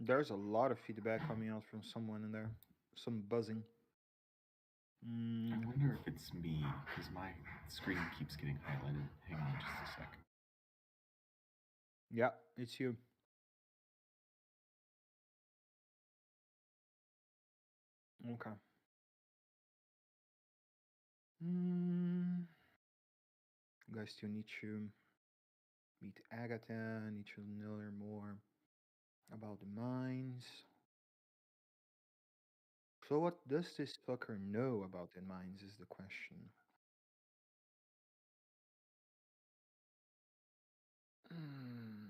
There's a lot of feedback coming out from someone in there. Some buzzing. I Mm, wonder if it's me, because my screen keeps getting highlighted. Hang on just a sec. yeah, it's you. Okay. Mm, you guys still need to meet Agatha. Need to learn more about the mines. So, what does this fucker know about the mines? Is the question. Mm,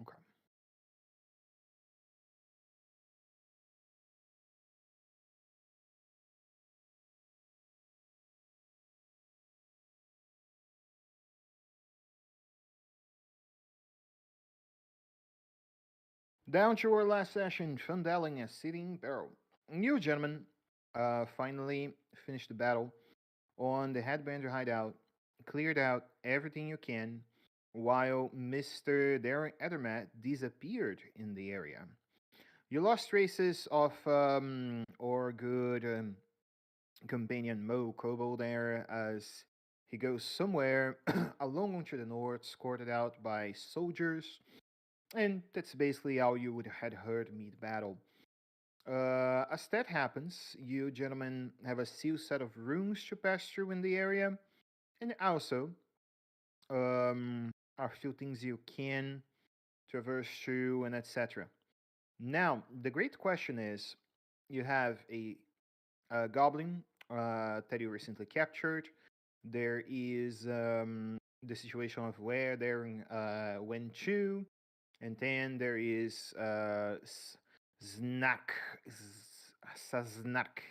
okay. Down to our last session, Fundelling a sitting barrel. You gentlemen finally finished the battle on the Headbanger hideout, cleared out everything you can, while Mr. Darren Edermatt disappeared in the area. You lost traces of our good companion Mo Kobo there as he goes somewhere along to the north, escorted out by soldiers, and that's basically how you would had heard meet battle. As that happens, you gentlemen have a sealed set of rooms to pass through in the area, and also a few things you can traverse through and etc. Now, the great question is, you have a goblin that you recently captured. There is the situation of where they went to, and then there is Snack, Snack,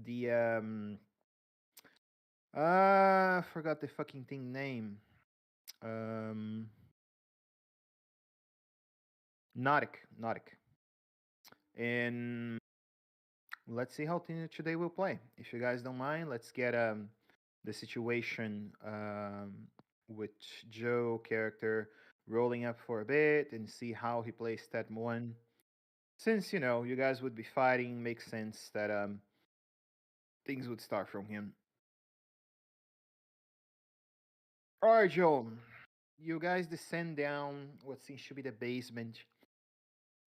the forgot the fucking thing name. Um, Nautic, and let's see how today will play. If you guys don't mind, let's get the situation with Joe character rolling up for a bit and see how he plays that one. Since you guys would be fighting, makes sense that things would start from him. All right, Joe. You guys descend down what seems to be the basement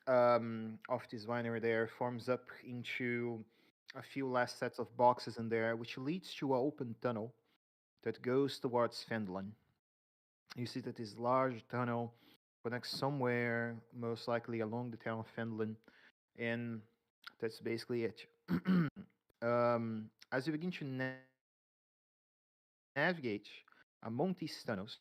of this winery. There forms up into a few last sets of boxes in there, which leads to an open tunnel that goes towards Fendlin. You see that this large tunnel connects somewhere, most likely along the town of Fendlin, and that's basically it. As you begin to navigate among these tunnels,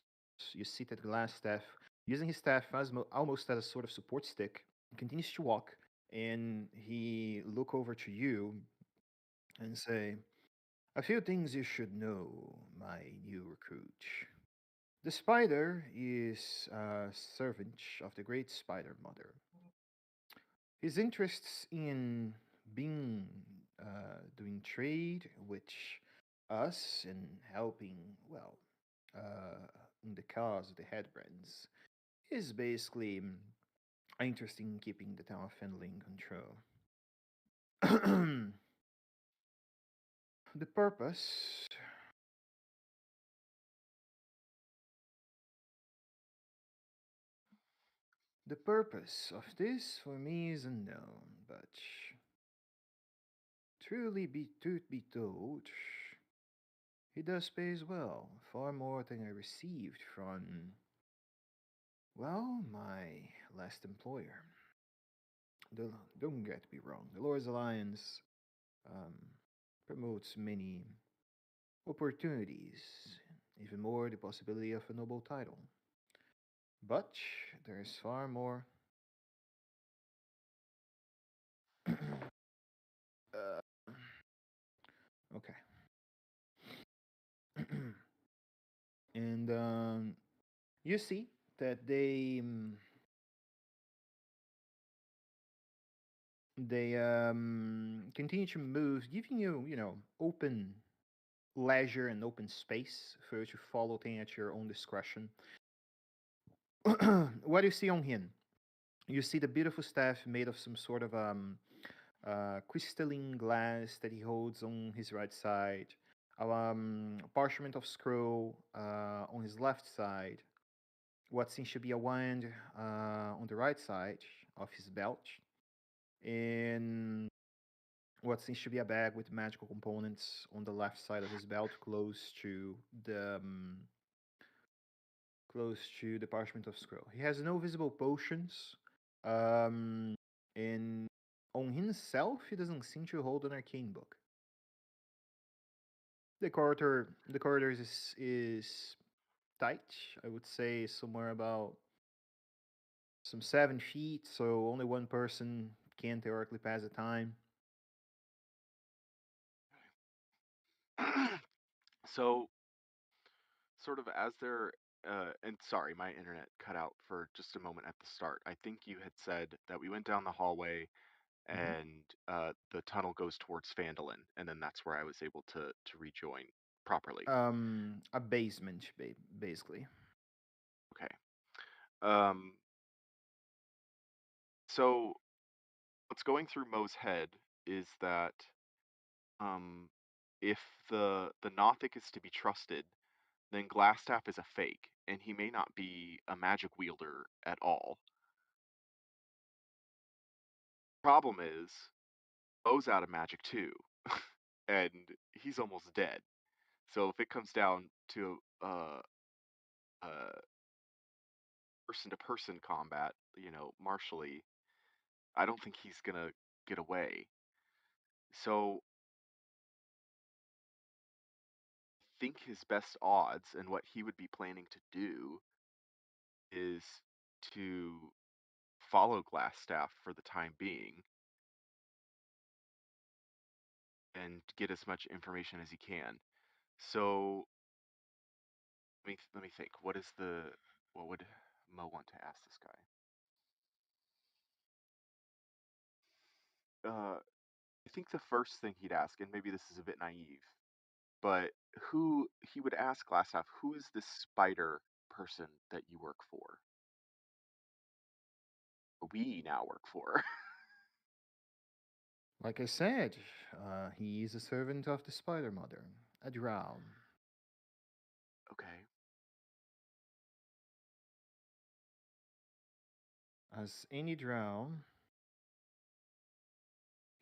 you see that Glassstaff, using his staff as almost as a sort of support stick, continues to walk, and he look over to you and say, "A few things you should know, my new recruit. The spider is a servant of the great spider mother. His interests in being doing trade with us and helping, well, uh, in the cause of the headbrands is basically interested in keeping the town of Fenley in control. the purpose the purpose of this for me is unknown, but truth be told, he does pays well, far more than I received from, well, my last employer. Don't get me wrong, the Lord's Alliance um, promotes many opportunities, even more the possibility of a noble title. But there is far more. uh, okay. and you see that they continue to move, giving you, open leisure and open space for you to follow things at your own discretion. What do you see on him? You see the beautiful staff made of some sort of crystalline glass that he holds on his right side, parchment of scroll on his left side, what seems to be a wand on the right side of his belt, and what seems to be a bag with magical components on the left side of his belt, close to the parchment of scroll. He has no visible potions, um, and on himself, he doesn't seem to hold an arcane book. The corridor is tight. I would say somewhere about some 7 feet, so only one person can theoretically pass the time. So, sort of as they're, and sorry, my internet cut out for just a moment at the start. I think you had said that we went down the hallway Hmm. and the tunnel goes towards Phandelin, and then that's where I was able to rejoin properly. A basement, basically. Okay. Um, so what's going through Mo's head is that um, if the Nothic is to be trusted, then Glassstaff is a fake, and he may not be a magic wielder at all. Problem is, Mo's out of magic too, and he's almost dead. So if it comes down to person-to-person combat, martially, I don't think he's gonna get away. So I think his best odds and what he would be planning to do is to follow Glassstaff for the time being and get as much information as he can. So let me think. What would Mo want to ask this guy? I think the first thing he'd ask, and maybe this is a bit naive, but who he would ask Glassstaff, who is this spider person that you work for? We now work for. Like I said, he is a servant of the Spider Mother, a drow. Okay. As any drow,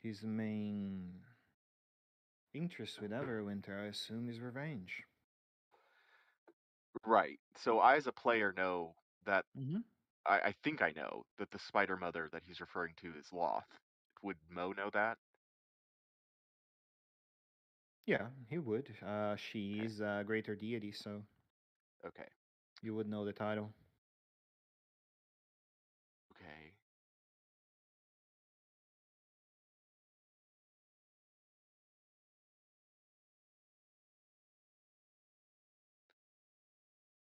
his main interest with Everwinter, I assume, is revenge. Right. So I, as a player, know that Hmm. I think I know that the Spider Mother that he's referring to is Loth. Would Mo know that? Yeah, he would. She Okay. is a greater deity, so Okay. you would know the title. Okay.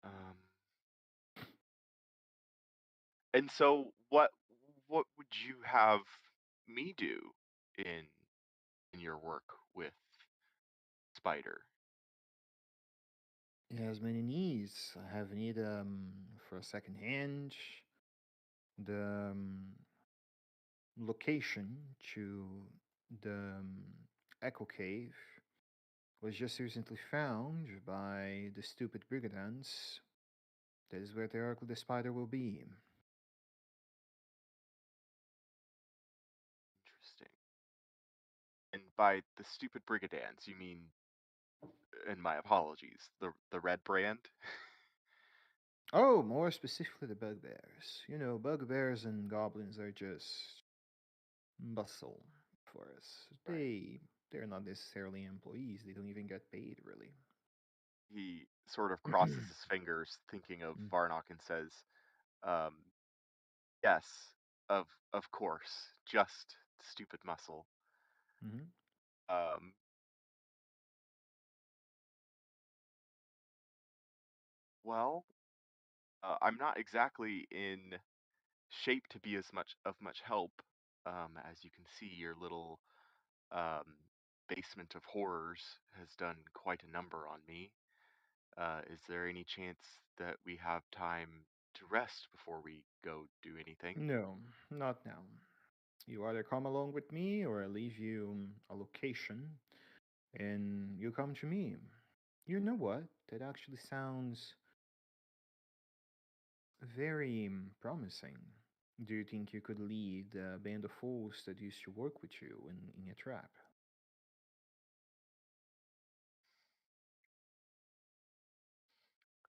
Um. And so, what would you have me do in in your work with Spider? He has many needs. I have need for a second hand. The location to the Echo Cave was just recently found by the stupid brigands. That is where the Oracle the Spider will be. Interesting. And by the stupid Brigadans, you mean, and my apologies, the red brand? Oh, more specifically, the bugbears. You know, bugbears and goblins are just muscle for us. Right. They're not necessarily employees. They don't even get paid, really. He sort of crosses his fingers, thinking of Mm. Varnock, and says, um, "Yes, of course, just stupid muscle." Mhm. Um, well, I'm not exactly in shape to be as much help. As you can see, your little um, basement of horrors has done quite a number on me. Is there any chance that we have time to rest before we go do anything? No, not now. You either come along with me or I leave you a location and you come to me. You know what? That actually sounds very promising. Do you think you could lead a band of fools that used to work with you in a trap?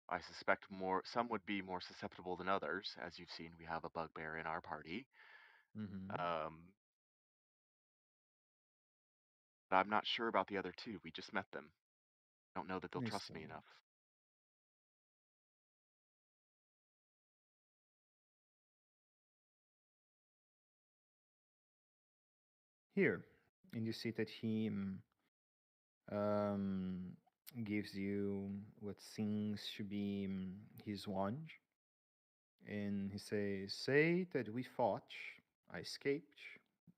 I suspect some would be more susceptible than others. As you've seen, we have a bugbear in our party. Hmm. Um, but I'm not sure about the other two. We just met them. Don't know that they'll I trust me see. enough. Here, and you see that he um, gives you what seems to be his wand, and he says, "Say that we fought, I escaped,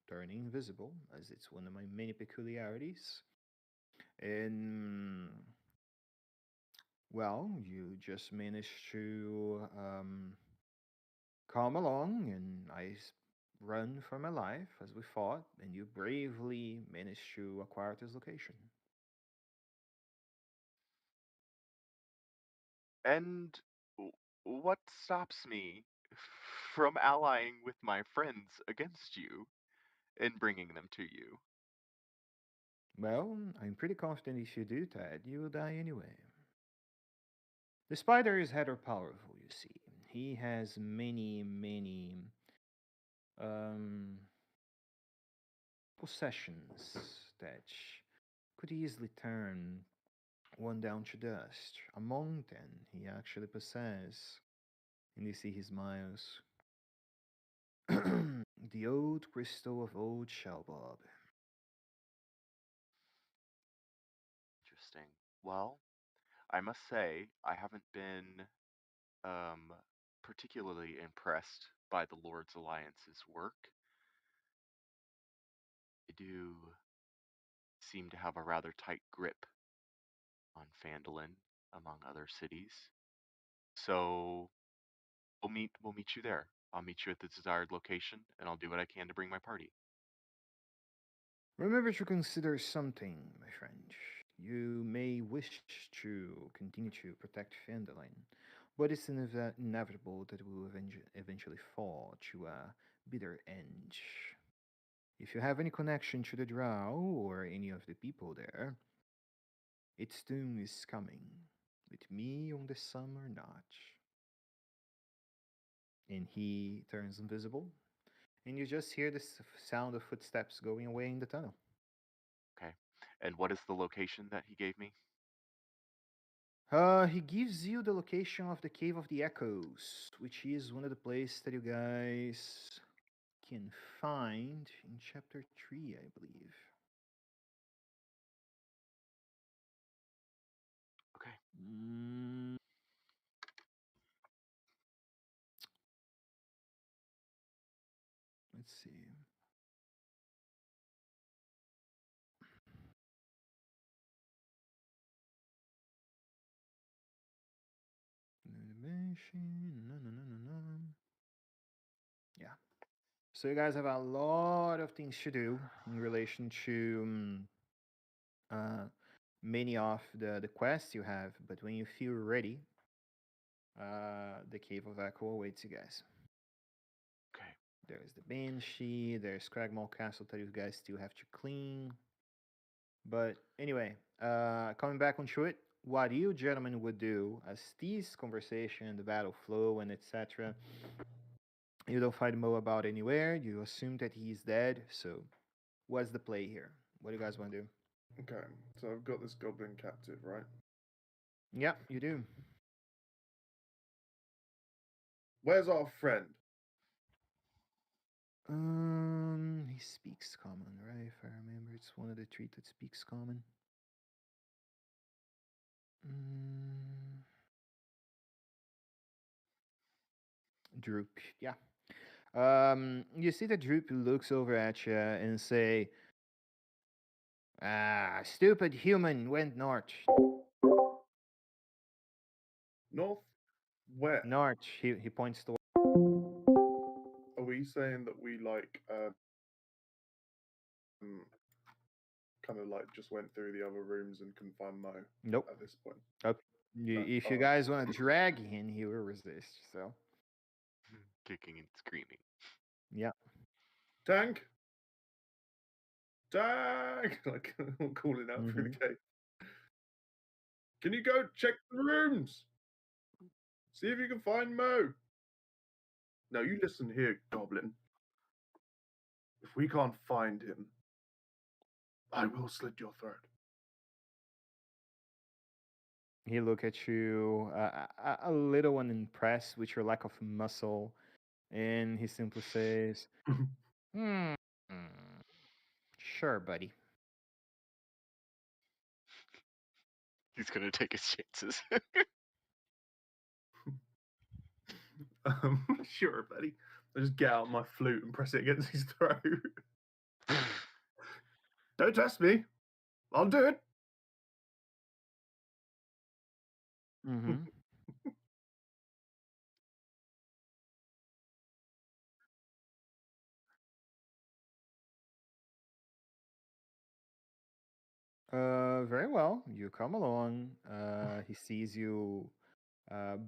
turning invisible, as it's one of my many peculiarities, and well, you just managed to come along, and run for my life as we fought, and you bravely managed to acquire this location." And w- what stops me from allying with my friends against you and bringing them to you? Well, I'm pretty confident if you do that, you will die anyway. The spider is rather powerful, you see. He has many um, possessions that could easily turn one down to dust. Among them, he actually possesses, and you see he smiles, the old crystal of old Shelbob. Interesting. Well, I must say, I haven't been um, particularly impressed by the Lord's Alliance's work. They do seem to have a rather tight grip on Phandalin, among other cities. So we'll meet you there. I'll meet you at the desired location, and I'll do what I can to bring my party. Remember to consider something, my friend. You may wish to continue to protect Fandolin, but it's inevitable that we will eventually fall to a bitter end. If you have any connection to the Drow or any of the people there, its doom is coming, with me on the summer notch. And he turns invisible, and you just hear the sound of footsteps going away in the tunnel. Okay. And what is the location that he gave me? He gives you the location of the Cave of the Echoes, which is one of the places that you guys can find in chapter 3, I believe. Okay. Mm, let's see. Animation. No, no, no, no, no. Yeah. So you guys have a lot of things to do in relation to uh, many of the quests you have, but when you feel ready, the Cave of Echo awaits you guys. Okay. There's the Banshee, there's Cragmaw Castle that you guys still have to clean. But anyway, coming back onto it, what you gentlemen would do as this conversation, the battle flow, and etc. You don't find Mo about anywhere. You assume that he's dead. So, what's the play here? What do you guys want to do? Okay, so I've got this goblin captive, right? Yeah, you do. Where's our friend? He speaks common, right? If I remember, it's one of the three that speaks common. Mm, Droop. Yeah. You see that Droop looks over at you and say, "Ah, stupid human went north." North? Where? North. He points to. Are we saying that we like kind of like just went through the other rooms and couldn't find Mo Nope. at this point? Up. No. If you Oh, guys want to drag him, he will resist. So, Kicking and screaming. yeah. Tank! Tank! Like calling out through the Hmm. gate. Can you go check the rooms? See if you can find Mo. Now you listen here, Goblin. If we can't find him, I will slit your throat. He look at you a little unimpressed with your lack of muscle, and he simply says, "Hmm, sure, buddy." He's gonna take his chances. Sure, buddy. I just get out my flute and press it against his throat. Don't test me. I'll do it. Hmm. Very well. You come along. He sees you,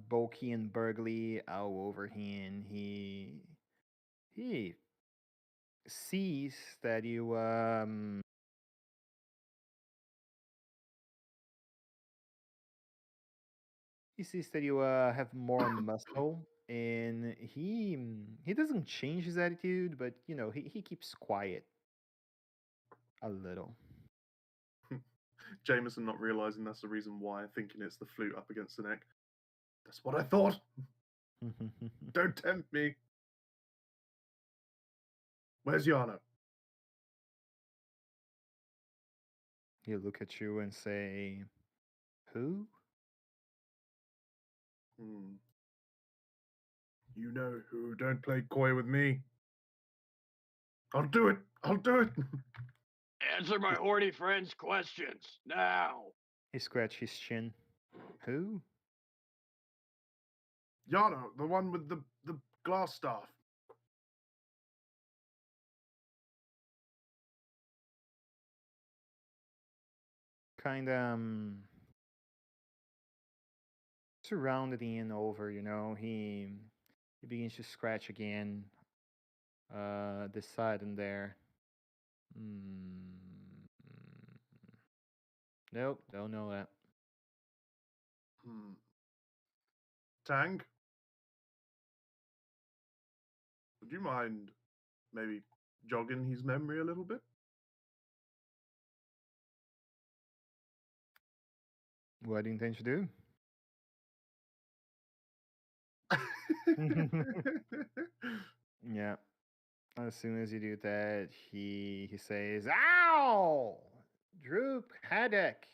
bulky and burgly all over him. He sees that you he sees that you have more muscle, and he doesn't change his attitude, but he keeps quiet a little. Jameson not realizing that's the reason why, thinking it's the flute up against the neck. That's what I thought. Don't tempt me. Where's Yana? He'll look at you and say, "Who?" Hmm. You know who. Don't play coy with me. I'll do it. I'll do it. Answer my horny friend's questions now. He scratched his chin. "Who?" Yana, the one with the glass staff. Kind of surrounded in over. He begins to scratch again. This side and there. Mm, nope, don't know that. Hmm. Tang, would you mind maybe jogging his memory a little bit? What do you intend to do? Yeah. As soon as you do that, he says, "Ow! Droop headache.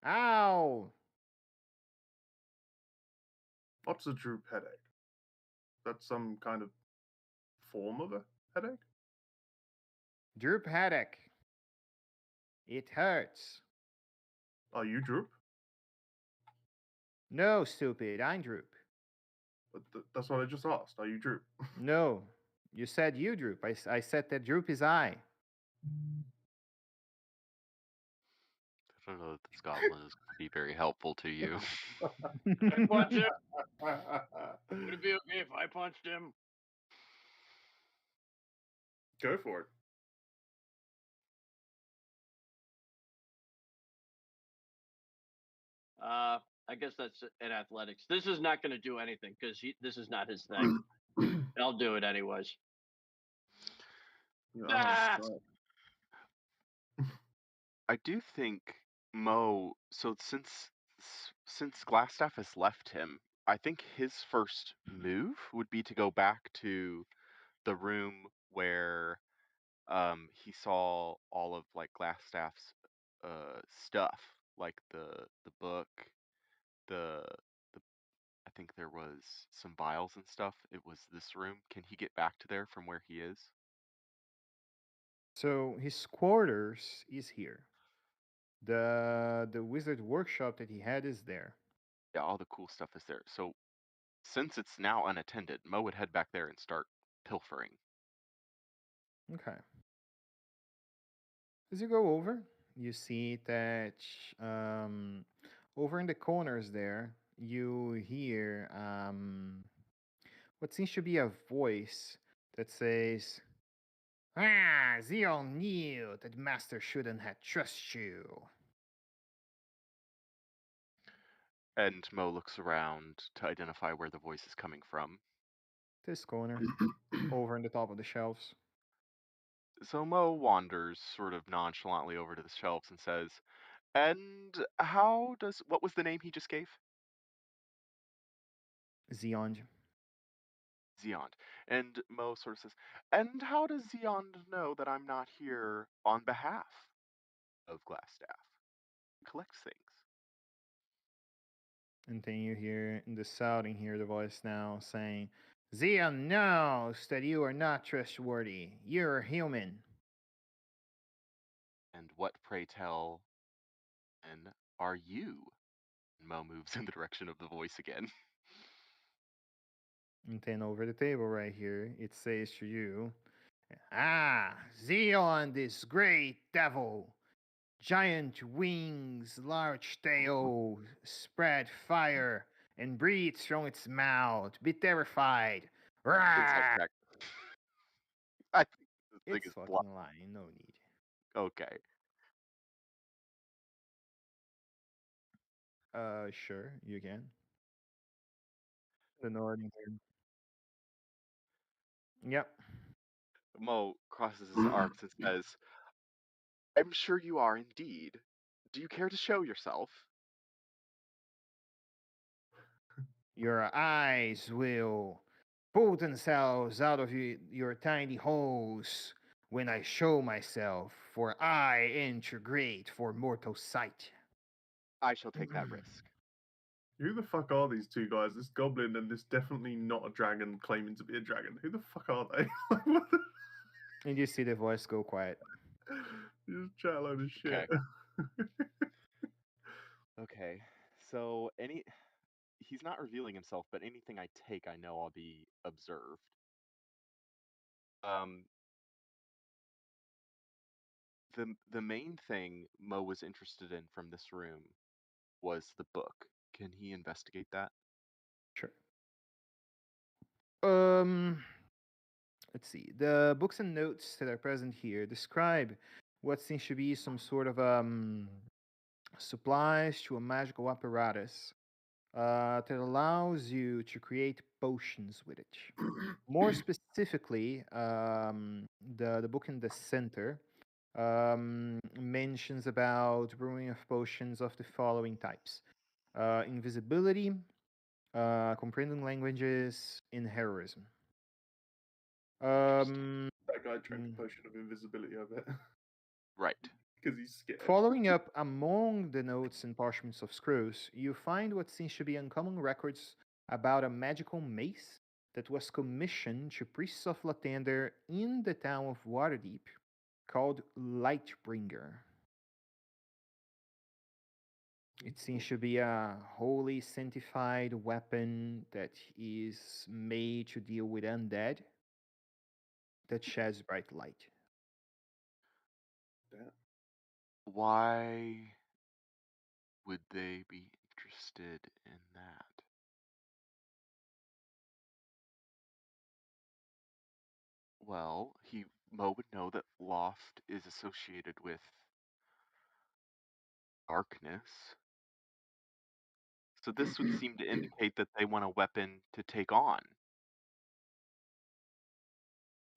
Ow! What's a droop headache? That's some kind of form of a headache? Droop headache. It hurts." Are you droop? "No, stupid. I'm droop." But that's what I just asked. Are you droop? "No. You said you droop. I said that droop is I." I don't know that this goblin is going to be very helpful to you. I punch him. Would it be okay if I punched him? Go for it. I guess that's in athletics. This is not going to do anything because this is not his thing. I'll do it anyways. Oh, Ah! God. I do think Mo. So since Glassstaff has left him, I think his first move would be to go back to the room where he saw all of like Glassstaff's stuff, like the book, the think there was some vials and stuff. It was this room. Can he get back to there from where he is? So his quarters is here. The wizard workshop that he had is there. Yeah, all the cool stuff is there. So since it's now unattended, Mo would head back there and start pilfering. Okay. As you go over, you see that over in the corners there, you hear what seems to be a voice that says, "Ah, Zion knew that Master shouldn't have trusted you." And Mo looks around to identify where the voice is coming from. This corner, over in the top of the shelves. So Mo wanders sort of nonchalantly over to the shelves and says, "And what was the name he just gave?" Zion. Zeond. And Mo sort of says, "And how does Zeond know that I'm not here on behalf of Glassstaff? He collects things." And then you hear in the shouting, hear the voice now saying, "Zion knows that you are not trustworthy. You're human." "And what, pray tell, and are you?" And Mo moves in the direction of the voice again. And then over the table right here, it says to you, "Ah, Zion, this great devil. Giant wings, large tail, spread fire, and breathes from its mouth. Be terrified. Insight Rah!" check. I think this thing It's is blocked. fucking lying. No need. Okay. Sure, you can. The Northern here. Yep. Mo crosses his arms and says, "I'm sure you are indeed. Do you care to show yourself?" Your eyes will pull themselves out of your tiny holes when I show myself, for I am too great for mortal sight. "I shall take that risk." Who the fuck are these two guys? This goblin and this definitely not a dragon claiming to be a dragon. Who the fuck are they? What the- And you see the voice go quiet. You just chat a load of shit. Okay. So he's not revealing himself, but anything I take, I know I'll be observed. Um, the main thing Mo was interested in from this room was the book. Can he investigate that? Sure. Um, let's see. The books and notes that are present here describe what seems to be some sort of supplies to a magical apparatus that allows you to create potions with it. More specifically, the book in the center mentions about brewing of potions of the following types: invisibility, comprehending languages, and heroism. Interesting. Um, That guy drank mm, a potion of invisibility, I bet. Right. Because he's scared. Following up among the notes and parchments of scrolls, you find what seems to be uncommon records about a magical mace that was commissioned to priests of Lathander in the town of Waterdeep called Lightbringer. It seems to be a holy sanctified weapon that is made to deal with undead that sheds bright light. Damn. Why would they be interested in that? Well, Mo would know that Loft is associated with darkness. So this would seem to indicate that they want a weapon to take on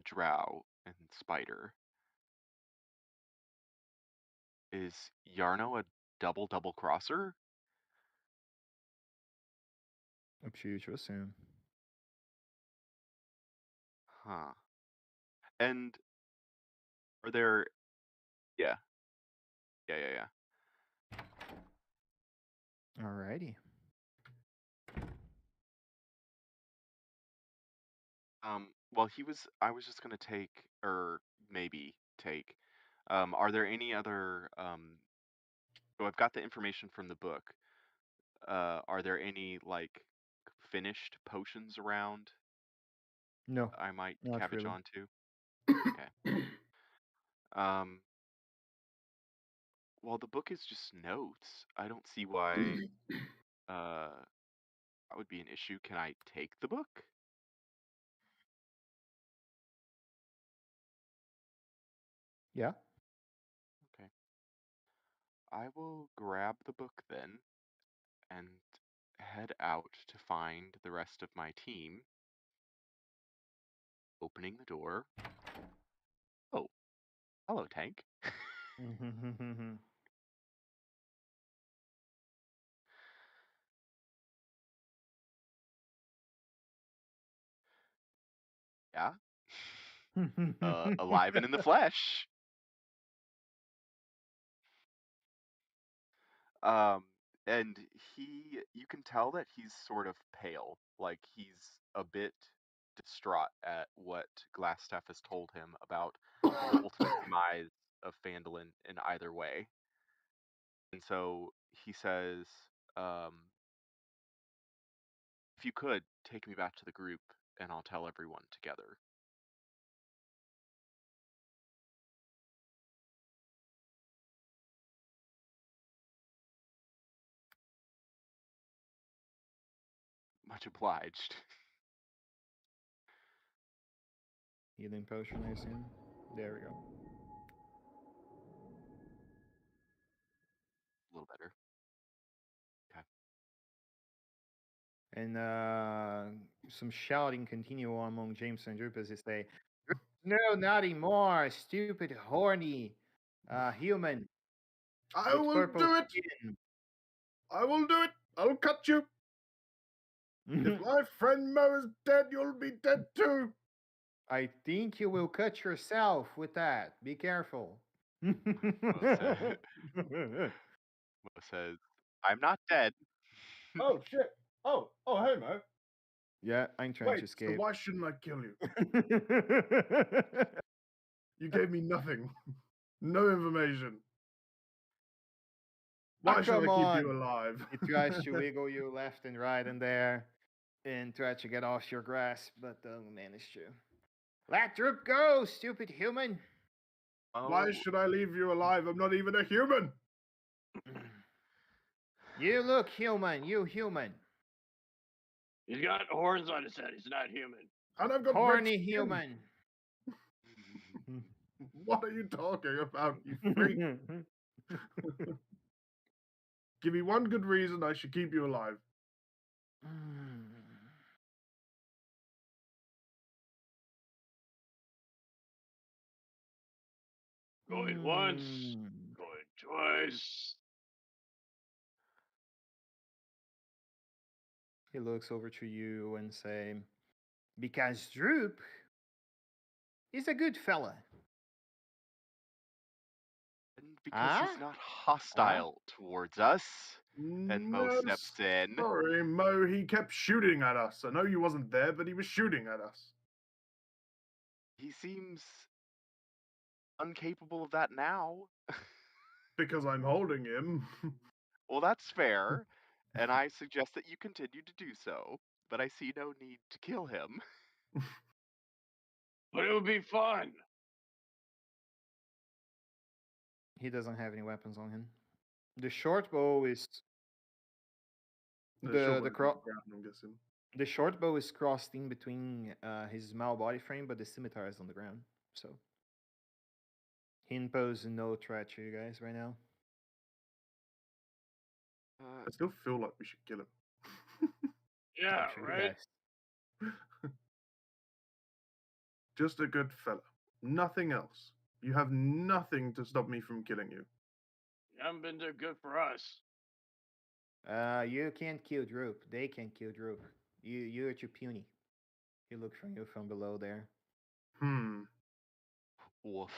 Drow and Spider. Is Yarno a double crosser? Up to you to assume. Huh. And are there yeah. Yeah. Alrighty. Well, I was just gonna take, or maybe take. Are there any other? So I've got the information from the book. Are there any like finished potions around No, I might not cabbage really. onto? Okay. Um, well, the book is just notes. I don't see why that would be an issue. Can I take the book? Yeah. Okay. I will grab the book then and head out to find the rest of my team. Opening the door. Oh, hello, Tank. Yeah. Alive and in the flesh. Um, and you can tell that he's sort of pale, like he's a bit distraught at what Glassstaff has told him about the ultimate demise of Phandalin in either way. And so he says, um, if you could, take me back to the group and I'll tell everyone together. Much obliged. Healing potion, I assume. There we go. A little better. Okay. And some shouting continue on among James and Droop as they say, "No, not anymore, stupid, horny human I with will purple do it. skin." I will do it. I'll cut you. If my friend Mo is dead, you'll be dead too. I think you will cut yourself with that. Be careful. Mo says, Mo says, I'm not dead. Oh shit. Oh, hey Mo. Yeah, I'm trying to Wait, so escape. why shouldn't I kill you? You gave me nothing. No information. Ah, Why should come I keep on. you alive? It tries to wiggle you left and right in there and try to get off your grasp, but don't manage to. Let Droop go, stupid human. Why Oh, should I leave you alive? I'm not even a human. You look human, you human. He's got horns on his head. He's not human. And I've got red Horny skin. human. What are you talking about, you freak? Give me one good reason I should keep you alive. Going once, going twice. He looks over to you and say, "Because Droop is a good fella." and because Ah? he's not Ah? hostile towards us. And Mo No, steps in. sorry, Mo. He kept shooting at us. I know you wasn't there, but he was shooting at us. He seems incapable of that now. Because I'm holding him. Well, that's fair, and I suggest that you continue to do so, but I see no need to kill him. But it would be fun. He doesn't have any weapons on him. The short bow is No, the sure, the went cro- ground, I'm guessing. the short bow is crossed in between his small body frame, but the scimitar is on the ground. So he imposes no threat to you guys right now. I still feel like we should kill him. Yeah, Up to you right? guys. Just a good fella. Nothing else. You have nothing to stop me from killing you. You haven't been too good for us. You can't kill Droop. They can kill Droop. You're too puny. He looks from you from below there. Woof.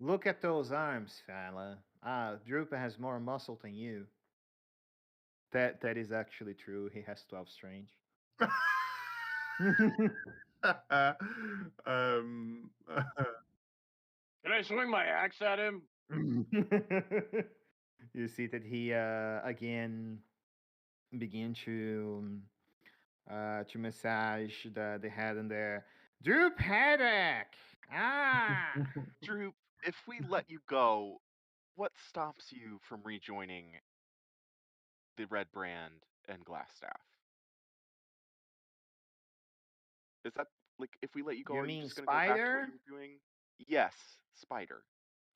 Look at those arms, fella. Droop has more muscle than you. That is actually true. He has 12 strange. um, Can I swing my axe at him? You see that he again begin to massage the head in there. Droop headache. Ah. Droop, if we let you go, what stops you from rejoining the Red Brand and Glassstaff? Is that like if we let you go, You are you mean just gonna go back to what spider? you were doing? Yes, Spider.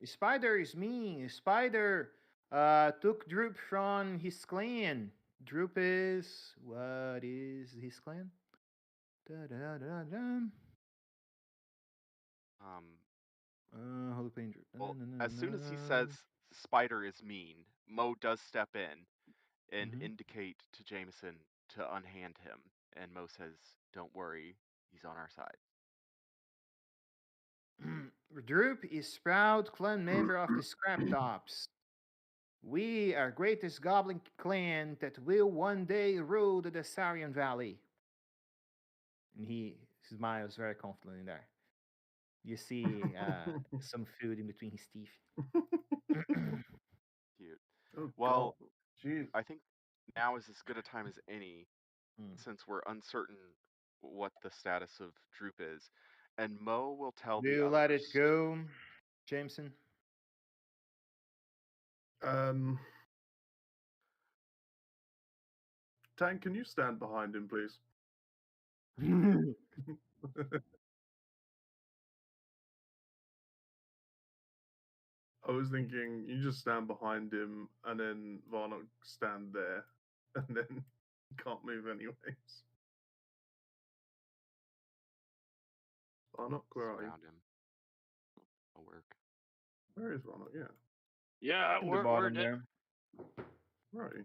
Spider is mean. Spider took Droop from his clan. Droop is what is his clan? Da, da, da, da. Um, Jalapeno Droop. Na, well, na, na, as soon as he na. says Spider is mean, Mo does step in and Mhm. indicate to Jameson to unhand him, and Mo says, "Don't worry, he's on our side." Droop is proud clan member of the Scrap Tops. We are greatest goblin clan that will one day rule the Desarian Valley. And he smiles very confidently there. You see some food in between his teeth. Cute. oh God, Well, jeez. I think now is as good a time as any, Mm. since we're uncertain what the status of Droop is, and Mo will tell Do the you let it others. go, Jameson? Um, Tank, can you stand behind him, please? I was thinking you just stand behind him and then Varnock stand there and then he can't move anyways. Varnock, where are you? Surround him. It'll work. Where is Varnock? Yeah. Yeah, In the we're bottom there. Where are you?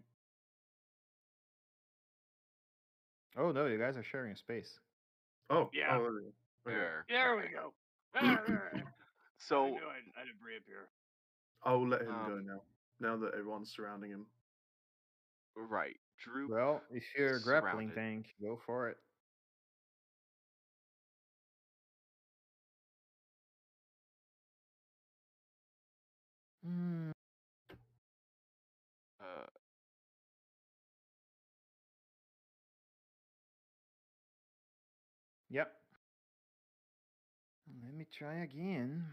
Oh no, you guys are sharing a space. Oh, Yeah. there we go. Okay. There. There we Okay. go. I So, knew I'd reappear. I'll let him go um, now. Now that everyone's surrounding him. right. Droop Well, if you're a is grappling surrounded. tank, go for it. Mm, Uh, yep. Let me try again.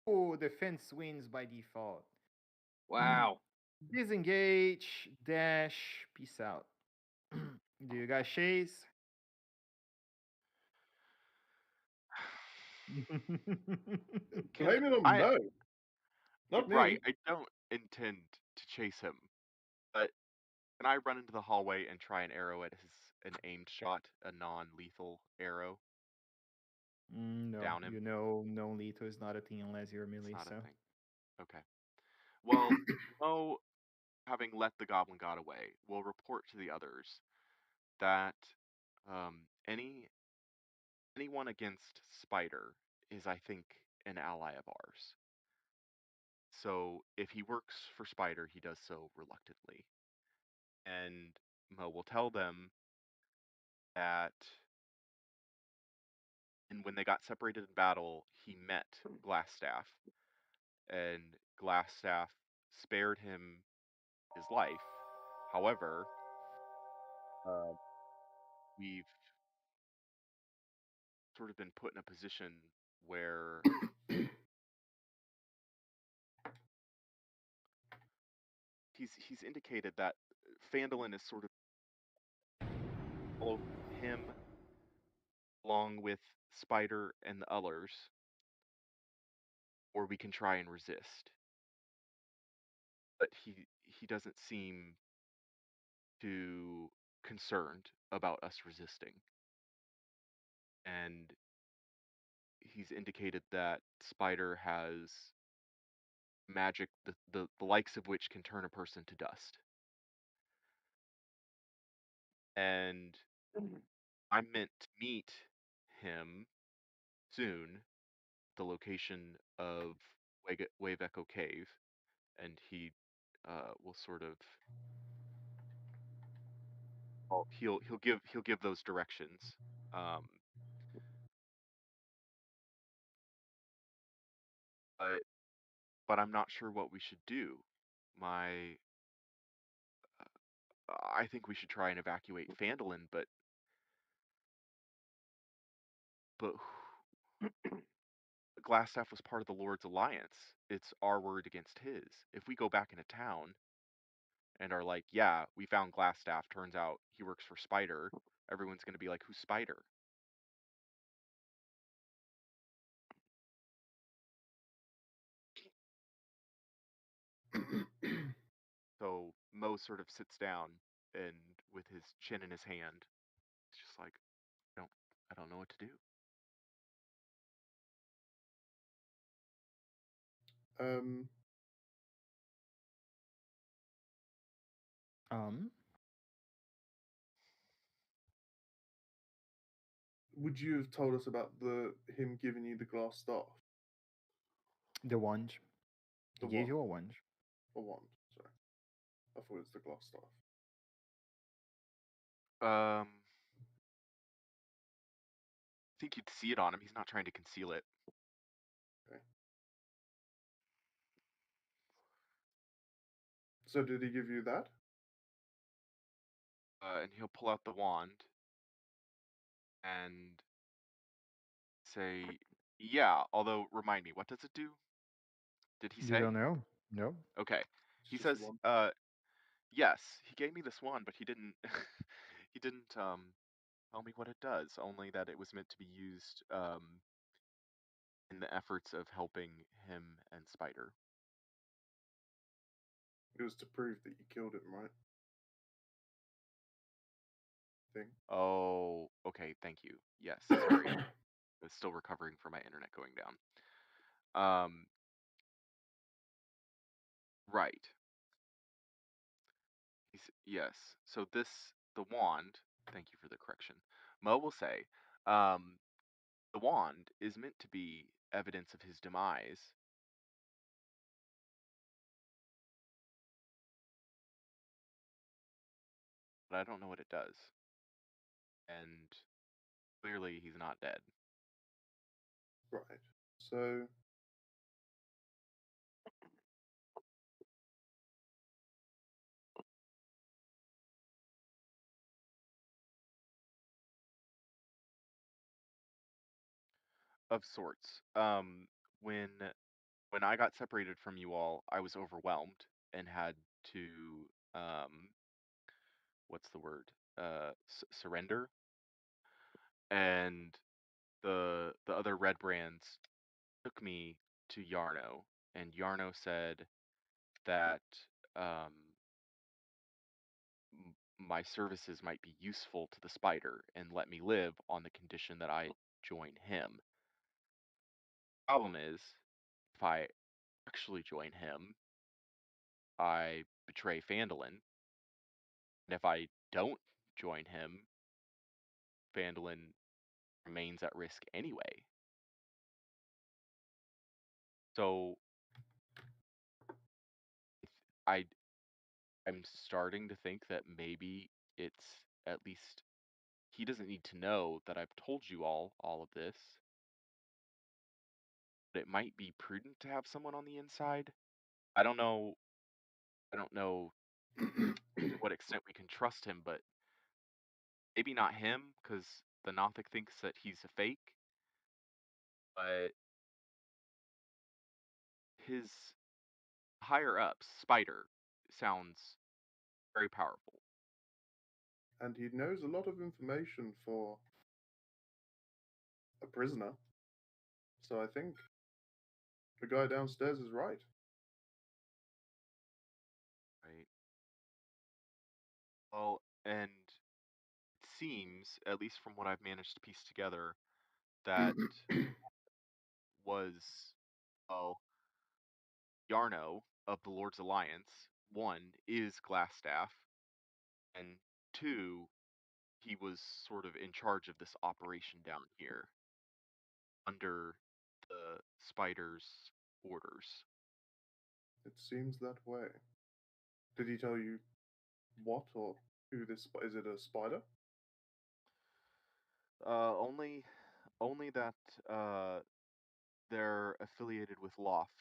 Oh, defense wins by default. Wow. Disengage, dash, peace out. Do you guys chase? can Blame it on I? Mo, not Right. me. I don't intend to chase him, but can I run into the hallway and try an arrow at an aimed shot, a non-lethal arrow No, down him? you know, no lethal is not a thing unless you're It's melee. not So a thing. Okay. Well, Mo, having let the Goblin God away, will report to the others that um, anyone against Spider is, I think, an ally of ours. So if he works for Spider, he does so reluctantly. And Mo will tell them that, and when they got separated in battle, he met Glassstaff, and Glassstaff spared him his life. However, uh, we've sort of been put in a position where he's indicated that Phandelver is sort of follow him along with Spider and the others, or we can try and resist. But he doesn't seem too concerned about us resisting. And he's indicated that Spider has magic the likes of which can turn a person to dust. And I'm meant to meet him soon, the location of Wave Echo Cave, and he will sort of he'll give those directions. Um, but I'm not sure what we should do. My I think we should try and evacuate Phandalin, but Glassstaff was part of the Lord's alliance. It's our word against his. If we go back into town and are like, yeah, we found Glassstaff, turns out he works for Spider, everyone's going to be like, who's Spider? So Mo sort of sits down and with his chin in his hand, it's just like, I don't know what to do. Um, Um, would you have told us about him giving you the glass staff? the wand. He The gave wand. you a wand. A wand. Sorry. I thought it was the glass staff. I think you'd see it on him. He's not trying to conceal it. Okay. So did he give you that? And he'll pull out the wand and say, yeah, although remind me, what does it do? Did he You say? don't know? No. Okay. It's He just a says, wand. yes, he gave me this wand, but he didn't he didn't tell me what it does, only that it was meant to be used in the efforts of helping him and Spider. It was to prove that you killed him, right? Thing. Oh, okay, thank you. Yes, sorry. I was still recovering from my internet going down. Right. Yes. So the wand, thank you for the correction. Mo will say, um, the wand is meant to be evidence of his demise. But I don't know what it does. And clearly he's not dead. Right. So Of sorts. When I got separated from you all, I was overwhelmed and had to what's the word? Surrender. And the other red brands took me to Yarno, and Yarno said that um, my services might be useful to the spider and let me live on the condition that I join him. Problem is, if I actually join him, I betray Phandalin, and if I don't join him, Phandalin remains at risk anyway. So I I'm starting to think that maybe it's at least he doesn't need to know that I've told you all of this. But it might be prudent to have someone on the inside. I don't know. I don't know to what extent we can trust him, but maybe not him because the Nothic thinks that he's a fake. But his higher ups, Spider, sounds very powerful. and he knows a lot of information for a prisoner. So I think the guy downstairs is right. Right. Well, and it seems, at least from what I've managed to piece together, that was, well, Yarno of the Lord's Alliance, one, is Glassstaff, and two, he was sort of in charge of this operation down here under the Spider's orders. It seems that way. Did he tell you what or who this is? It a spider? Only that they're affiliated with Loft.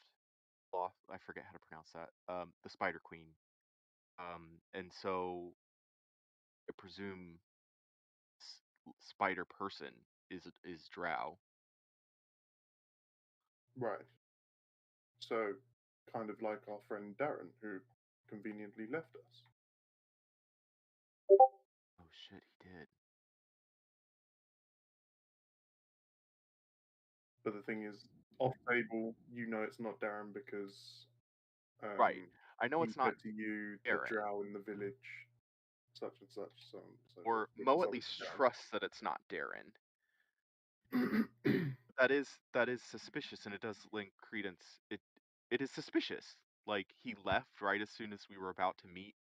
Loft, I forget how to pronounce that. The Spider Queen. And so I presume Spider Person is Drow. Right. So, kind of like our friend Darren, who conveniently left us. Oh shit, he did. But the thing is, off table, you know it's not Darren because Right. I know he it's not said to you the Darren. drow in the village, such and such, so so Or forth, which Mo is at least obviously trusts that it's not Darren. Darren. That is suspicious, and it does link credence. It is suspicious. Like he left right as soon as we were about to meet,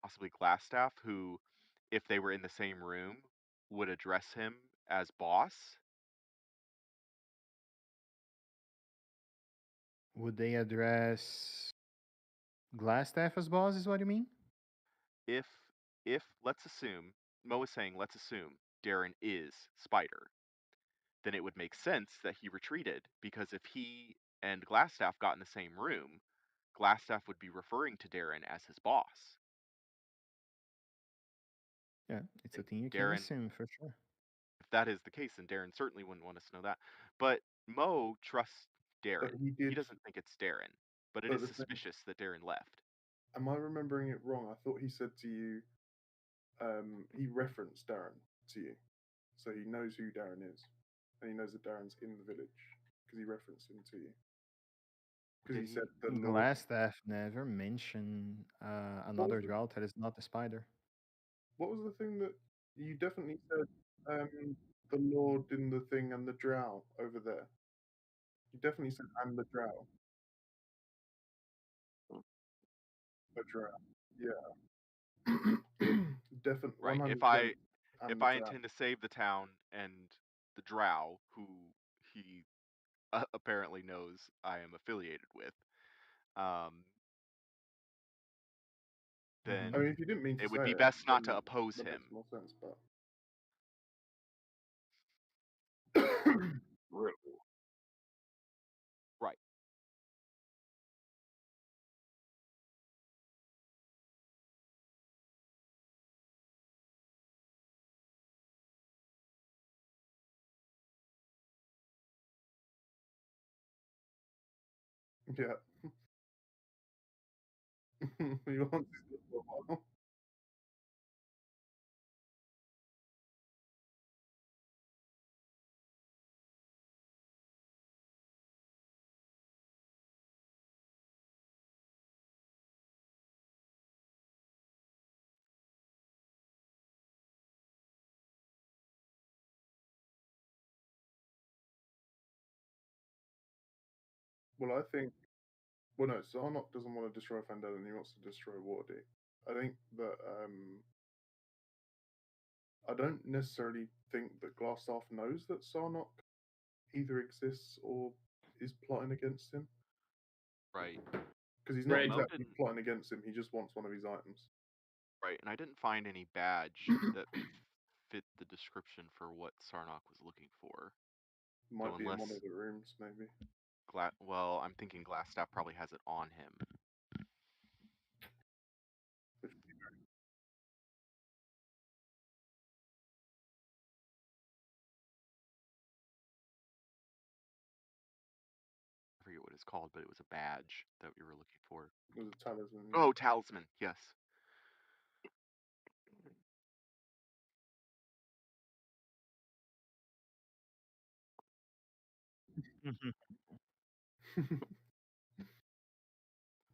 possibly Glassstaff, who, if they were in the same room, would address him as boss. Would they address Glassstaff as boss? Is what you mean? If if let's assume Mo is saying let's assume Darren is Spider, then it would make sense that he retreated because if he and Glassstaff got in the same room, Glassstaff would be referring to Darren as his boss. Yeah, it's a And thing you can Darren, assume for sure. if that is the case, then Darren certainly wouldn't want us to know that. But Mo trusts But Darren. he He did. doesn't think it's Darren, but it But is the thing, suspicious that Darren left. am I remembering it wrong? I thought he said to you, he referenced Darren to you, so he knows who Darren is, and he knows that Darren's in the village because he referenced him to you. Because Did he said he? the Lord. Glassstaff never mentioned What was another the, drow that is not the spider. what was the thing that you definitely said? The Lord in the thing and the drow over there. You definitely said and the drow. The drow. Yeah. Definitely Right. 100% If and the I drow. intend to save the town and the Drow, who he apparently knows I am affiliated with, um, then I mean, if you didn't mean to it would say be it, best not to then oppose that him. makes more sense. But Really? Right. yeah, he wants it for a while. Well, I think. Well, no, Sarnok doesn't want to destroy Phandelver, he wants to destroy Wardy. I think that I don't necessarily think that Glassstaff knows that Sarnok either exists or is plotting against him. Right. Because he's not Right. Mo exactly didn't. plotting against him, he just wants one of his items. Right, and I didn't find any badge that fit the description for what Sarnok was looking for. So Might be in unless one of the rooms, maybe. well, I'm thinking Glassstaff probably has it on him. Which, I forget what it's called, but it was a badge that we were looking for. was a talisman. Oh, talisman. Yes.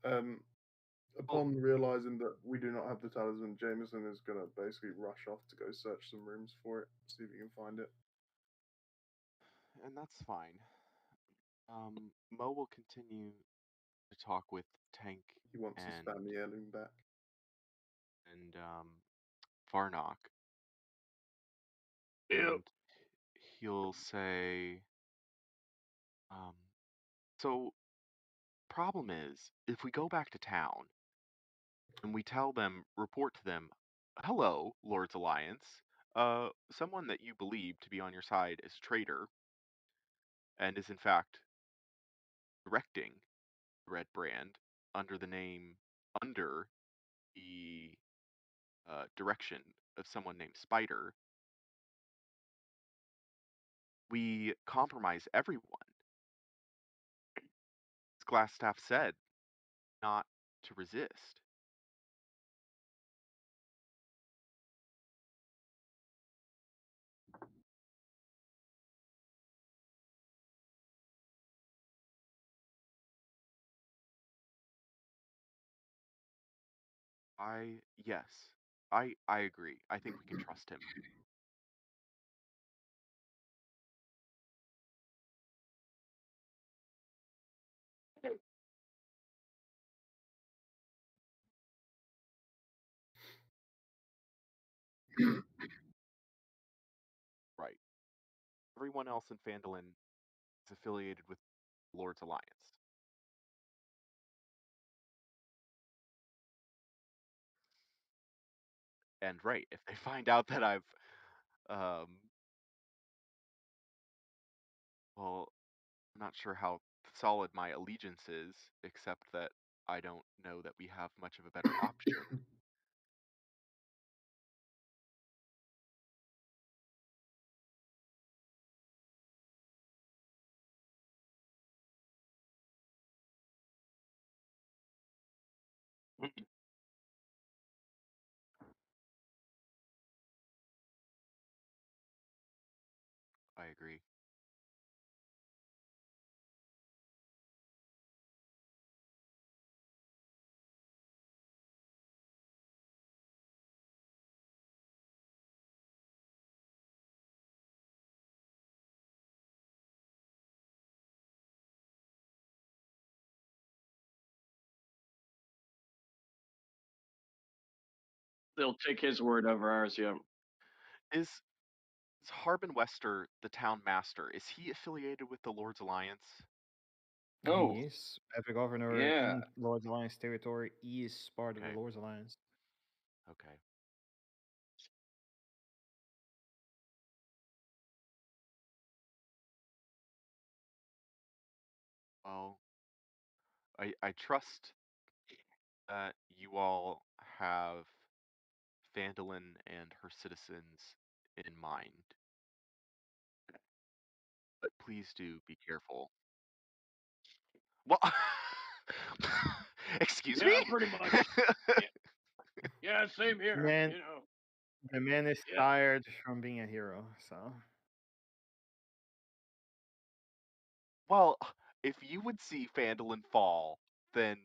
um, Well, upon realizing that we do not have the talisman, Jameson is gonna basically rush off to go search some rooms for it, see if he can find it. and that's fine. Mo will continue to talk with Tank He wants his and family heirloom back. Varnock, Yep. and he'll say, Um, so problem is, if we go back to town and we tell them, report to them, hello, Lord's Alliance, someone that you believe to be on your side is a traitor and is in fact directing the Red Brand under the name, under the direction of someone named Spider, we compromise everyone. As Glassstaff said, not to resist. Yes, I agree. I think we can trust him. Right. Everyone else in Phandalin is affiliated with Lord's Alliance. And right, if they find out that I've, um, well, I'm not sure how solid my allegiance is, except that I don't know that we have much of a better option. I agree. They'll take his word over ours. Yeah. Is Harbin Wester the town master? Is he affiliated with the Lord's Alliance? Oh, He is as a governor yeah. in Lord's Alliance territory. He is part of the Okay. Lord's Alliance. Okay. Well, I trust that you all have Phandalin and her citizens in mind, but please do be careful. Well, excuse me? Yeah, pretty much. Yeah, yeah, same here. Man, You know. the man is Yeah. tired from being a hero, so Well, if you would see Phandalin fall, then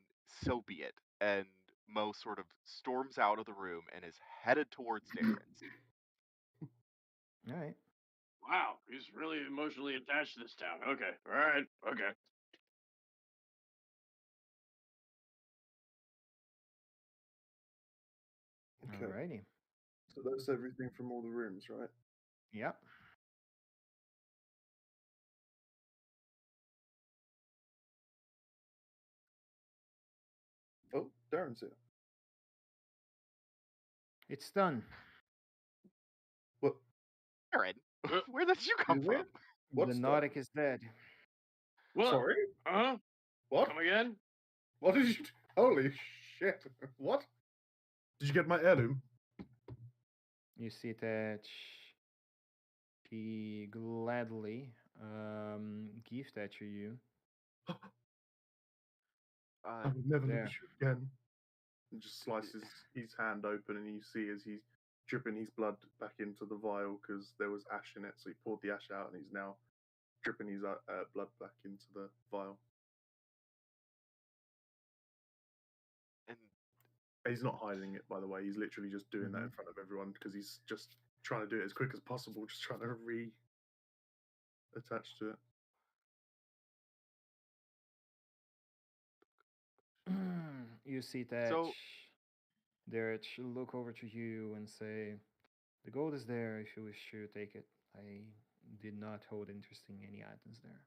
so be it. And Mo sort of storms out of the room and is headed towards Darren's. all right. Wow, he's really emotionally attached to this town. Okay. All right. Okay. Okay. Alrighty. So that's everything from all the rooms, right? Yep. Oh, Darren's here. It's done. What? Darren, Uh, where did you come Excuse me? from? What's the that? Nordic is dead. What? Sorry? Huh? What? Come again? What did you? Holy shit! What? Did you get my heirloom? You see that he gladly gives that to you. I will never look There. at you again. And just slices his hand open, and you see as he's dripping his blood back into the vial because there was ash in it. So he poured the ash out, and he's now dripping his blood back into the vial. And He's not hiding it, by the way. He's literally just doing that in Mhm. front of everyone because he's just trying to do it as quick as possible, just trying to attach to it. You see that so, Derek look over to you and say, "The gold is there if you wish to take it. I did not hold interest in any items there."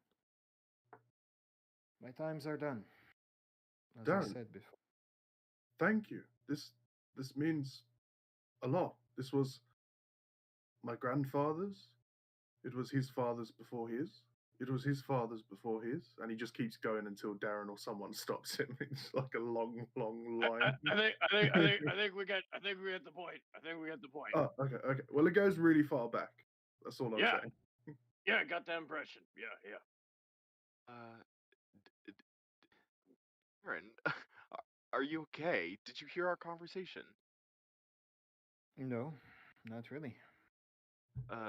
My times are done, as I Darren, said before. thank you. This means a lot. This was my grandfather's. It was his father's before his. It was his father's before his, and he just keeps going until Darren or someone stops him. It's like a long, long line. I think we got the point. I think we got the point. Oh, okay, okay. Well, it goes really far back. That's all I'm Yeah. saying. Yeah, I got that impression. Yeah, yeah. Uh, d- d- Aaron, are you okay? Did you hear our conversation? No, not really.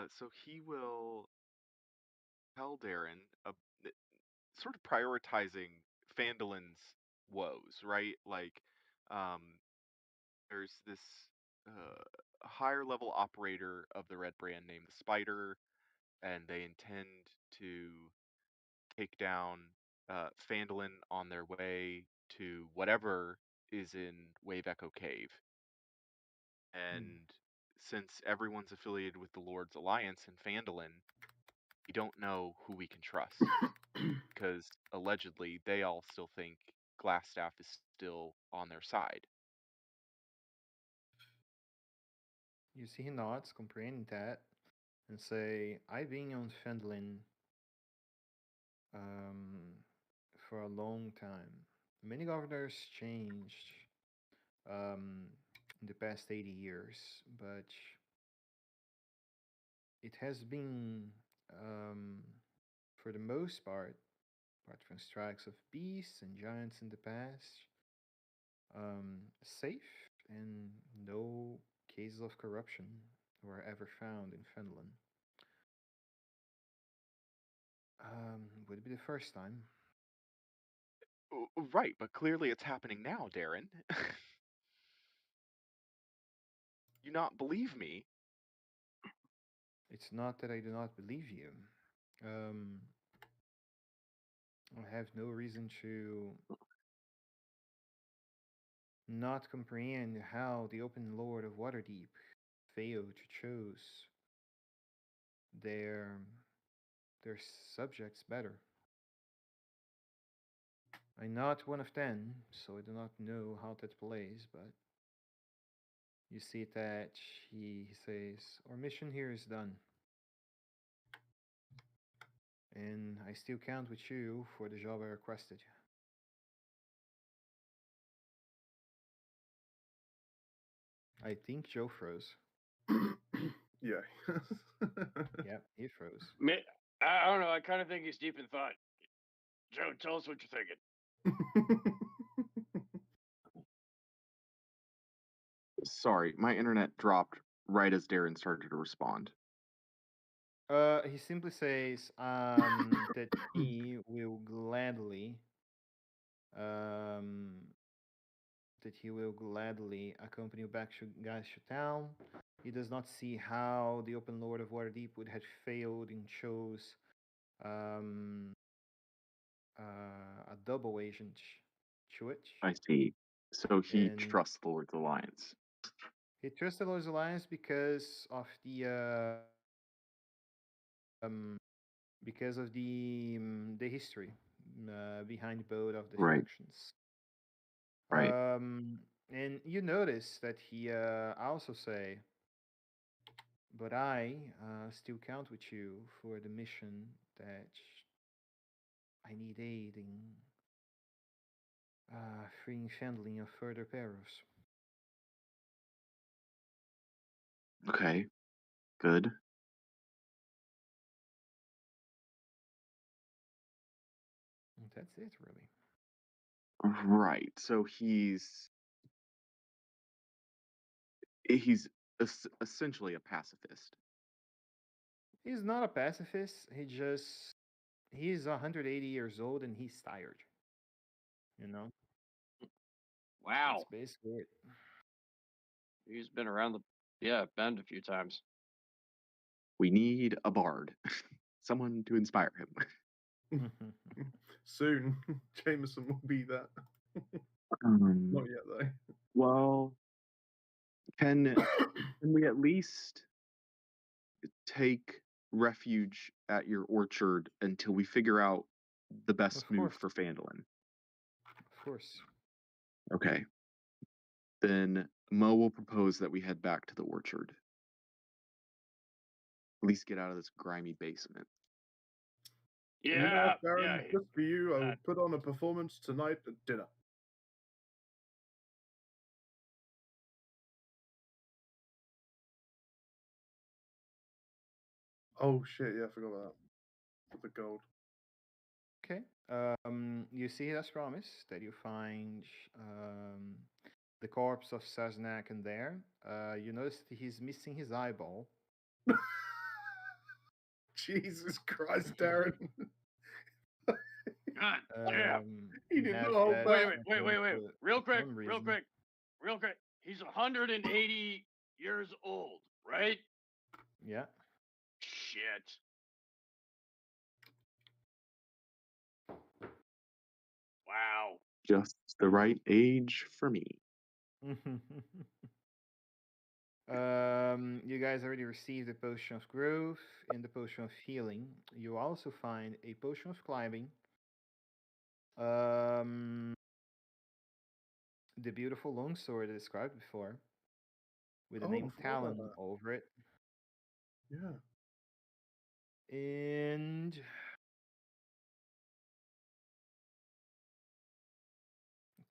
So he will tell Darren, th- sort of prioritizing Phandelin's woes, right? Like, um, there's this higher level operator of the Red Brand named the Spider, and they intend to take down Phandelin on their way to whatever is in Wave Echo Cave. Hmm. And since everyone's affiliated with the Lord's Alliance and Phandelin, we don't know who we can trust because allegedly they all still think Glassstaff is still on their side. You see, he nods, comprehending that, and say, "I've been on Fendlin um, for a long time. Many governors changed um, in the past 80 years, but it has been, um, for the most part, apart from strikes of beasts and giants in the past, safe, and no cases of corruption were ever found in Finland. Would be the first time. Right, but clearly it's happening now, Darren. You not believe me? It's not that I do not believe you. Um, I have no reason to not comprehend how the Open Lord of Waterdeep failed to choose their their subjects better. I'm not one of them, so I do not know how that plays, but you see that he says, "Our mission here is done, and I still count with you for the job I requested." I think Joe froze. Yeah. Yep, he froze. I don't know. I kind of think he's deep in thought. Joe, tell us what you're thinking. Sorry, my internet dropped right as Darren started to respond. He simply says that he will gladly um, accompany you back to Gaisha Town. He does not see how the Open Lord of Waterdeep would have failed in chose um, a double agent Chewich. I see. So he And trusts the Lord's Alliance. he trusts the Lord's Alliance because of the history behind both of the Right, factions. right. And you notice that he also say, "But I still count with you for the mission that I need aid in freeing Fendling of further perils." Okay, good. And that's it, really. Right. So he's essentially a pacifist. He's not a pacifist. He's 180 years old and he's tired. You know, that's Wow. basically it. He's been around the bend a few times. We need a bard, someone to inspire him. Soon, Jameson will be that. Um, Not yet, though. well, can we at least take refuge at your orchard until we figure out the best Of move course. for Phandalin. Of course. Okay. Then Mo will propose that we head back to the orchard. At least get out of this grimy basement. You know, Yeah, Darren, yeah. just for you, I will that- put on a performance tonight at dinner. Oh shit! Yeah, I forgot about that. The gold. Okay. You see, as promised, that you find the corpse of Saznak in there. You notice that he's missing his eyeball. Jesus Christ, Darren! God damn. He He did has not hold that back. Wait. for Real quick, some real reason. quick. He's 180 years old, right? Yeah. Shit. Wow. Just the right age for me. You guys already received the potion of growth and the potion of healing. You also find a potion of climbing. The beautiful longsword I described before, with the Oh, I name forgot about Talon that. over it, Yeah. and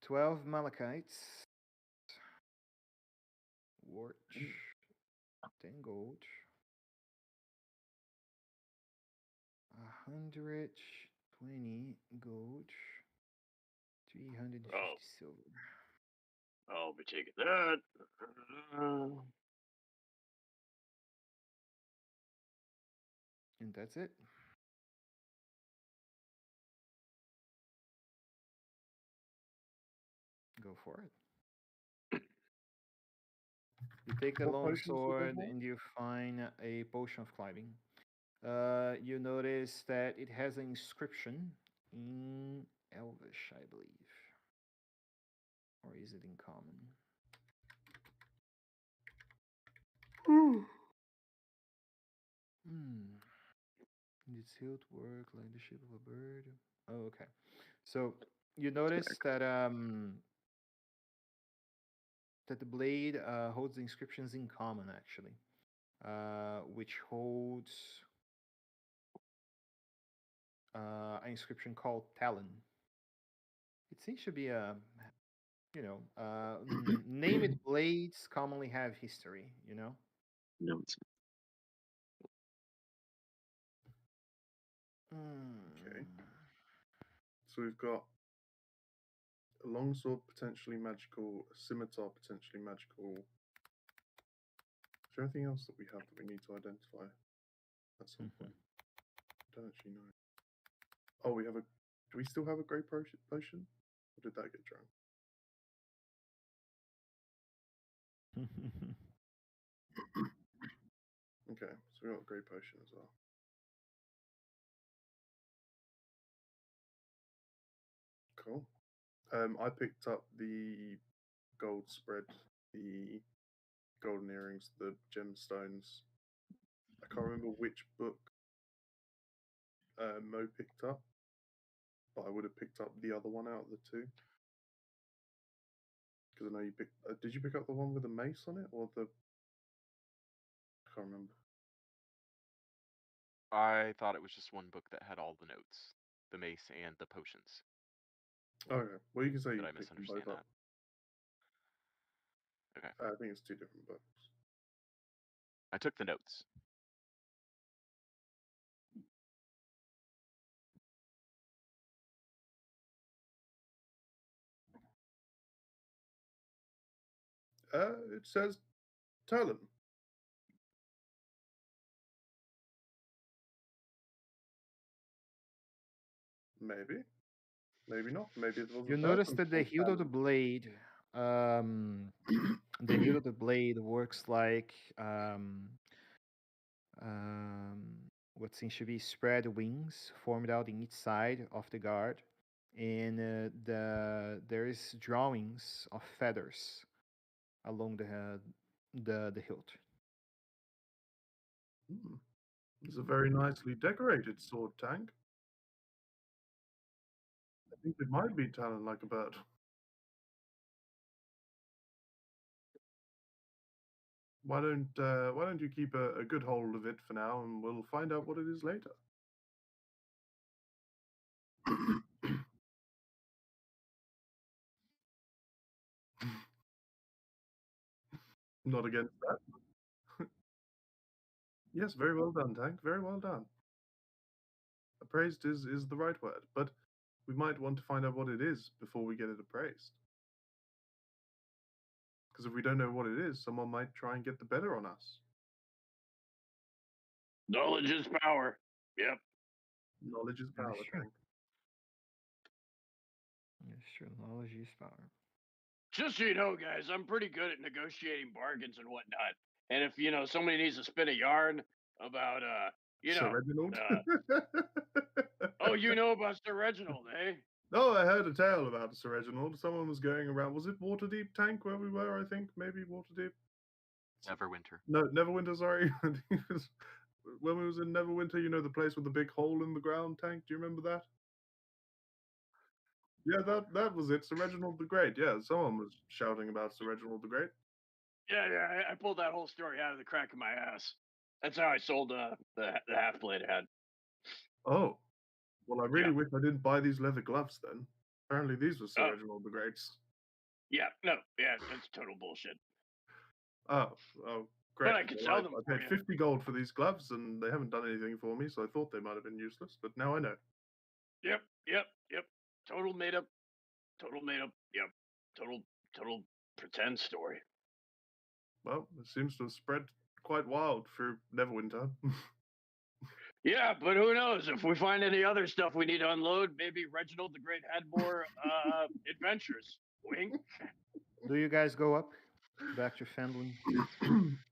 12 Malachites, Warch, 10 gold, 120 gold, 350 Oh, silver. I'll be taking that. And that's it. Go for it. You take the What long potions were they sword for? and you find a potion of climbing. You notice that it has an inscription in Elvish, I believe. Or is it in common? Hmm. Its hilt work like the shape of a bird. Oh, okay. So you notice that that the blade holds the inscriptions in common, actually, which holds an inscription called Talon. It seems to be a, named blades commonly have history, you know? No, it's Okay. Mm. So we've got a longsword potentially magical, a scimitar potentially magical. Is there anything else that we have that we need to identify at some point? I don't actually know. Oh, we have a. Do we still have a grey potion? Or did that get drunk? Okay, so we got a grey potion as well. Cool. I picked up the gold spread, the golden earrings, the gemstones. I can't remember which book Mo picked up, but I would have picked up the other one out of the two. Because I know you picked. Did you pick up the one with the mace on it, or the? I can't remember. I thought it was just one book that had all the notes, the mace and the potions. Okay, well you can say Did you I picked them misunderstand both up. that? Okay. I think it's two different books. I took the notes. It says Talon. Maybe, maybe not. Maybe it was You a notice person that the called hilt of the blade, the hilt of the blade works like um, what seems to be spread wings formed out in each side of the guard, and there is drawings of feathers along the hilt. Hmm. It's a very nicely decorated sword tank. think it might be talent like a bird. Why don't you keep a good hold of it for now, and we'll find out what it is later. Not against that. Yes, very well done, Tank. Very well done. Appraised is the right word, but we might want to find out what it is before we get it appraised. Because if we don't know what it is, someone might try and get the better on us. Knowledge is power. Yep. Knowledge is That power, is true. Tank. That's true. Knowledge is power. Just so you know, guys, I'm pretty good at negotiating bargains and whatnot. And if somebody needs to spin a yarn about Sir Reginald? oh, you know about Sir Reginald, eh? No, I heard a tale about Sir Reginald. Someone was going around. Was it Waterdeep, Tank, where we were? I think maybe Waterdeep. Neverwinter. No, Neverwinter. Sorry, when we was in Neverwinter, you know the place with the big hole in the ground, Tank. Do you remember that? Yeah, that was it. Sir Reginald the Great. Yeah, someone was shouting about Sir Reginald the Great. Yeah, I pulled that whole story out of the crack of my ass. That's how I sold the half blade I had. Oh, well, I really Yeah. wish I didn't buy these leather gloves then. Apparently, these were Sir Oh. Reginald the Great's. Yeah, no, yeah, that's total bullshit. Oh, great. But I could Well, sell them I for paid you. 50 gold for these gloves, and they haven't done anything for me, so I thought they might have been useless, but now I know. Yep. Total made up. Yep. Total pretend story. Well, it seems to have spread quite wild through Neverwinter. Yeah, but who knows? If we find any other stuff we need to unload, maybe Reginald the Great had more adventures. Wink. Do you guys go up back to Fandlin?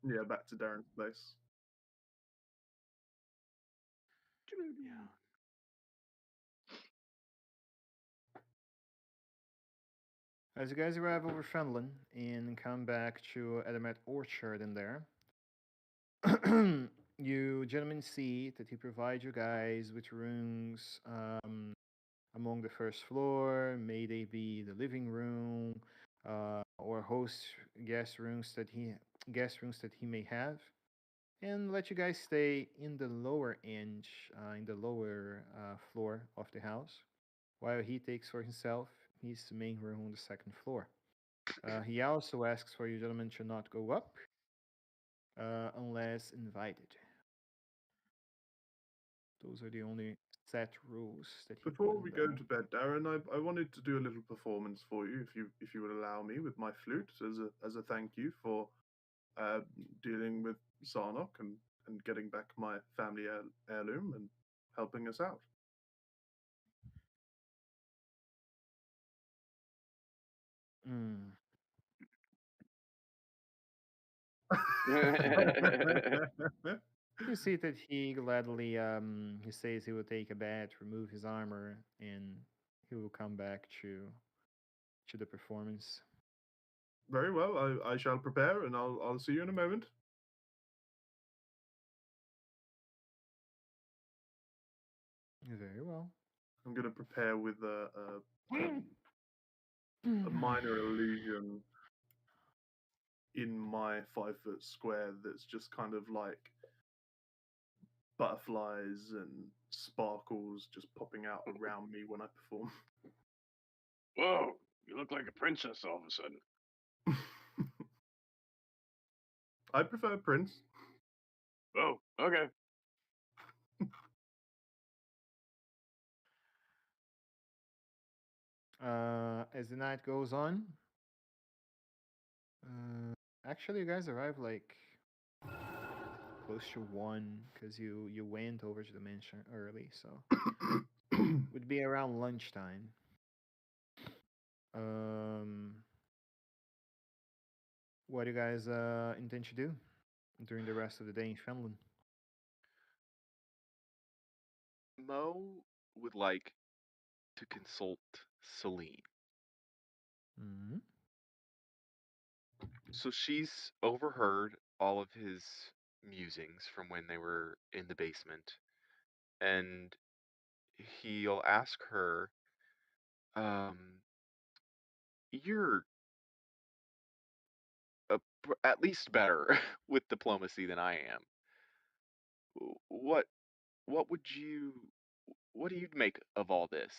Yeah, back to Darren's place. Yeah. As you guys arrive over Fenlin and come back to Adamet Orchard in there, you gentlemen see that he provides you guys with rooms among the first floor. May they be the living room or host guest rooms that he may have, and let you guys stay in the lower end, in the lower floor of the house, while he takes for himself his main room on the second floor. He also asks for you gentlemen to not go up unless invited. Those are the only set rules that he put in Before we the. go to bed, Darren, I wanted to do a little performance for you, if you would allow me, with my flute as a thank you for uh, dealing with Sarnok and getting back my family heirloom and helping us out. Mm. You see that he gladly he says he will take a bath, remove his armor, and he will come back to the performance. Very well, I shall prepare, and I'll see you in a moment. Very well. I'm gonna prepare with a minor illusion in my 5 foot square that's just kind of like butterflies and sparkles just popping out around me when I perform. Whoa, you look like a princess all of a sudden. I prefer Prince. Oh, okay. As the night goes on, actually, you guys arrive like close to 1 because you went over to the mansion early, so would be around lunchtime. Um, what do you guys intend to do during the rest of the day in Finland? Mo would like to consult Celine. Hmm. So she's overheard all of his musings from when they were in the basement, and he'll ask her Um, you're at least better with diplomacy than I am. What what would you what do you make of all this?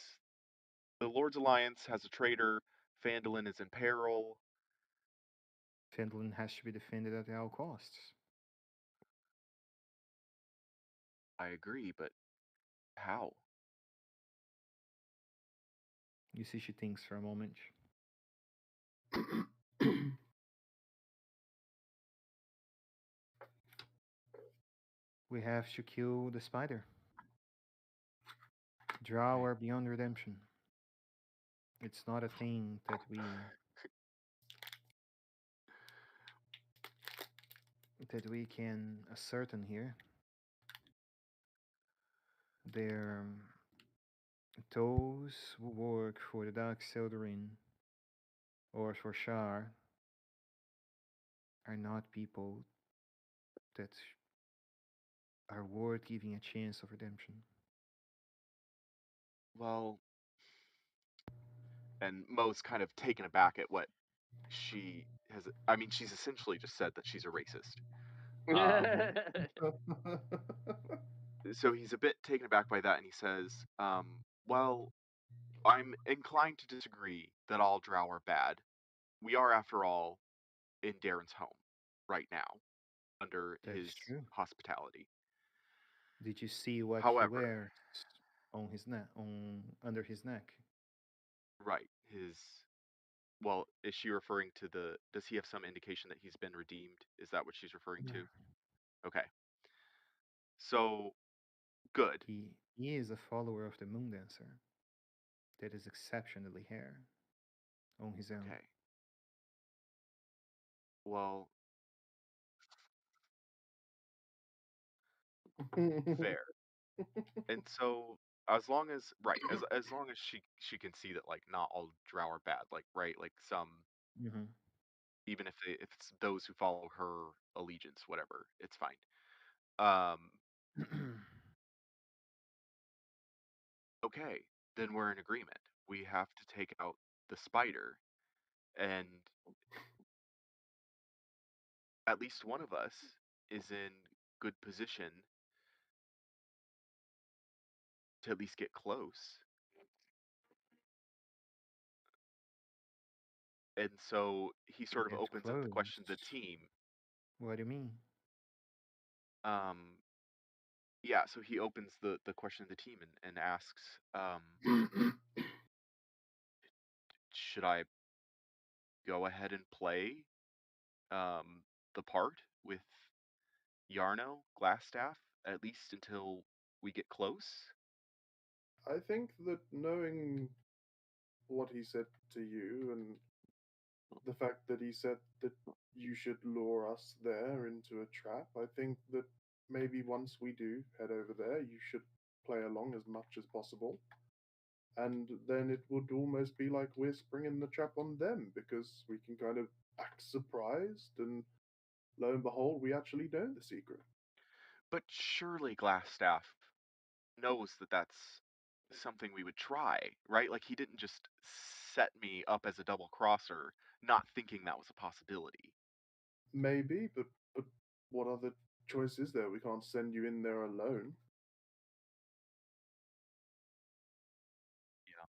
The Lord's Alliance has a traitor. Phandalin is in peril. Finland has to be defended at all costs. I agree, but how? You see, she thinks for a moment. We have to kill the spider. Draw Okay. are beyond redemption. It's not a thing that we can ascertain here. They're those who work for the Dark Sildarin or for Shar are not people that are worth giving a chance of redemption. Well, and Mo's kind of taken aback at what she has. I mean, she's essentially just said that she's a racist. Um, so he's a bit taken aback by that, and he says, "Well, I'm inclined to disagree that all Drow are bad. We are, after all, in Darren's home right now, under That's his true. hospitality. Did you see what he However, wears on his neck, on under his neck? right, his well, is she referring to the? Does he have some indication that he's been redeemed? Is that what she's referring Yeah. to? Okay, so good. He is a follower of the Moon Dancer. That is exceptionally rare on his own. Okay, well, fair. And so as long as right, as long as she can see that like not all Drow are bad, like right, like some Hmm. even if it's those who follow her allegiance, whatever, it's fine. Um, okay, then we're in agreement. We have to take out the spider, and at least one of us is in good position to at least get close. And so he sort of Get opens up the close. question to the team. What do you mean? Um, yeah, so he opens the question to the team and asks, should I go ahead and play um, the part with Yarno, Glassstaff, at least until we get close? I think that knowing what he said to you and the fact that he said that you should lure us there into a trap, I think that maybe once we do head over there, you should play along as much as possible. And then it would almost be like we're springing the trap on them because we can kind of act surprised, and lo and behold, we actually know the secret. But surely Glassstaff knows that that's something we would try, right? Like he didn't just set me up as a double crosser, not thinking that was a possibility. Maybe, but what other choice is there? We can't send you in there alone. Yeah.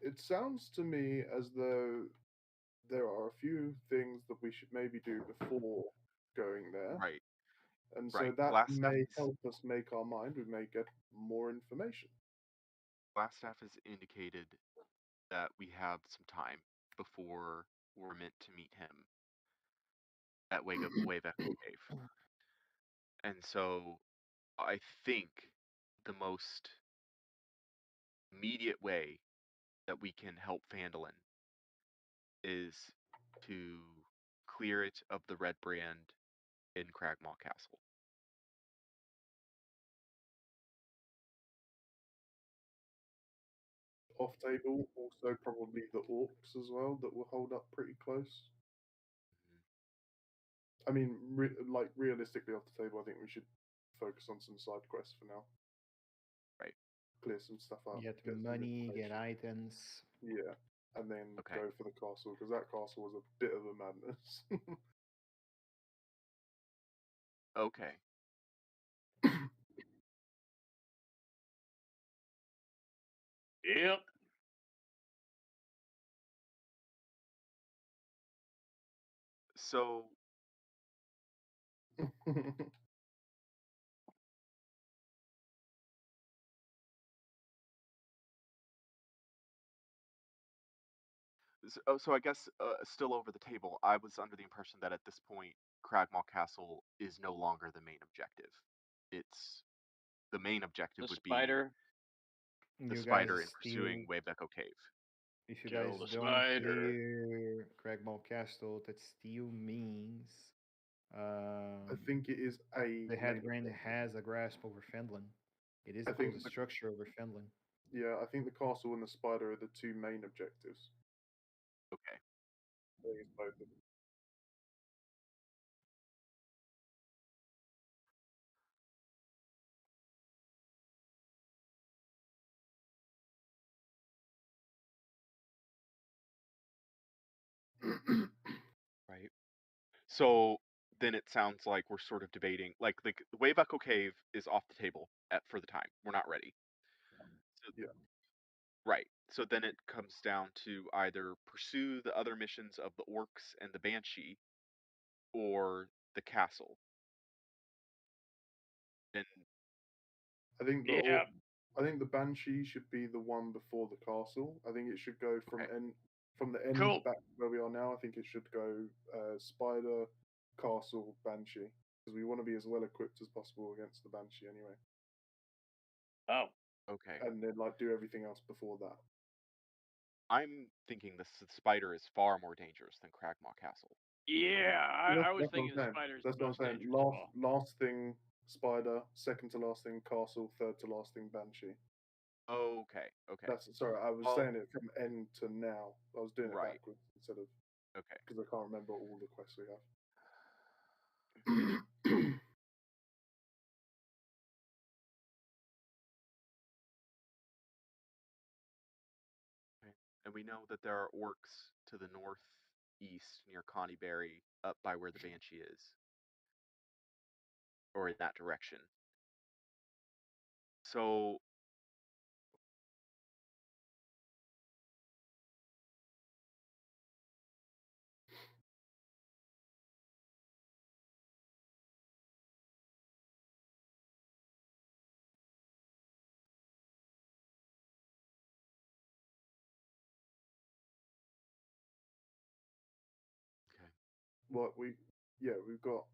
It sounds to me as though there are a few things that we should maybe do before going there. Right, And so right. that may help us make our mind. We may get more information. Glassstaff has indicated that we have some time before we're meant to meet him at Wave Echo Cave. And so I think the most immediate way that we can help Phandalin is to clear it of the red brand in Cragmaw Castle. off table. Also, probably the orcs as well that will hold up pretty close. I mean, realistically, off the table, I think we should focus on some side quests for now. Right. Clear some stuff up. Get some money, get information. items. Yeah, and then Okay. go for the castle because that castle was a bit of a madness. Okay. Yep. So so I guess still over the table, I was under the impression that at this point, Cragmaw Castle is no longer the main objective. It's the main objective The would be spider. the You guys spider in still, pursuing Wave Echo Cave. if you Kill guys the don't spider. clear Cragmall Castle, that still means I um, think it is a the main Headbrand objective. has a grasp over Fendlin. It is I the think closest the- structure over Fendlin. Yeah, I think the castle and the spider are the two main objectives. Okay. I think it's both of them. Right. So then it sounds like we're sort of debating, like the Wave Echo Cave is off the table for the time. We're not ready. So, Yeah. right. So then it comes down to either pursue the other missions of the orcs and the banshee, or the castle. And I think Yeah. I think the banshee should be the one before the castle. I think it should go from Okay. the end Cool. back where we are now. I think it should go spider, castle, banshee because we want to be as well equipped as possible against the banshee anyway, Oh. okay, and then like do everything else before that. I'm thinking the spider is far more dangerous than Cragmaw Castle. Yeah. I was That's what I'm thinking the saying. spider's That's the what I'm most saying. dangerous of all. Last thing spider, second to last thing castle, third to last thing banshee. Okay. Okay. That's sorry, I was Well, saying it from end to now. I was doing it right. backwards instead of Okay. because I can't remember all the quests we have. Okay. And we know that there are orcs to the northeast near Connieberry, up by where the banshee is, or in that direction. So okay. What we've got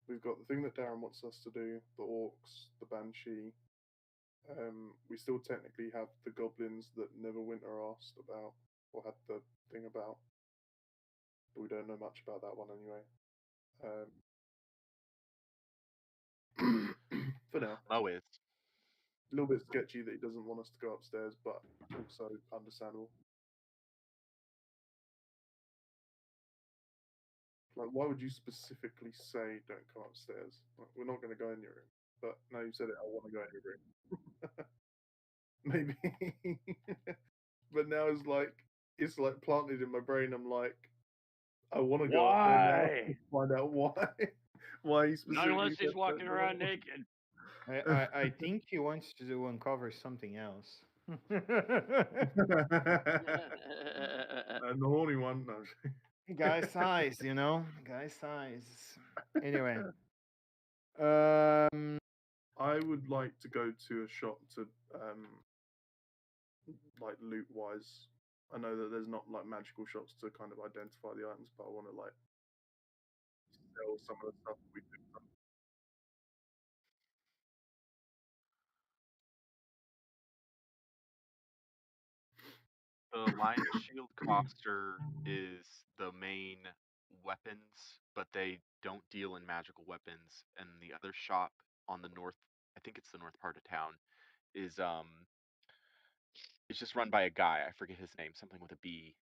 the thing that Darren wants us to do, the orcs, the banshee. We still technically have the goblins that Neverwinter asked about or had the thing about, but we don't know much about that one anyway. For now, Mo is. a little bit sketchy that he doesn't want us to go upstairs, but also understandable. Like, why would you specifically say don't come upstairs? Like, we're not going to go in your room, but now you said it, I want to go in your room. Maybe, but now it's like planted in my brain. I'm like, I want to go up there now Why? to find out why he Not specifically unless said he's walking don't do around it. naked. I think he wants to uncover something else. And the horny one, no. Guy size, you know, guy size. Anyway, um, I would like to go to a shop to like loot wise. I know that there's not like magical shops to kind of identify the items, but I want to like sell some of the stuff we picked up. The Lion's Shield Coster is the main weapons, but they don't deal in magical weapons. And the other shop on the north, I think it's the north part of town, is It's just run by a guy. I forget his name. Something with a B.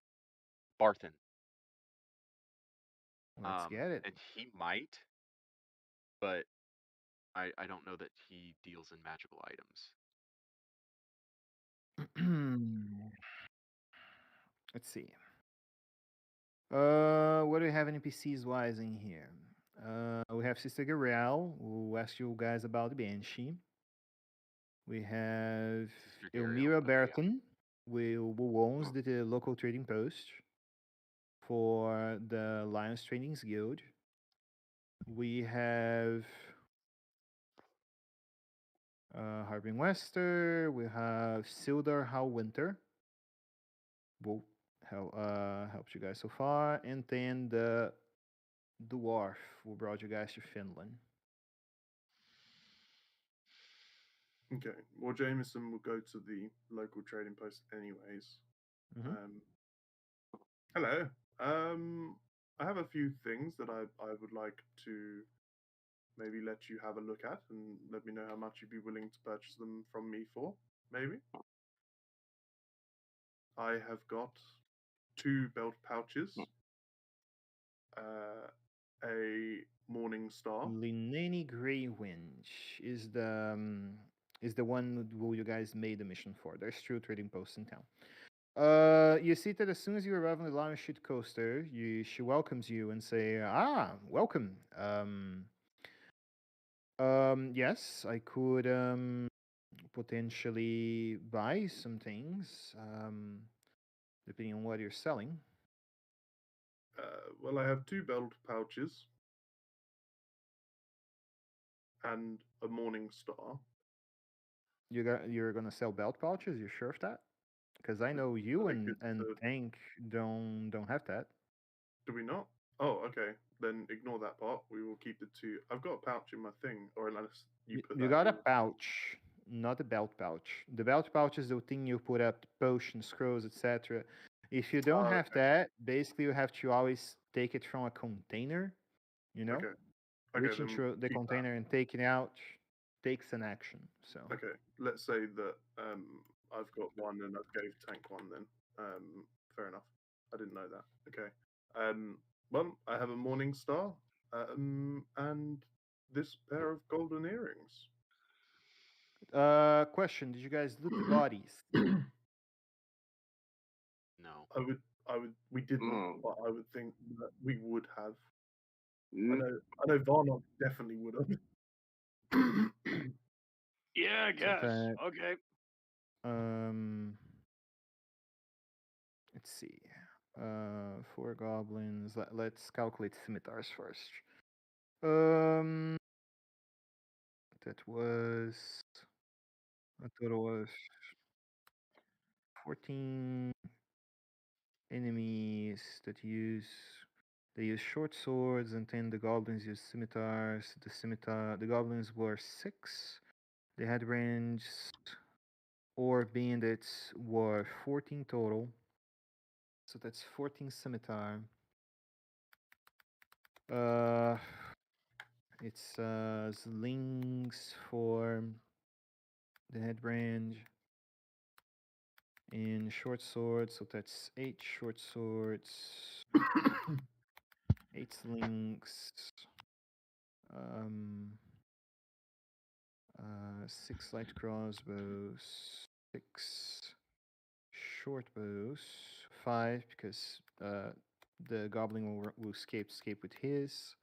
Barthen. Let's get it. And he might, but I don't know that he deals in magical items. Let's see. What do we have NPCs wise in here? We have Sister Gabrielle, who asked you guys about the Banshee. We have Sister Gabrielle, Elmira okay, yeah. Berton, who owns the local trading post for the Lions Tradings Guild. We have Harbin Wester. We have Sildar Hallwinter. Who helped you guys so far, and then the dwarf who brought you guys to Finland. Okay. Well, Jameson will go to the local trading post anyways. Mhm. Hello. I have a few things that I would like to maybe let you have a look at and let me know how much you'd be willing to purchase them from me for. Maybe. I have got 2 belt pouches, a morning star. Lineni Greywind is the one who you guys made the mission for. There's 2 trading posts in town. You see that as soon as you arrive on the Lion Shoot coaster, she welcomes you and say, welcome. Yes, I could potentially buy some things, depending on what you're selling. Well, I have 2 belt pouches and a morning star. You're gonna sell belt pouches? You sure of that? Because I know you I think and it's, Tank don't have that. do we not? Oh, okay. Then ignore that part. We will keep the 2. I've got a pouch in my thing, or unless you put You that. got a in- pouch, not a belt pouch. The belt pouch is the thing you put up potions, scrolls, etc. If you don't Oh, have okay. that, basically you have to always take it from a container. You know, Okay. reach then into the keep that. container and take it out takes an action. So Okay. Let's say that I've got one and I've gave Tank one then. Fair enough. I didn't know that. Okay. Well, I have a morning star, and this pair of golden earrings. question: did you guys loot the bodies? No. We didn't, Mm. but I would think that we would have. Mm, I know Varnok definitely would have. Yeah, I So guess. that Okay. let's see. 4 goblins. Let's calculate scimitars first. That was a total of 14 enemies that they use short swords, and then the goblins use scimitars. The goblins were 6. They had ranged or bandits were 14 total. So that's 14 scimitar. It's slings for the head range and short swords. So that's 8 short swords, 8 slings, 6 light crossbows, 6 short bows, 5 because the goblin will escape with his.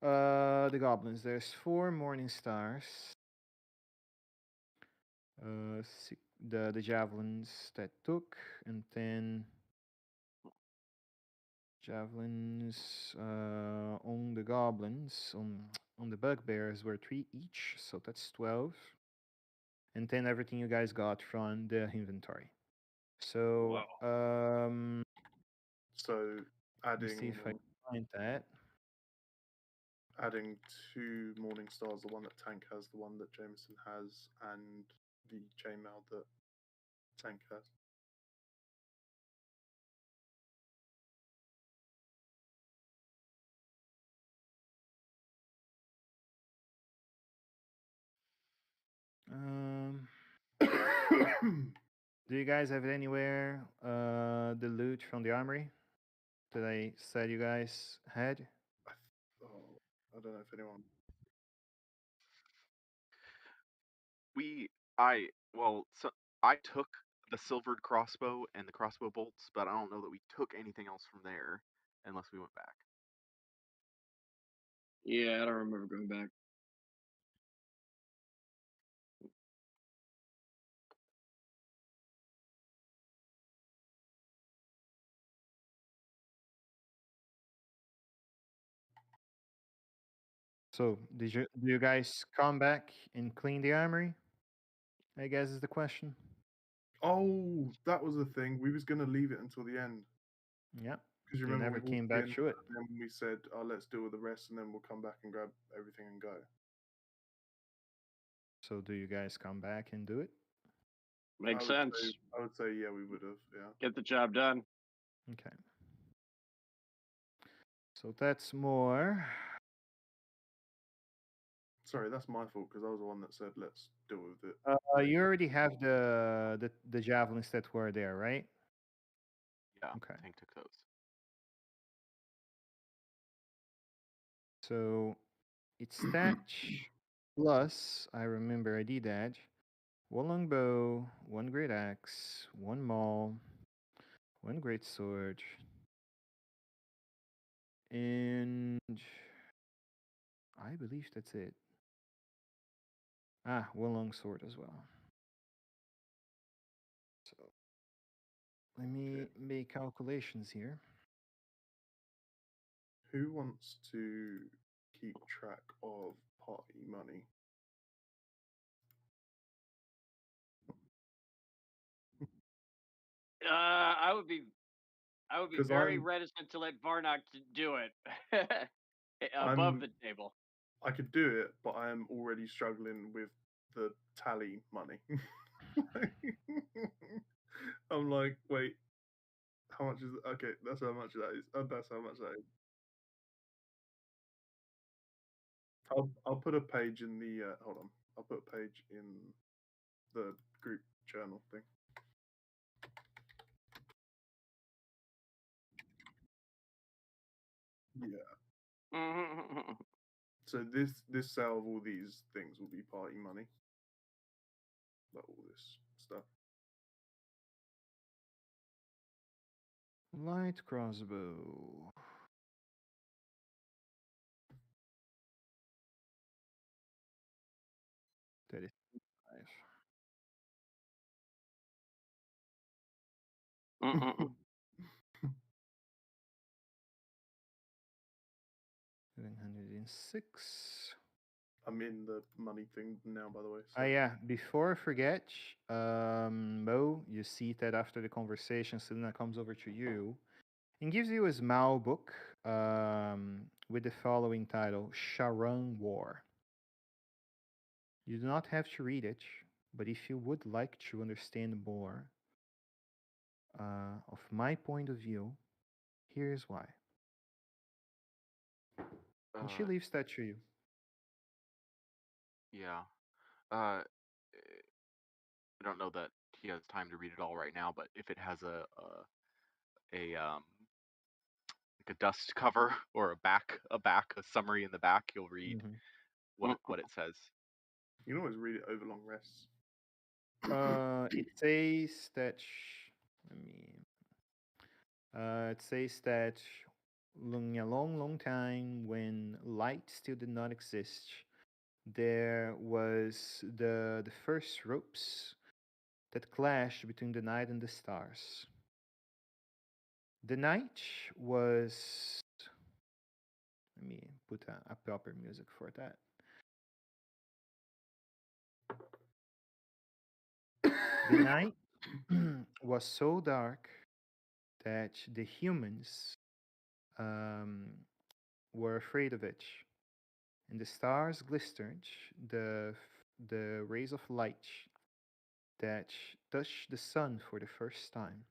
The goblins. There's 4 morning stars. The javelins that took, and then javelins on the goblins on the bugbears were 3 each, so that's 12. And then everything you guys got from the inventory. So So let me see if I find that. adding 2 morning stars, the one that Tank has, the one that Jameson has, and the chainmail that Tank has. The Do you guys have anywhere the loot from the armory that I said you guys had? Oh, I don't know if anyone. So I took the silvered crossbow and the crossbow bolts, but I don't know that we took anything else from there unless we went back. Yeah, I don't remember going back. So, do you guys come back and clean the armory? I guess is the question. Oh, that was the thing. We was gonna leave it until the end Yeah. because you You remember never we walked came back in to it. and then we said, "Oh, let's deal with the rest, and then we'll come back and grab everything and go." So, do you guys come back and do it? Makes sense. I would say yeah, we would have. Yeah. Get the job done. Okay. So that's more. Sorry, that's my fault because I was the one that said let's deal with it. You already have the javelins that were there, right? Yeah, Okay. Tank took those. So it's thatch plus, I remember I did that. One longbow, one great axe, one maul, one great sword, and I believe that's it. Ah, one long sword as well. So let me make calculations here. Who wants to keep track of party money? I would be 'Cause very I'm- reticent to let Varnock do it above I'm- the table. I could do it, but I am already struggling with the tally money. I'm like, wait, how much is it? Okay, that's how much that is. That's how much that is. I'll put a page in the hold on. I'll put a page in the group journal thing. Yeah. So this sale of all these things will be party money. Like all this stuff. Light crossbow. That is 706. I'm in the money thing now, by the way. Ah, yeah. Before I forget, Mo, you see that after the conversation, Selena comes over to you and gives you a small book with the following title: Sharon War. You do not have to read it, but if you would like to understand more of my point of view, here's why. And she leaves that to you. Yeah. I don't know that he has time to read it all right now, but if it has like a dust cover or a summary in the back, you'll read Mhm. what it says. You can always read it over long rests. It says that. Let me. It says that a long, long time when light still did not exist, there was the first ropes that clashed between the night and the stars. The night was. Let me put a proper music for that. The night was so dark that the humans um, were afraid of it, and the stars glistened the rays of light that touched the sun for the first time.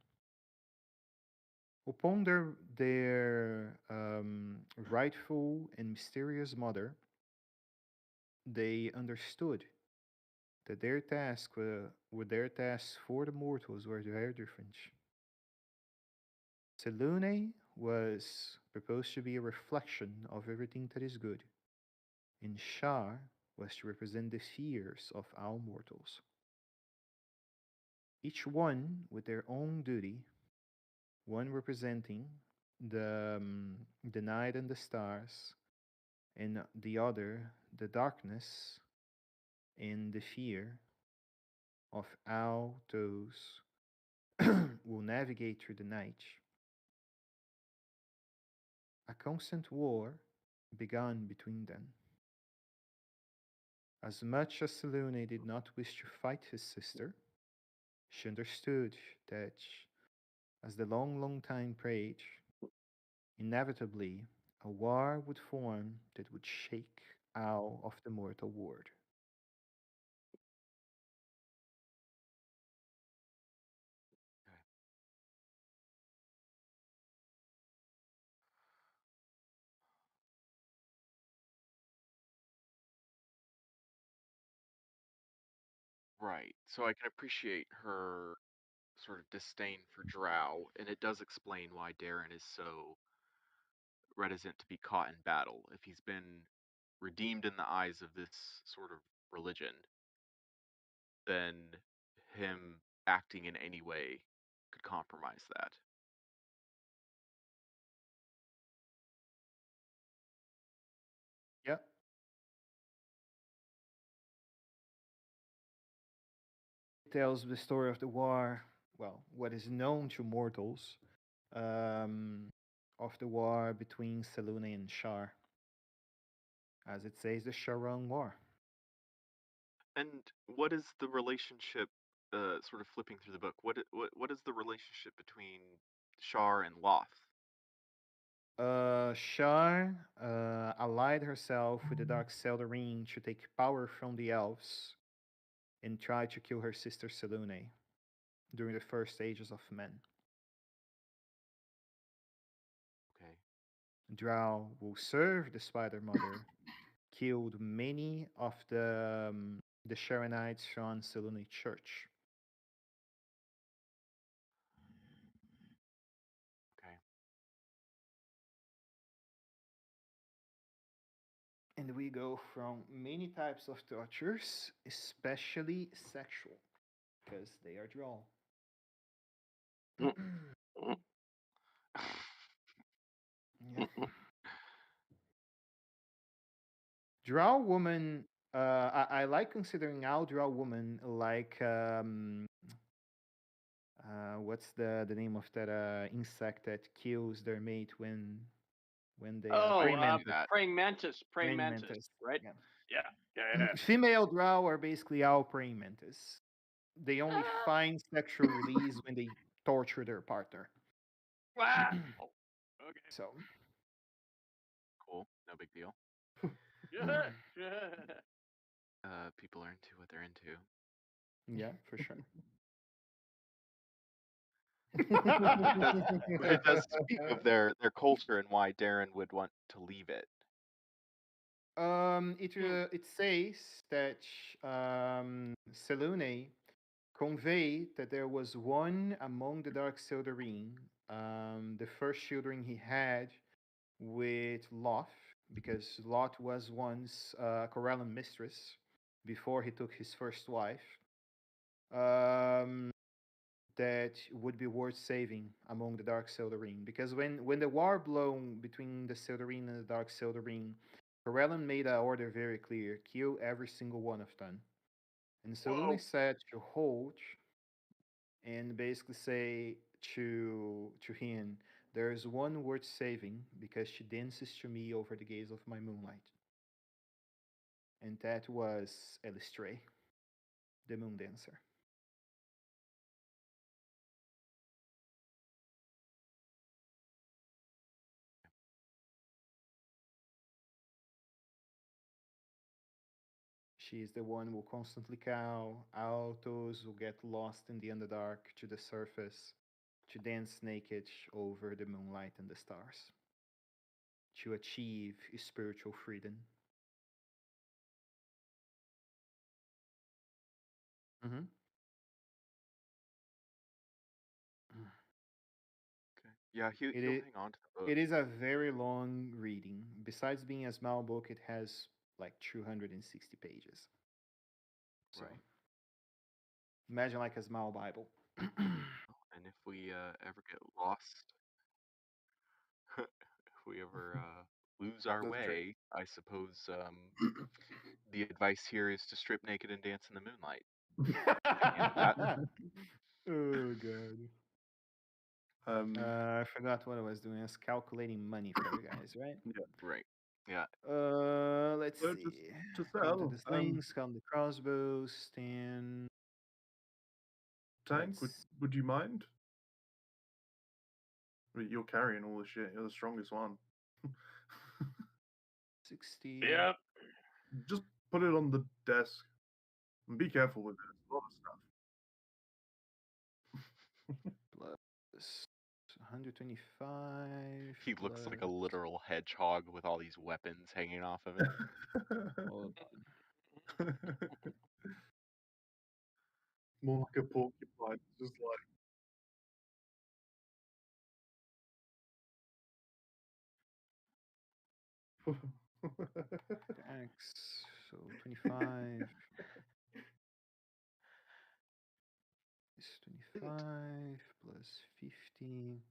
Upon their rightful and mysterious mother, they understood that their tasks for the mortals were very different. Selune was proposed to be a reflection of everything that is good, and Shar was to represent the fears of all mortals, each one with their own duty, one representing the night and the stars, and the other the darkness and the fear of all those who will navigate through the night. A constant war began between them. As much as Selene did not wish to fight his sister, she understood that as the long, long time prayed, inevitably a war would form that would shake all of the mortal world. Okay. Right. So I can appreciate her sort of disdain for Drow, and it does explain why Darren is so reticent to be caught in battle. If he's been redeemed in the eyes of this sort of religion, then him acting in any way could compromise that. Yep. It tells the story of the war, well, what is known to mortals, um, of the war between Selune and Shar. As it says, the Sharon War. And what is the relationship? Sort of flipping through the book. What is the relationship between Shar and Loth? Shar allied herself with the Dark Seldarine to take power from the elves and try to kill her sister Selune during the first stages of men. Okay. Drow will serve the Spider Mother, killed many of the Sharonites from Selune Church. Okay. And we go from many types of tortures, especially sexual, because they are Drow. Yeah. Drow woman. I like considering all Drow woman like what's the name of that insect that kills their mate when they Oh, praying mantis. That. praying mantis, Praying mantis. right? Yeah. Yeah, yeah, yeah. Female Drow are basically all praying mantis. They only Ah, find sexual release when they torture their partner. ah. Oh, okay. So Cool. No big deal. Yeah. People are into what they're into. yeah, for sure. But it does speak of their culture and why Darren would want to leave it. It says that Selune conveyed that there was one among the Dark Sildarine, the first children he had with Loth, because Lot was once a Corellan mistress before he took his first wife. Um, that would be worth saving among the Dark Sildarine. Because when the war blown between the Sildarine and the Dark Sildarine, Corellan made an order very clear: kill every single one of them. And Selune Whoa. said to hold and basically say to him, there is one worth saving because she dances to me over the gaze of my moonlight. And that was Elistray, the moon dancer. She is the one who will constantly call out those who get lost in the underdark to the surface, to dance naked over the moonlight and the stars, to achieve spiritual freedom. Mm-hmm. Okay. Yeah, It he'll is. hang on to the book. It is a very long reading. Besides being a small book, it has like 260 pages. So Right. imagine like a small Bible. And if we ever get lost, if we ever lose our That's true. way, I suppose the advice here is to strip naked and dance in the moonlight. And that, Oh god. I forgot what I was doing. I was calculating money for you guys, right? Yeah. right. Yeah. Let's So see. to Counted sell, the slings, counted the crossbows, stand. Tank, Let's would you mind? I mean, you're carrying all the shit. You're the strongest one. 60 Yep. Just put it on the desk and be careful with it. It's a lot of plus 125 He looks like a plus. literal hedgehog with all these weapons hanging off of him. Hold stuff. More like a porcupine, just like. X. So 25 is 25 plus 50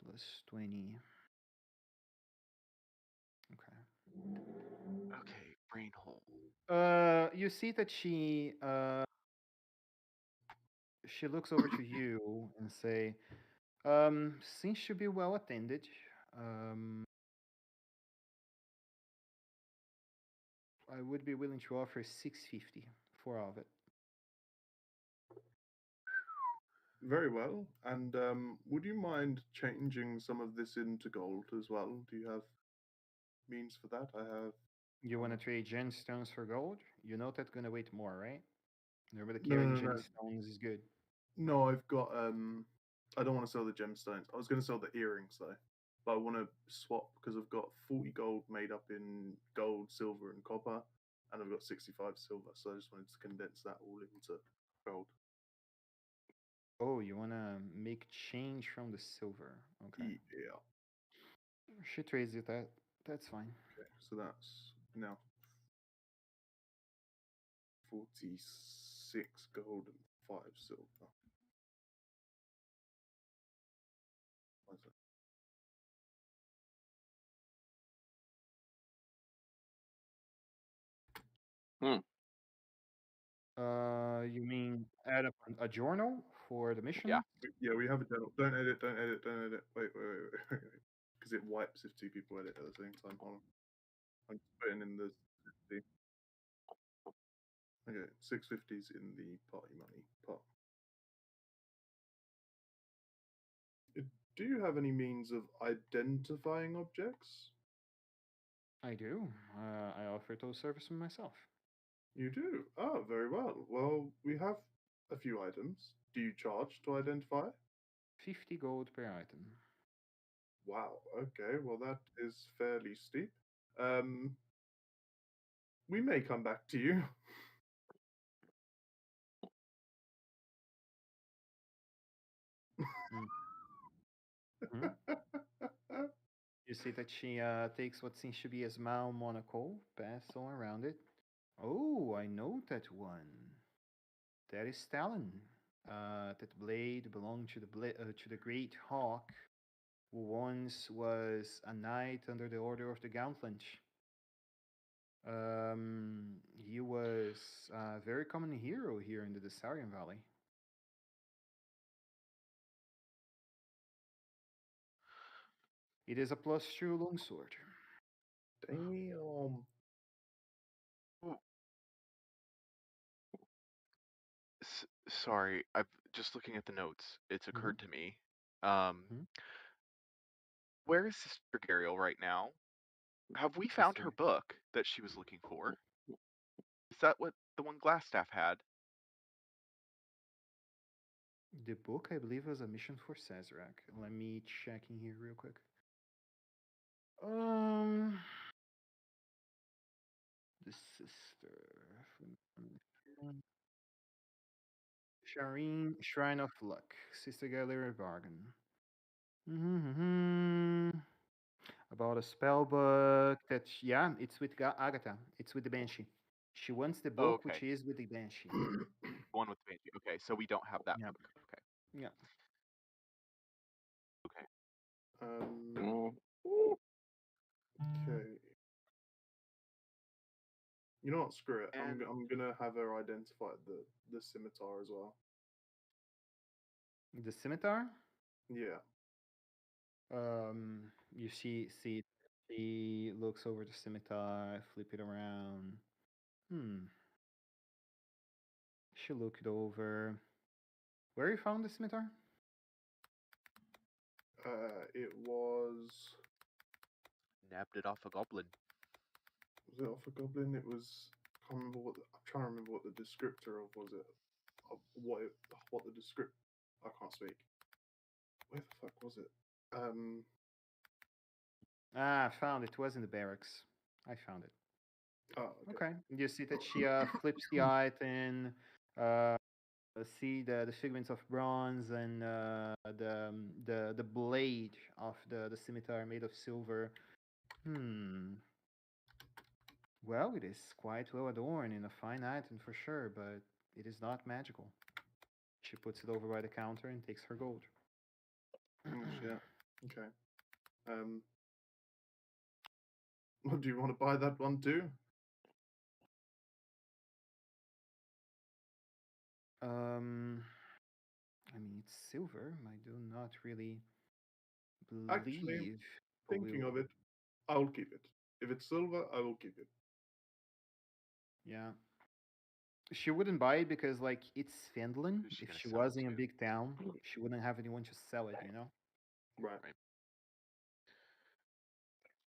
plus 20. Okay. Okay, brain hole. You see that she looks over to you and say, seems to be well attended. Um, I would be willing to offer 650 for all of it. Very well. And would you mind changing some of this into gold as well? Do you have means for that? I have. You want to trade gemstones for gold? You know that's gonna wait more, right? Remember, the No, no, carrying no, no. gemstones is good. No, I've got. I don't want to sell the gemstones. I was going to sell the earrings though, but I want to swap because I've got 40 gold made up in gold, silver, and copper, and I've got 65 silver. So I just wanted to condense that all into gold. Oh, you wanna make change from the silver? Okay. Yeah. She trades you that. That's fine. Okay. So that's now 46 gold and 5 silver. Why is that? You mean add up a journal for the mission? Yeah. Yeah, we have a journal. Don't edit, don't edit, don't edit. Wait. Because it wipes if two people edit at the same time. Hold on. I'm just putting in the 50. Okay, 650s in the party money pot. Do you have any means of identifying objects? I do. I offer those services myself. You do? Oh, very well. Well, we have a few items. Do you charge to identify? 50 gold per item. Wow, okay, well, that is fairly steep. Um, we may come back to you. Mhm. You see that she takes what seems to be a small monocle, pass all around it. Oh, I know that one. That is Stalin. That blade belonged to to the great hawk, who once was a knight under the order of the Gauntlet. He was a very common hero here in the Desarian Valley. It is a +2 longsword. Damn. Ooh, sorry, I'm just looking at the notes. It's occurred to me. Mhm. Where is Sister Gariel right now? Have we found her Sister, book that she was looking for? Is that what the one Glassstaff had? the book I believe was a mission for Sazerac. Let me check in here real quick. Um, the sister. Shrine of Luck. Sister Gallery Bargain. Mm-hmm. About a spell book that, yeah, it's with Agatha. It's with the Banshee. She wants the book, Okay, which is with the Banshee. one with Banshee. Okay, so we don't have that Yeah. book. Okay, Yeah. okay. Um, Mm. okay. You know what? Screw it. And I'm gonna have her identify the scimitar as well. The scimitar. Yeah. You see, she looks over the scimitar, flip it around. She look it over. Where you found the scimitar? It was. nabbed it off a goblin. Was it off a goblin? It was. I can't remember what. I'm trying to remember what the descriptor of was it. What the descript. I can't speak. Where the fuck was it? Ah, I found it. It was in the barracks. I found it. Oh, okay. Okay. You see that she flips the item, see the figments of bronze and the blade of the scimitar made of silver. Well, it is quite well adorned and a fine item for sure, but it is not magical. She puts it over by the counter and takes her gold. Oh shit. Okay. Um. Do you want to buy that one too? I mean, it's silver. I do not really Actually, believe thinking of will. it, I'll keep it. If it's silver, I will keep it. Yeah. She wouldn't buy it because, like, it's Fendlin. Who's she If gonna she sell it was in a to? big town, she wouldn't have anyone to sell it, you know? Right. Right.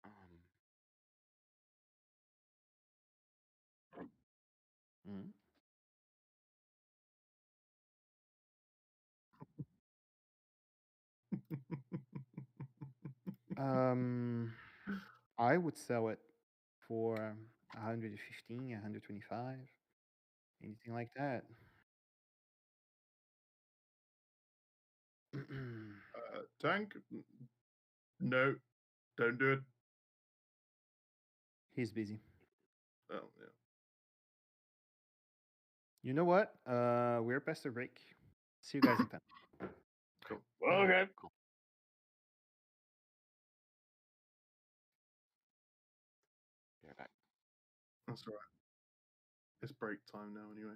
Um, Mm. Um, I would sell it for 115, 125, anything like that. Tank? No, don't do it. He's busy. Oh, yeah. You know what? We're past the break. See you guys in time. Cool. Okay. cool. Be right back. That's all right. It's break time now, anyway.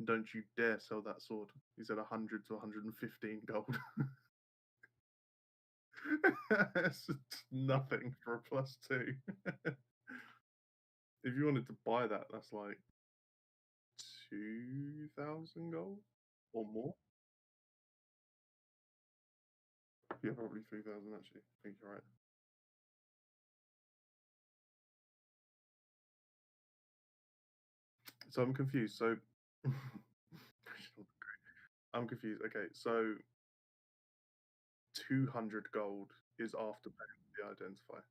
Don't you dare sell that sword. He said 100 to 115 gold. It's nothing for a +2. If you wanted to buy that, that's like 2,000 gold or more. Yeah, probably 3,000 actually. I think you're right. So I'm confused. So I'm confused. Okay, so 200 gold is after paying for the identify.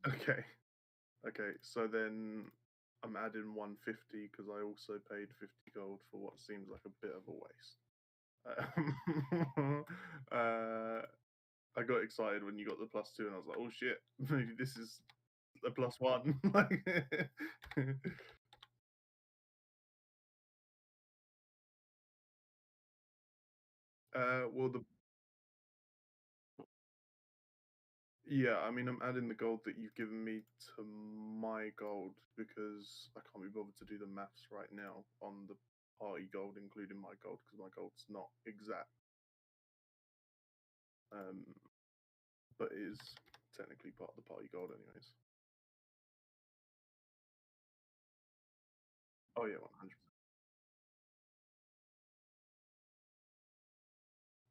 Okay. Okay, so then I'm adding 150 because I also paid 50 gold for what seems like a bit of a waste. I got excited when you got the +2, and I was like, "Oh shit, maybe this is a +1." Like, well, yeah, I mean, I'm adding the gold that you've given me to my gold because I can't be bothered to do the maths right now on the party gold, including my gold, because my gold's not exact. But it is technically part of the party gold, anyways. Oh yeah, 100%.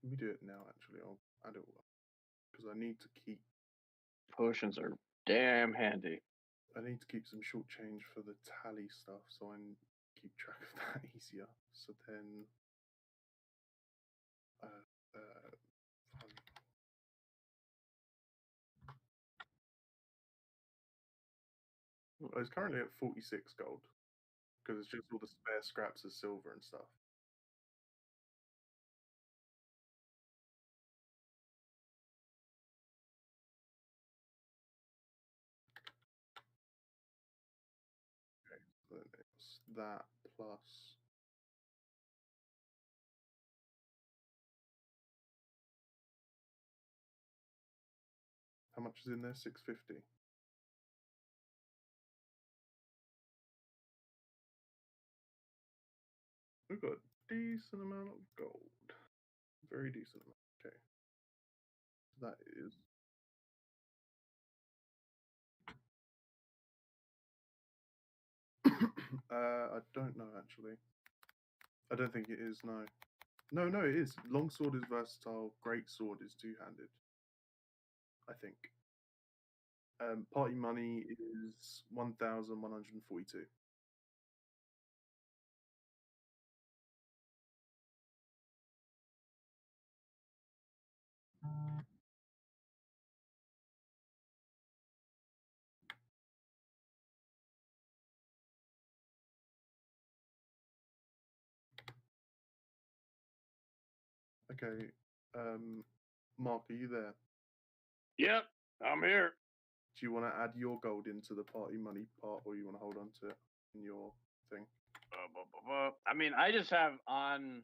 Let me do it now. Actually, I'll add it all up because I need to keep. Potions are damn handy. I need to keep some short change for the tally stuff, so I can keep track of that easier. So then, uh, Well, it's currently at 46 gold because it's just all the spare scraps of silver and stuff. Okay, so then it's that plus. How much is in there? 650. We've got a decent amount of gold. Very decent amount. Okay. That is. I don't know actually. I don't think it is, no. No, it is. Longsword is versatile, great sword is two-handed. I think. Party money is 1,142. Okay. Mark, are you there? Yep, I'm here. Do you want to add your gold into the party money part, or you want to hold on to it in your thing? I mean, I just have on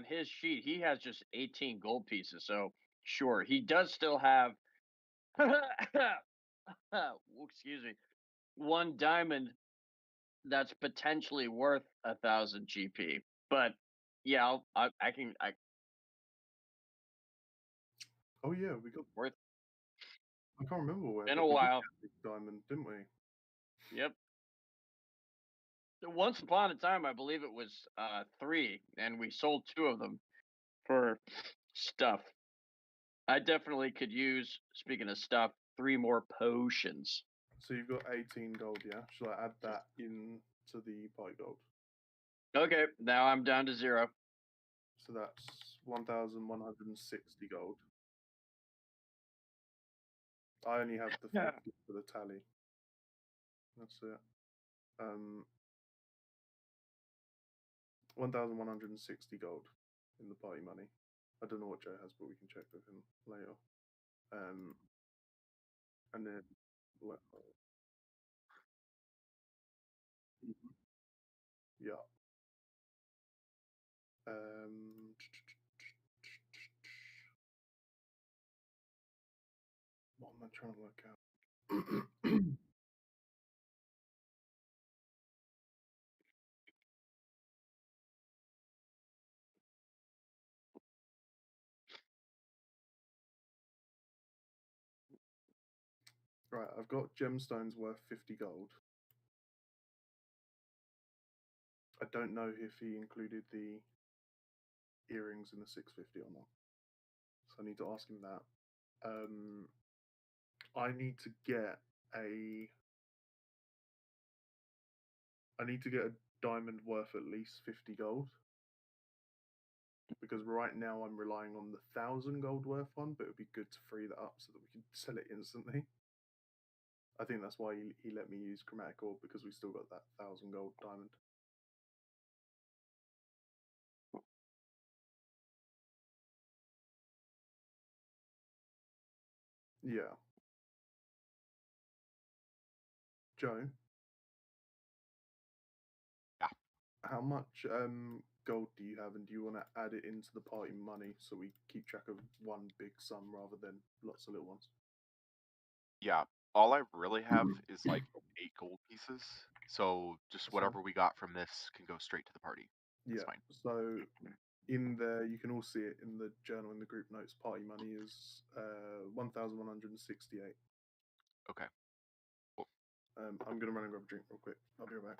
his sheet. He has just 18 gold pieces. So sure, he does still have. Excuse me. One diamond that's potentially worth 1,000 GP. But yeah, I can. Oh yeah, we got. Worth. I can't remember where, Been but a we did while. get a big diamond, didn't we? Yep. Once upon a time, I believe it was 3, and we sold 2 of them for stuff. I definitely could use, speaking of stuff, 3 more potions. So you've got 18 gold, yeah? Shall I add that into the party gold? Okay, now I'm down to 0. So that's 1,160 gold. I only have the 50 Yeah. for the tally. That's it. 1,160 gold in the party money. I don't know what Joe has, but we can check with him later. And then yeah. What am I trying to work out? Right, I've got gemstones worth 50 gold. I don't know if he included the earrings in the 650 or not. So I need to ask him that. I need to get a diamond worth at least 50 gold. Because right now I'm relying on the 1,000 gold worth one, but it would be good to free that up so that we can sell it instantly. I think that's why he let me use chromatic orb, because we still got that 1,000 gold diamond. Yeah. Joe? Yeah. How much gold do you have, and do you want to add it into the party money so we keep track of one big sum rather than lots of little ones? Yeah. All I really have is like 8 gold pieces. So just That's fine. whatever we got from this can go straight to the party. That's Yeah. fine. So in there, you can all see it in the journal in the group notes. Party money is 1,168. Okay. Cool. I'm gonna run and grab a drink real quick. I'll be right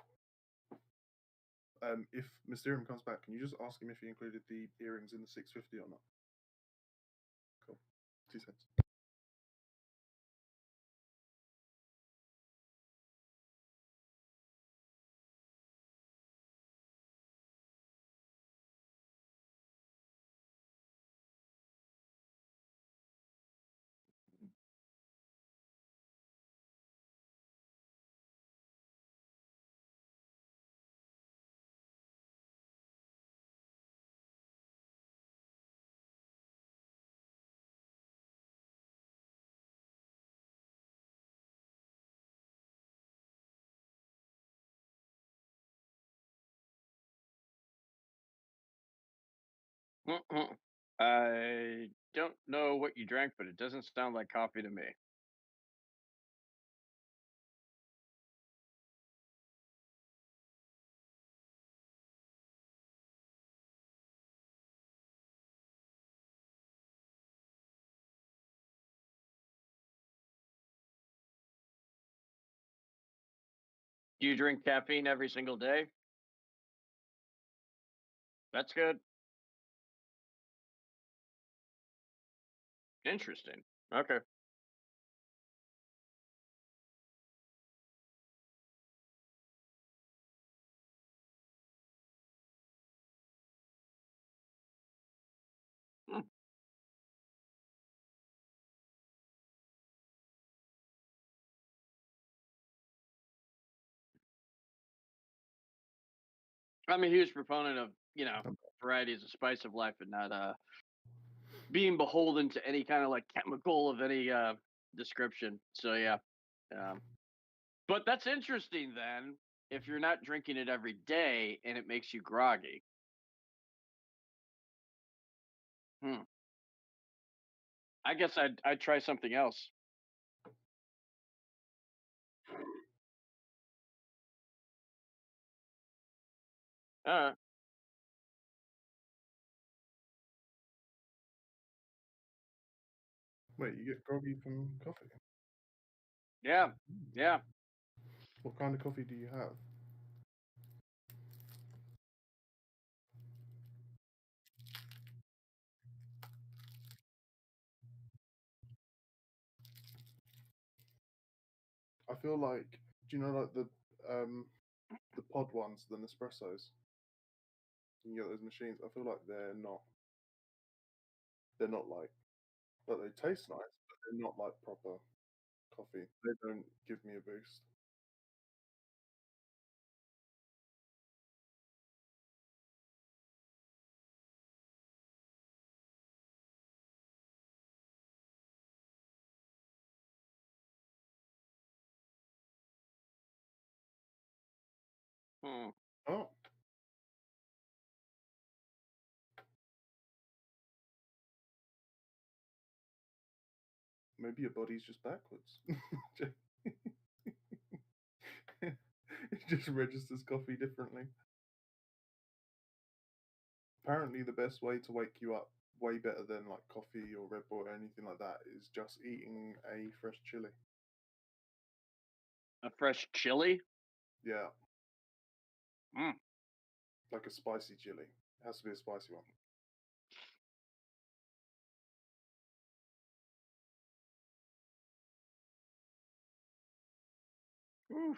back. If Mysterium comes back, can you just ask him if he included the earrings in the 650 or not? Cool. 2 cents. I don't know what you drank, but it doesn't sound like coffee to me. Do you drink caffeine every single day? That's good. Interesting. Okay. Hmm. I'm a huge proponent of, variety is a spice of life and not being beholden to any kind of like chemical of any description. So yeah. But that's interesting then if you're not drinking it every day and it makes you groggy. Hmm. I guess I'd try something else. Uh Wait, you get groggy from coffee? yeah. Yeah. What kind of coffee do you have? I feel like, do you know like the pod ones, the Nespressos? You get those machines. I feel like they're not like, but they taste nice, but they're not like proper coffee. They don't give me a boost. Hmm. Oh, maybe your body's just backwards. It just registers coffee differently. Apparently, the best way to wake you up, way better than like coffee or Red Bull or anything like that, is just eating a fresh chili. A fresh chili? Yeah, Mm. like a spicy chili. It has to be a spicy one. Oof.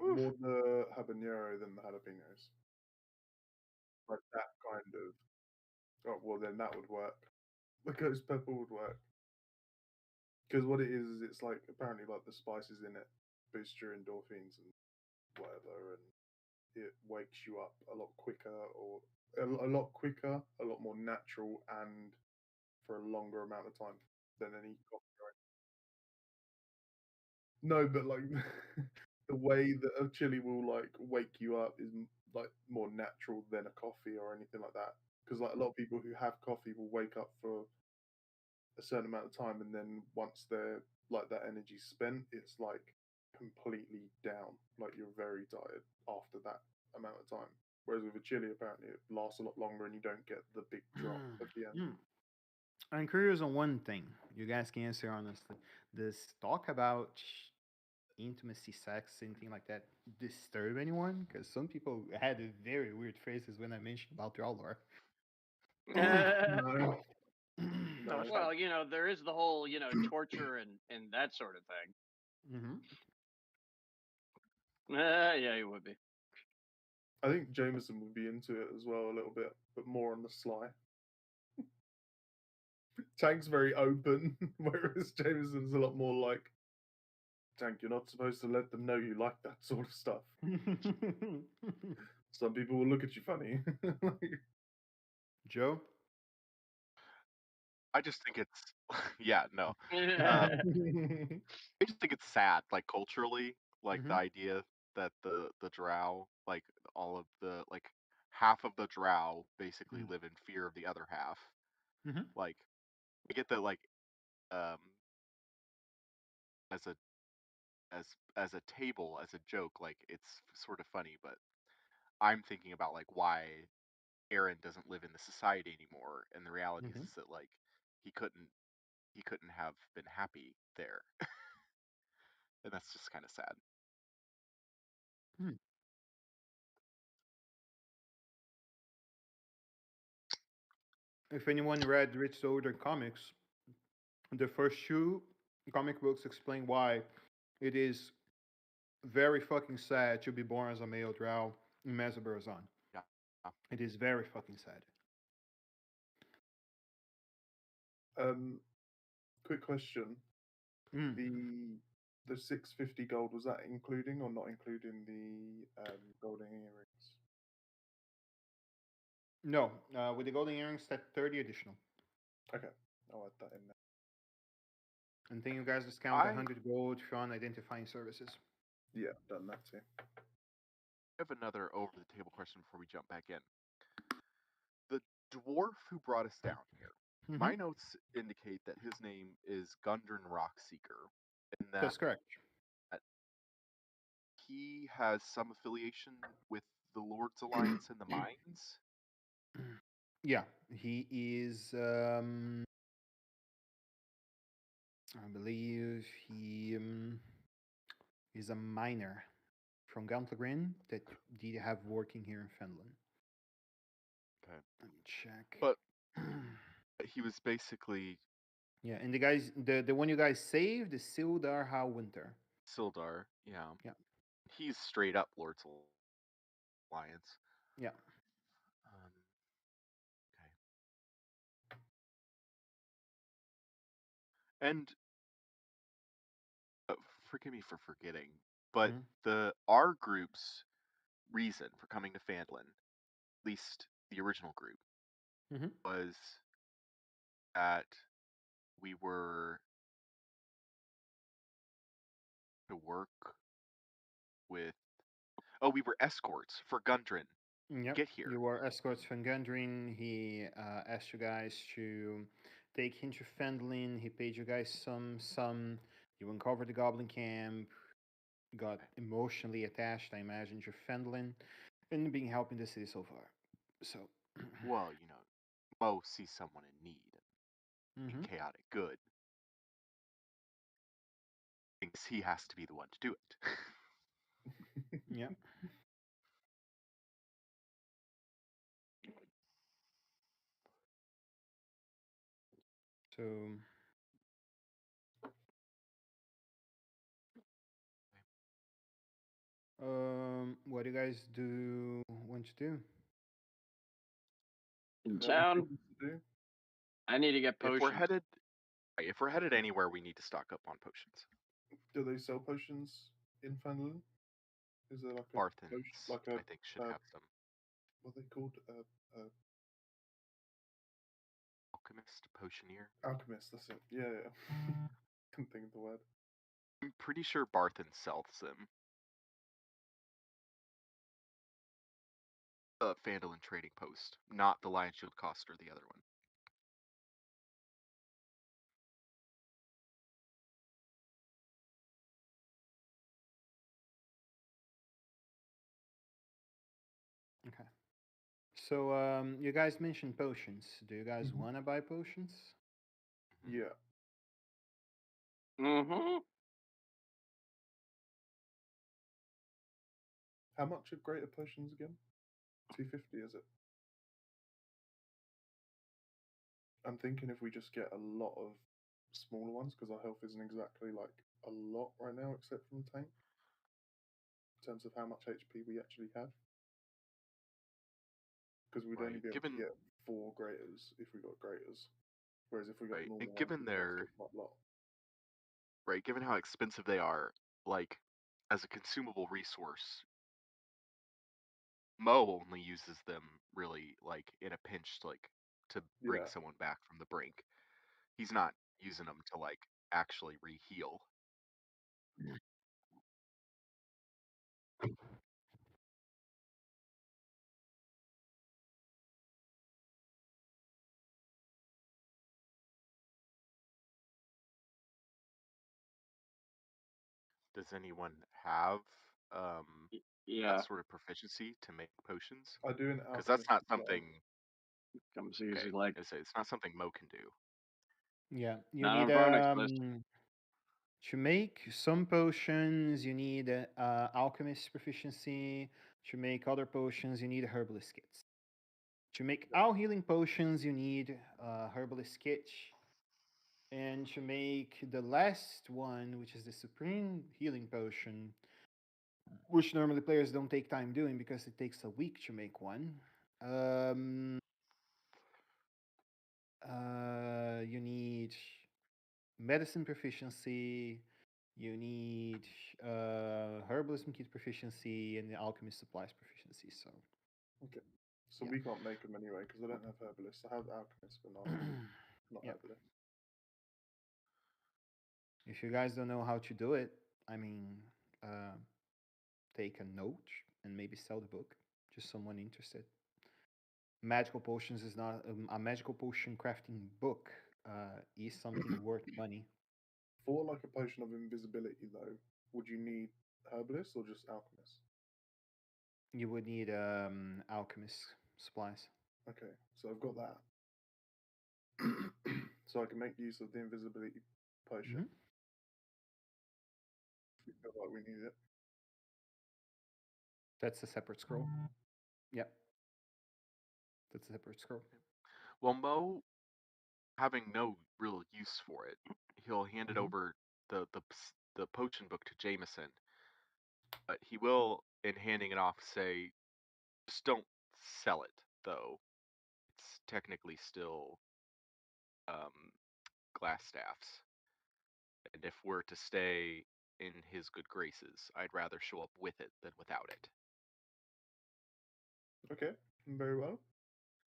Oof. More the habanero than the jalapenos. Like that kind of. Oh well, then that would work. The ghost pepper would work. Because what it is it's like apparently like the spices in it boost your endorphins and whatever, and it wakes you up a lot quicker, or a lot quicker, a lot more natural, and for a longer amount of time than any coffee. No, but like the way that a chili will like wake you up is like more natural than a coffee or anything like that. Because like a lot of people who have coffee will wake up for a certain amount of time, and then once they're like that energy's spent, it's like completely down. Like you're very tired after that amount of time. Whereas with a chili, apparently it lasts a lot longer, and you don't get the big drop at the end. I'm curious on one thing. You guys can answer honestly. Does talk about intimacy, sex, anything like that disturb anyone? Because some people had very weird phrases when I mentioned about your lore. No, no. Well, there is the whole, torture and that sort of thing. Mm-hmm. Yeah, you would be. I think Jameson would be into it as well a little bit, but more on the sly. Tank's very open, whereas Jameson's a lot more like, Tank, you're not supposed to let them know you like that sort of stuff. Some people will look at you funny. Joe? I just think it's yeah, no. Um, I just think it's sad, like culturally, like the Mm-hmm. idea that the drow, like all of the like half of the drow basically Mhm. live in fear of the other half. Mhm. Like, I get that, like, um, as a as a table, as a joke, like it's sort of funny, but I'm thinking about like why Aaron doesn't live in the society anymore, and the reality Mhm. is that like he couldn't he couldn't have been happy there, and that's just kind of sad. Hmm. If anyone read Rich Older comics, the first two comic books explain why it is very fucking sad to be born as a male drow in Mesoburazan. Yeah. It is very fucking sad. Quick question: Mm. the 650 gold, was that including or not including the golden earrings? No, with the golden earrings, that 30 additional. Okay, I'll add that in there. And then you guys discount I 100 gold from identifying services. Yeah, done that too. have another over the table question before we jump back in. The dwarf who brought us down here. Mm-hmm. My notes indicate that his name is Gundren Rockseeker, and that That's correct. he has some affiliation with the Lord's Alliance and the Mines. Yeah, he is. I believe he is a miner from Gauntlegrin that did have working here in Finland. Okay. Let me check. But he was basically Yeah, and the one you guys saved is Sildar Winter. Sildar, yeah. Yeah. He's straight up Lord's Alliance. Yeah. Okay. And forgive me for forgetting, but Mhm. our group's reason for coming to Phandalin, at least the original group, Mhm. was that we were to work with. Oh, we were escorts for Gundren to Yep. get here. You were escorts from Gundren. He asked you guys to take him to Fendlin. He paid you guys some sum. You uncovered the Goblin Camp. Got emotionally attached, I imagine, to Fendlin, and been helping the city so far. So. Well, Mo sees someone in need, being Mhm. chaotic good, thinks he has to be the one to do it. Yeah. So, what do you guys want to do? In Is there anything town, to do? I need to get if we're potions. headed anywhere, we need to stock up on potions. Do they sell potions in Fenlon? Is there like a potion, Barthens, I think, should have some. what are they called? Alchemist, potioneer. Alchemist. That's it. Yeah, yeah. Couldn't think of the word. I'm pretty sure Barthen sells them. The Phandalin Trading Post, not the Lion Shield Coster, the other one. Okay. So, you guys mentioned potions. Do you guys Mhm. want to buy potions? Yeah. Mm-hmm. How much are greater potions again? 250, is it? I'm thinking if we just get a lot of smaller ones, because our health isn't exactly like a lot right now, except from the tank, in terms of how much HP we actually have. Because we'd only Right. be able to Given get 4 graters if we got graters. Whereas if we got right, and normal ones, given we can their get quite a lot. right, given how expensive they are, like as a consumable resource, Mo only uses them really like in a pinch, like to bring Yeah. someone back from the brink. He's not using them to like actually re-heal. Does anyone have Yeah, that sort of proficiency to make potions? I do an Because that's alchemist not supply. something. comes Okay, easy like I say it's not something Mo can do. Yeah, you not on need Vernix list. to make some potions. You need alchemist proficiency. To make other potions, you need herbalist kits. To make all healing potions, you need herbalist kit. And to make the last one, which is the supreme healing potion, which normally players don't take time doing because it takes a week to make one. Um, you need medicine proficiency, you need herbalism kit proficiency, and the alchemist supplies proficiency. So, Okay. So yeah. we can't make them anyway because I don't have herbalists. I have alchemists, but not Yeah. herbalists. If you guys don't know how to do it, I mean, uh, take a note and maybe sell the book. Just someone interested. Magical potions is not a magical potion crafting book. Is something worth money. For like a potion of invisibility, though, would you need herbalists or just alchemists? You would need alchemist supplies. Okay, so I've got that. So I can make use of the invisibility potion. Mhm. We feel like we need it. That's a separate scroll. Yep, that's a separate scroll. Well, Mo, having no real use for it, he'll hand it Mhm. over the potion book to Jameson, but he will, in handing it off, say, "Just don't sell it, though. It's technically still um, glass staffs, and if we're to stay in his good graces, I'd rather show up with it than without it." Okay, very well.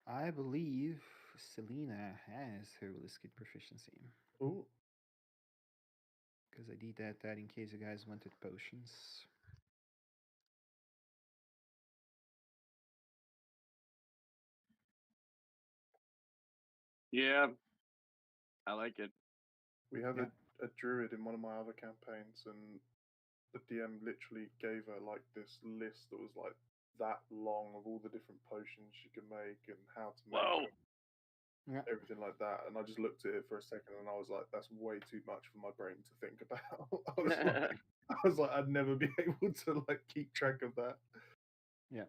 I believe Selena has her Liskit proficiency Oh, because I did that in case you guys wanted potions. Yeah, I like it. we have Yeah. a druid in one of my other campaigns, and the DM literally gave her like this list that was like that long of all the different potions she could make and how to make Whoa. them, Yeah. everything like that. And I just looked at it for a second, and I was like, "That's way too much for my brain to think about." I was like, I'd never be able to like keep track of that. Yeah.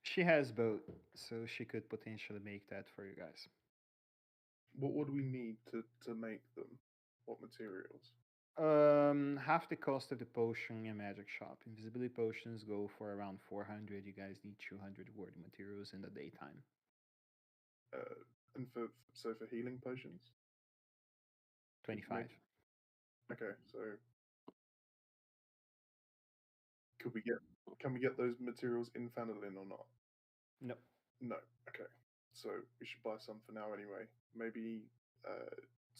She has both, so she could potentially make that for you guys. What would we need to make them? What materials? Half the cost of the potion in Magic Shop. Invisibility potions go for around 400. You guys need 200 word materials in the daytime. And for healing potions, 25. okay. So could we get can we get those materials in Phandelver or not? No. No. Okay. So we should buy some for now anyway. Maybe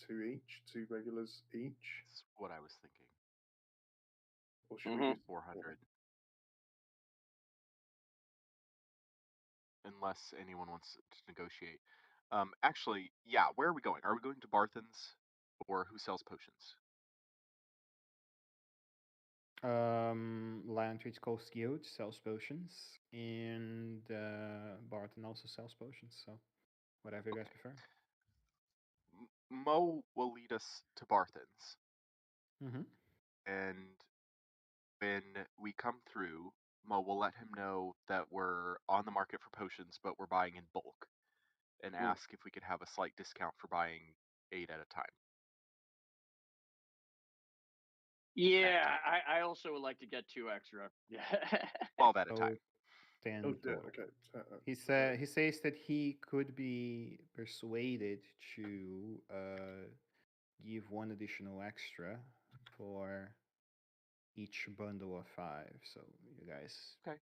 two each, two regulars each, That's what I was thinking. or should we Mhm. do 400. Unless anyone wants to negotiate. Actually, yeah, where are we going? Are we going to Barthen's, or who sells potions? Lion Treats Coast Guild sells potions, and Barton also sells potions. So whatever you guys Okay. prefer. Mo will lead us to Barthen's, Mm-hmm. and when we come through, Mo will let him know that we're on the market for potions, but we're buying in bulk, and Cool. ask if we could have a slight discount for buying 8 at a time. Yeah, I also would like to get 2 extra. Yeah. 12 at a So time. 10 Oh yeah. total. Okay. He says that he could be persuaded to give one additional extra for each bundle of 5. So you guys Okay.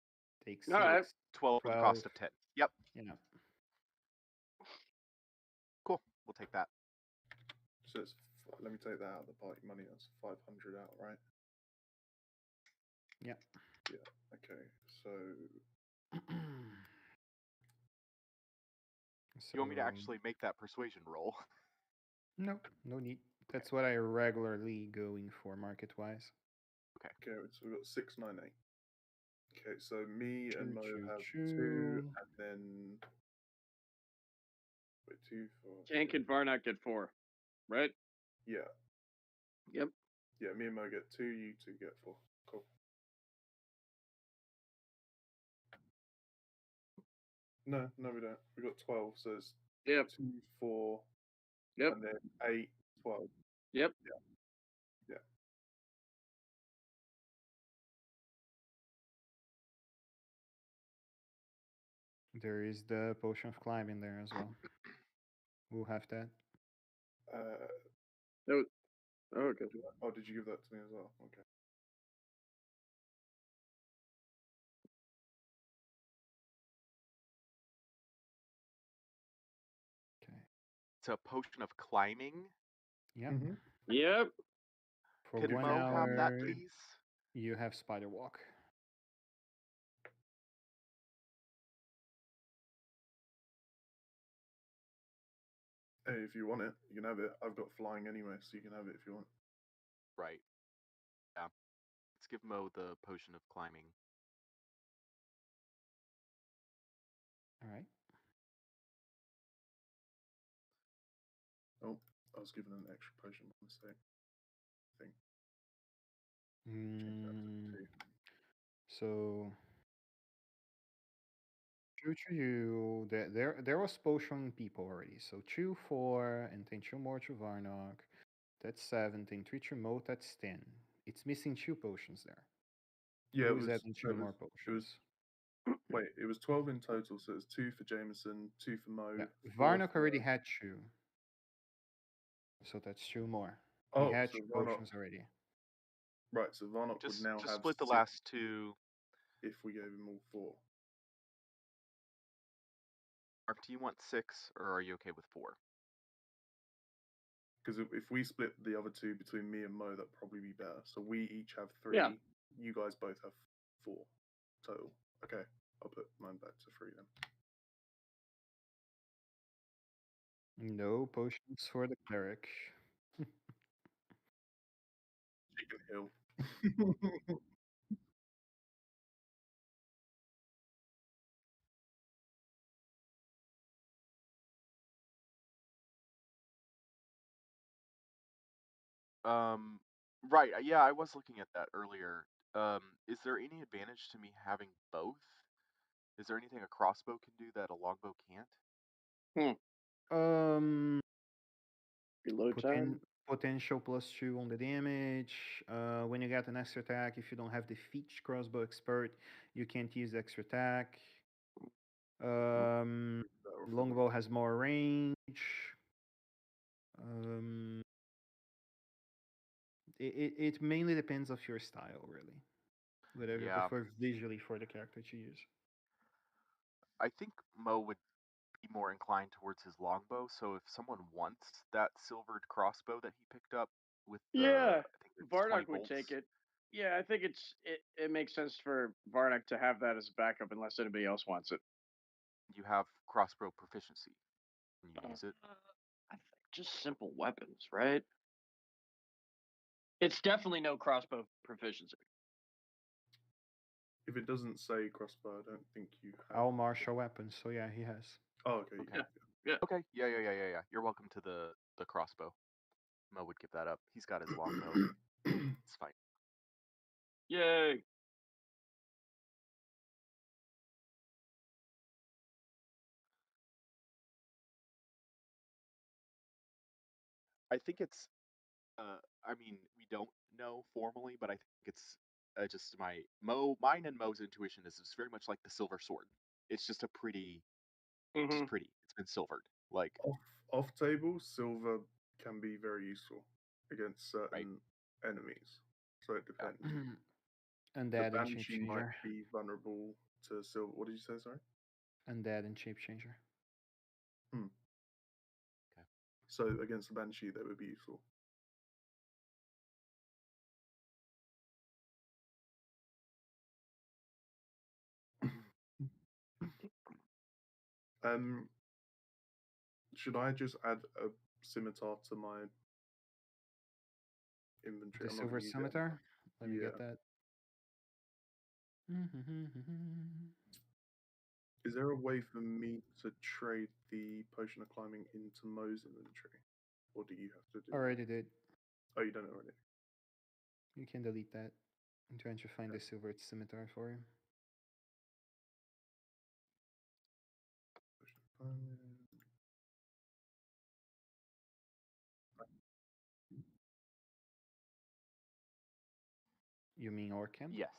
take All right. 6, 12 for the 12. cost of 10. Yep. You know. Cool. We'll take that. So it's let me take that out of the party money. That's 500 out, right? Yeah. Yeah. Okay. So You want me to So actually make that persuasion roll? no, no need. Okay. That's what I regularly going for market wise. Okay, so we've got 6, 9, 8. Okay, so me and Mo have 2, Choo. and then wait, 2, 4. Tank and Varnock get 4, right? Yeah, Yep. yeah. Me and Mo get 2. You 2 get 4. Cool. No, we don't. We got 12. So it's Yep. 2, 4, Yep. and then 8, 12. Yep. Yeah. There is the potion of climbing there as well. We'll have that. That was, oh, okay. Oh, did you give that to me as well? Okay. Okay. It's a potion of climbing. Yep. Yep. For Can 1 Mo have that, hour, please? you have spider walk. Hey, if you want it, you can have it. I've got flying anyway, so you can have it if you want. Right. Yeah. Let's give Mo the potion of climbing. All right. Oh, I was given an extra potion by mistake. I think. So, true to you, there was potion people already. So 2, 4, and then 2 more to Varnock. That's 7. Then 3 to Mo. That's 10. It's missing 2 potions there. Yeah, Who is adding 2 more potions? Wait, it was 12 in total, so it's 2 for Jameson, 2 for Mo. Yeah. 4 Varnock for... already had 2. So that's 2 more. He Oh, had so 2 Varnock... potions already. Right, so Varnock would now Just have split the 6 last 2. if we gave him all 4. Mark, do you want 6, or are you okay with 4? Because if we split the other 2 between me and Mo, that'd probably be better. So we each have 3. Yeah. You guys both have 4 total. Okay, I'll put mine back to 3 then. No potions for the cleric. Chicken Hill. Right. Yeah, I was looking at that earlier. Is there any advantage to me having both? Is there anything a crossbow can do that a longbow can't? Um, Reload time. Potential +2 on the damage. When you get an extra attack, if you don't have the feat crossbow expert, you can't use extra attack. Longbow has more range. It mainly depends of your style, really. Whatever you Yeah. prefer visually for the character to use. I think Mo would be more inclined towards his longbow. So if someone wants that silvered crossbow that he picked up with the, Yeah. I think it's 20 Varnock would bolts, take it. Yeah, I think it makes sense for Varnock to have that as a backup unless anybody else wants it. you have crossbow proficiency. Can you use it? I think just simple weapons, right? It's definitely no crossbow proficiency. If it doesn't say crossbow, I don't think you have. All martial weapons, so yeah, he has. Oh, okay. Okay. Yeah. Okay. Yeah. You're welcome to the crossbow. Mo would give that up. He's got his longbow. It's fine. Yay. I think it's. I mean, we don't know formally, but I think it's just mine and Mo's intuition is it's very much like the silver sword. It's just a pretty, just pretty. It's been silvered. Like off table, silver can be very useful against certain enemies. So it depends. Undead the and shape Banshee might changer. be vulnerable to silver. What did you say? Sorry. Undead and shape changer. Okay. So against the Banshee, that would be useful. Should I just add a scimitar to my inventory? The silver scimitar? Let me Yeah. get that. Is there a way for me to trade the potion of climbing into Mo's inventory? Or do you have to do Already did. Oh, you done it already? You can delete that. I'm trying to find the silver scimitar for you. Potion of climbing. You mean Orcam? Yes.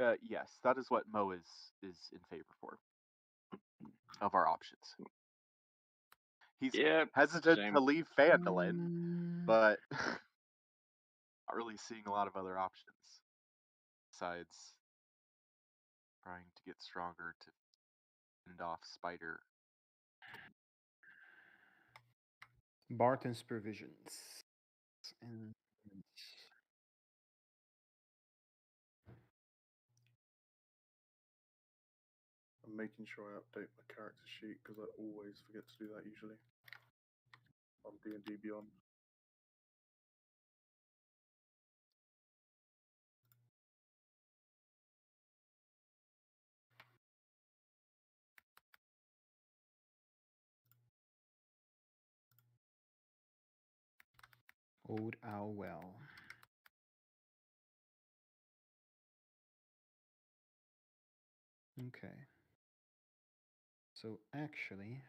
Okay. Yes, that is what Mo is in favor for of our options. He's Yeah, hesitant same. to leave Phandalin, Mm, but not really seeing a lot of other options besides trying to get stronger to fend off Spider. Barton's provisions. And I'm making sure I update my character sheet because I always forget to do that usually. On D&D Beyond. Old Owl Well. Okay. So actually,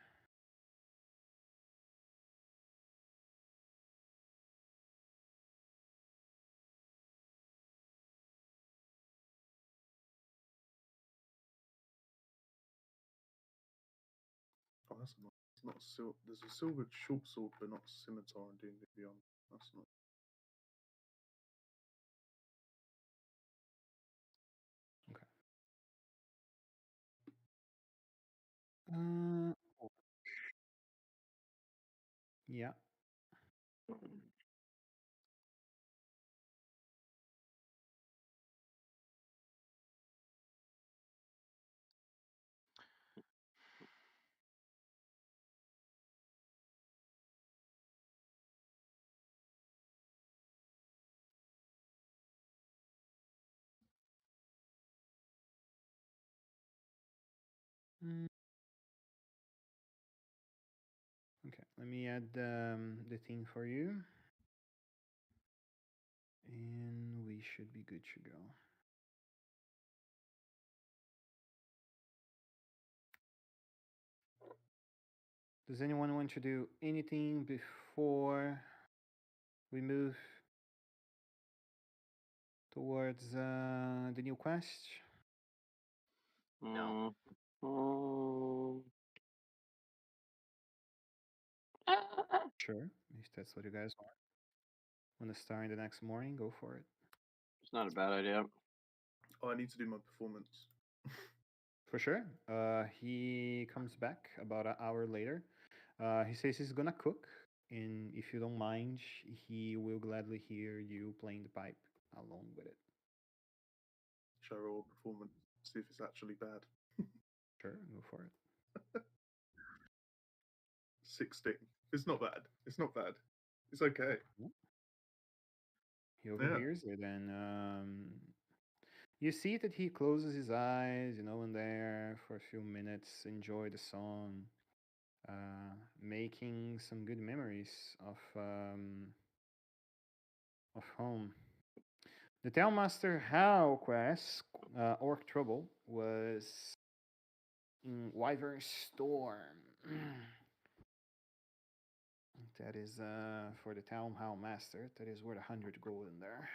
Oh, that's not. It's not silver. There's a silver short sword, but not a scimitar in D&D Beyond. That's not. okay. Uh, yeah. Mm, okay. Let me add the thing for you, and we should be good to go. Does anyone want to do anything before we move towards the new quest? No. Mm. Sure, if that's what you guys want. Want to start the next morning? Go for it. It's not a bad idea. Oh, I need to do my performance. For sure. He comes back about an hour later. He says he's gonna cook, and if you don't mind, he will gladly hear you playing the pipe along with it. Show roll performance. See if it's actually bad. Sure, go for it. 16. It's not bad. It's not bad. It's okay. He overhears it, and you see that he closes his eyes, and there for a few minutes, enjoy the song, making some good memories of home. The Townmaster How quest, Orc Trouble, was in Wyvern Storm. That is for the Town How Master. That is worth 100 gold in there.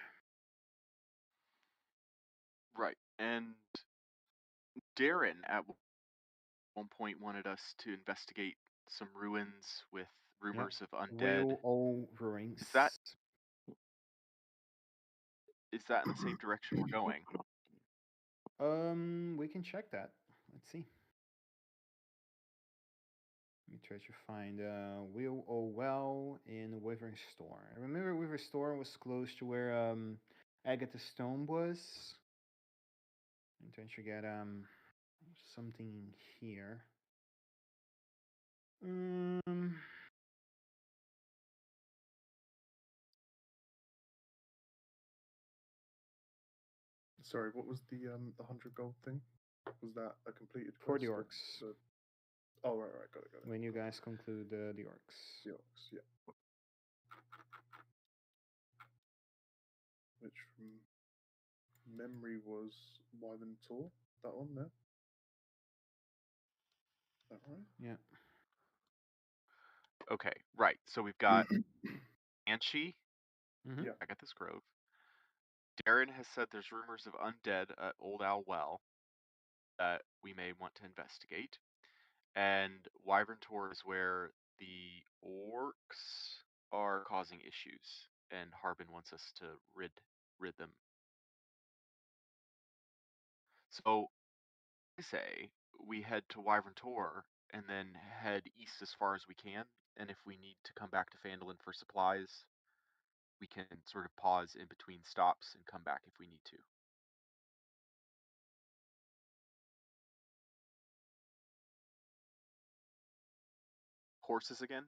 Right. And Darren at one point wanted us to investigate some ruins with rumors of undead. Will O Ruins. Is that in the same direction we're going? We can check that. Let's see. Let me try to find Will O Well in Wyvern Storm. I remember Wyvern Storm was close to where Agatha Stone was. I'm trying to get something here. Um, Sorry, what was the 100 gold thing? Was that a completed for quest? the or orcs. the- Oh, right, got it. When you guys conclude the orcs. The orcs, yeah. Which from memory was Wyvern Tor, that one there. Is that right? Yeah. Okay, right. So we've got Banshee Mhm. Yeah. back at this grove. Darren has said there's rumors of undead at Old Owl Well that we may want to investigate. And Wyvern Tor is where the orcs are causing issues, and Harbin wants us to rid them. So I say we head to Wyvern Tor and then head east as far as we can. And if we need to come back to Phandelver for supplies, we can sort of pause in between stops and come back if we need to. Horses again,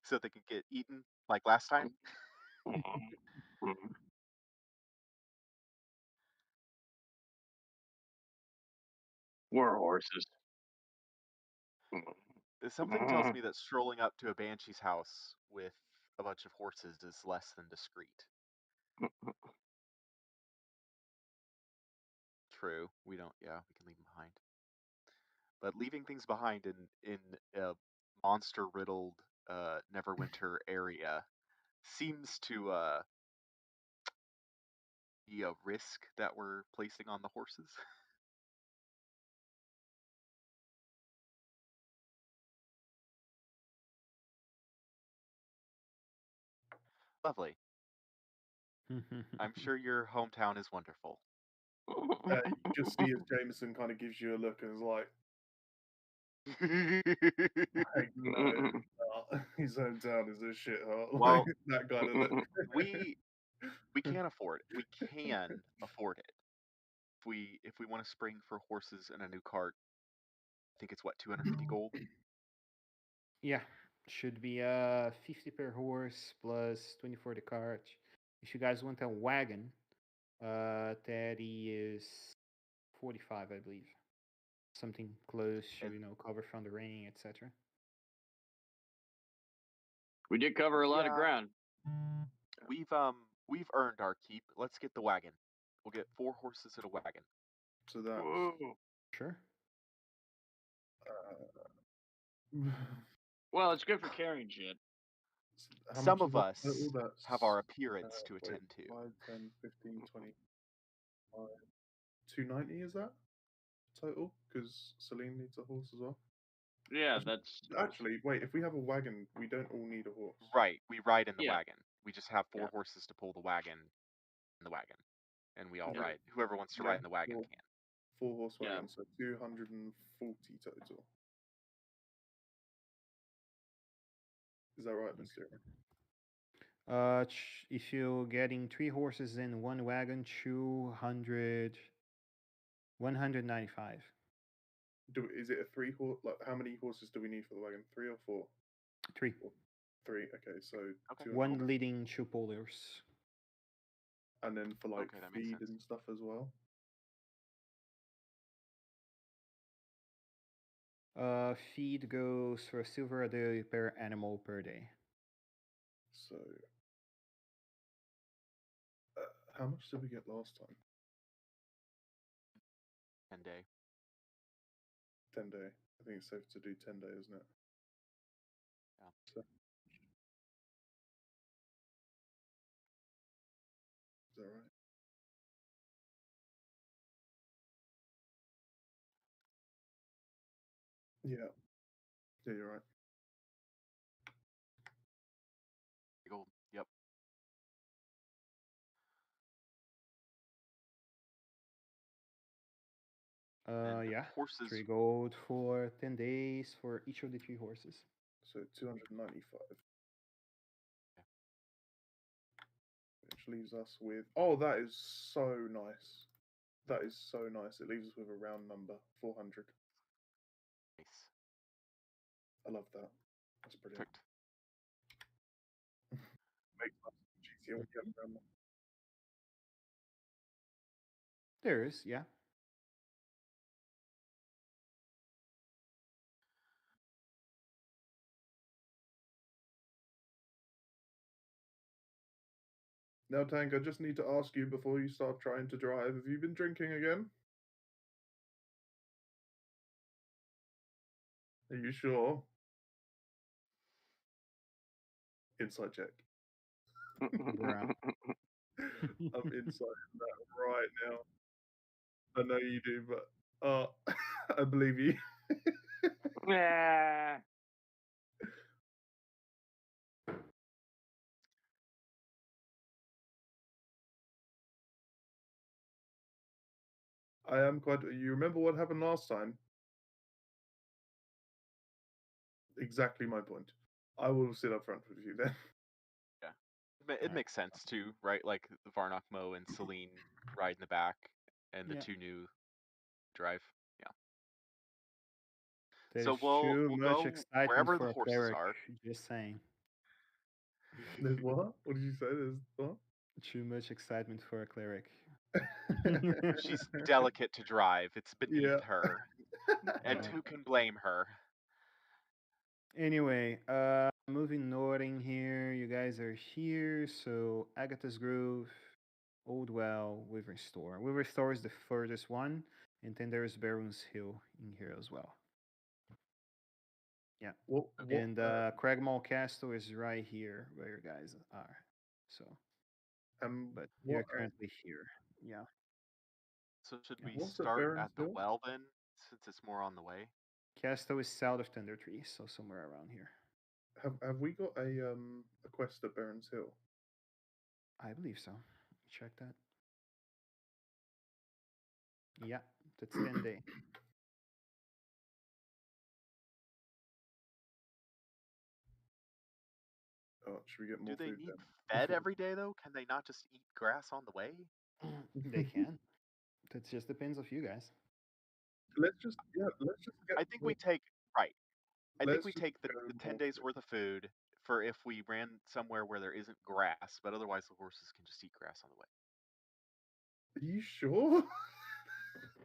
so they can get eaten like last time. We're horses. Something tells me that strolling up to a banshee's house with a bunch of horses is less than discreet. True, we don't. Yeah, we can leave them behind. But leaving things behind in a monster-riddled Neverwinter area seems to be a risk that we're placing on the horses. Lovely. I'm sure your hometown is wonderful. You just see as Jameson kind of gives you a look and is like, no, his hometown is a shithole. Well, that kind of look. we can't afford it. We can afford it. If we want to spring for horses and a new cart, I think it's what, 250 gold? Yeah, should be 50 per horse plus 20 for the cart. If you guys want a wagon, that is 45, I believe. Something close to And cover from the rain, etc. We did cover a lot of yeah, ground. we've earned our keep. Let's get the wagon. We'll get 4 horses and a wagon. So that's Sure. Well, it's good for carrying shit. how Some much of is that us total? That's have our appearance to wait, attend to. 5, 10, 15, 20, 290 is that total? Because Celine needs a horse as well. Yeah, that's Actually, wait. If we have a wagon, we don't all need a horse. Right, we ride in the Yeah. wagon. We just have 4 Yeah. horses to pull the wagon in the wagon. And we all Yeah. ride. Whoever wants to Yeah, ride in the wagon four. can. 4-horse Yeah. wagon, so 240 total. Is that right, Mr. If you're getting 3 horses in 1 wagon, 195. Is it a 3-horse? Like, how many horses do we need for the wagon? 3 or 4? 3. 3. Okay, so Okay. 1 leading 2 pullers. And then for like Okay, that makes feed sense. and stuff as well. Feed goes for a silver a day per animal per day. So, how much did we get last time? 10 day. 10 day. I think it's safe to do 10 day, isn't it? Yeah. So, is that right? Yeah. Yeah, you're right. Gold. Yep. And Yeah. horses. 3 gold for 10 days for each of the 3 horses. So 295. Okay. Which leaves us with. Oh, that is so nice. That is so nice. It leaves us with a round number 400. Nice. love that. That's brilliant. Perfect. Makes life easier when you have grandma. There is, yeah. Now, Tank, I just need to ask you before you start trying to drive, have you been drinking again? Are you sure? Inside check. Bruh. I'm inside that right now. I know you do, but I believe you. Nah. I am quite. You remember what happened last time? Exactly my point. I will sit up front with you then. It Alright. makes sense too, right? Like Varnock, Mo, and Celine ride in the back, and the Yeah. two new drive. Yeah. There's So too we'll much go excitement wherever for the a horses cleric. are. Just saying. There's what? What did you say? There's what? Too much excitement for a cleric. She's delicate to drive. It's beneath Yeah. her, and Yeah. who can blame her? Anyway, moving northing here. You guys are here. So Agatha's Grove, Old Well, Wyvern Store. Wyvern Store is the furthest one, and then there's Baron's Hill in here as well. Yeah. What? And Cragmaw Castle is right here where you guys are. So, but what? you're currently here. Yeah. So should we What's at start Baron's at the Hill? well then, since it's more on the way? Castle is south of Thunder Tree, so somewhere around here. Have we got a quest at Baron's Hill? I believe so. Check that. Yeah, that's 10 day. Oh, should we get more Do they food need then? fed every day though? Can they not just eat grass on the way? They can. That just depends of you guys. Let's just get. I think we take right. I think Let's we just take the go 10 more days food. worth of food for if we ran somewhere where there isn't grass, but otherwise the horses can just eat grass on the way. Are you sure?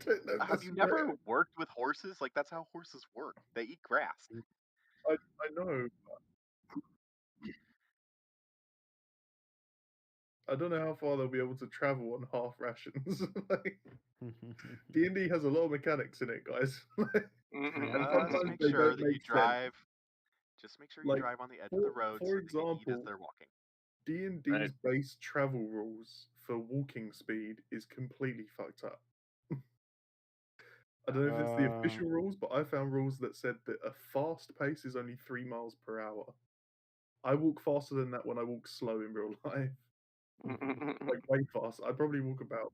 Don't know Have this you right. never worked with horses? Like that's how horses work. They eat grass. I know. I don't know how far they'll be able to travel on half rations. Like, D&D has a lot of mechanics in it, guys. And Just sometimes make they sure don't that you make sense. drive. Just make sure you Like, drive on the edge of the road for so they can eat as example, they're walking. D&D's Right. base travel rules for walking speed is completely fucked up. I don't know if it's the official rules, but I found rules that said that a fast pace is only 3 miles per hour. I walk faster than that when I walk slow in real life. Like, way fast. I probably walk about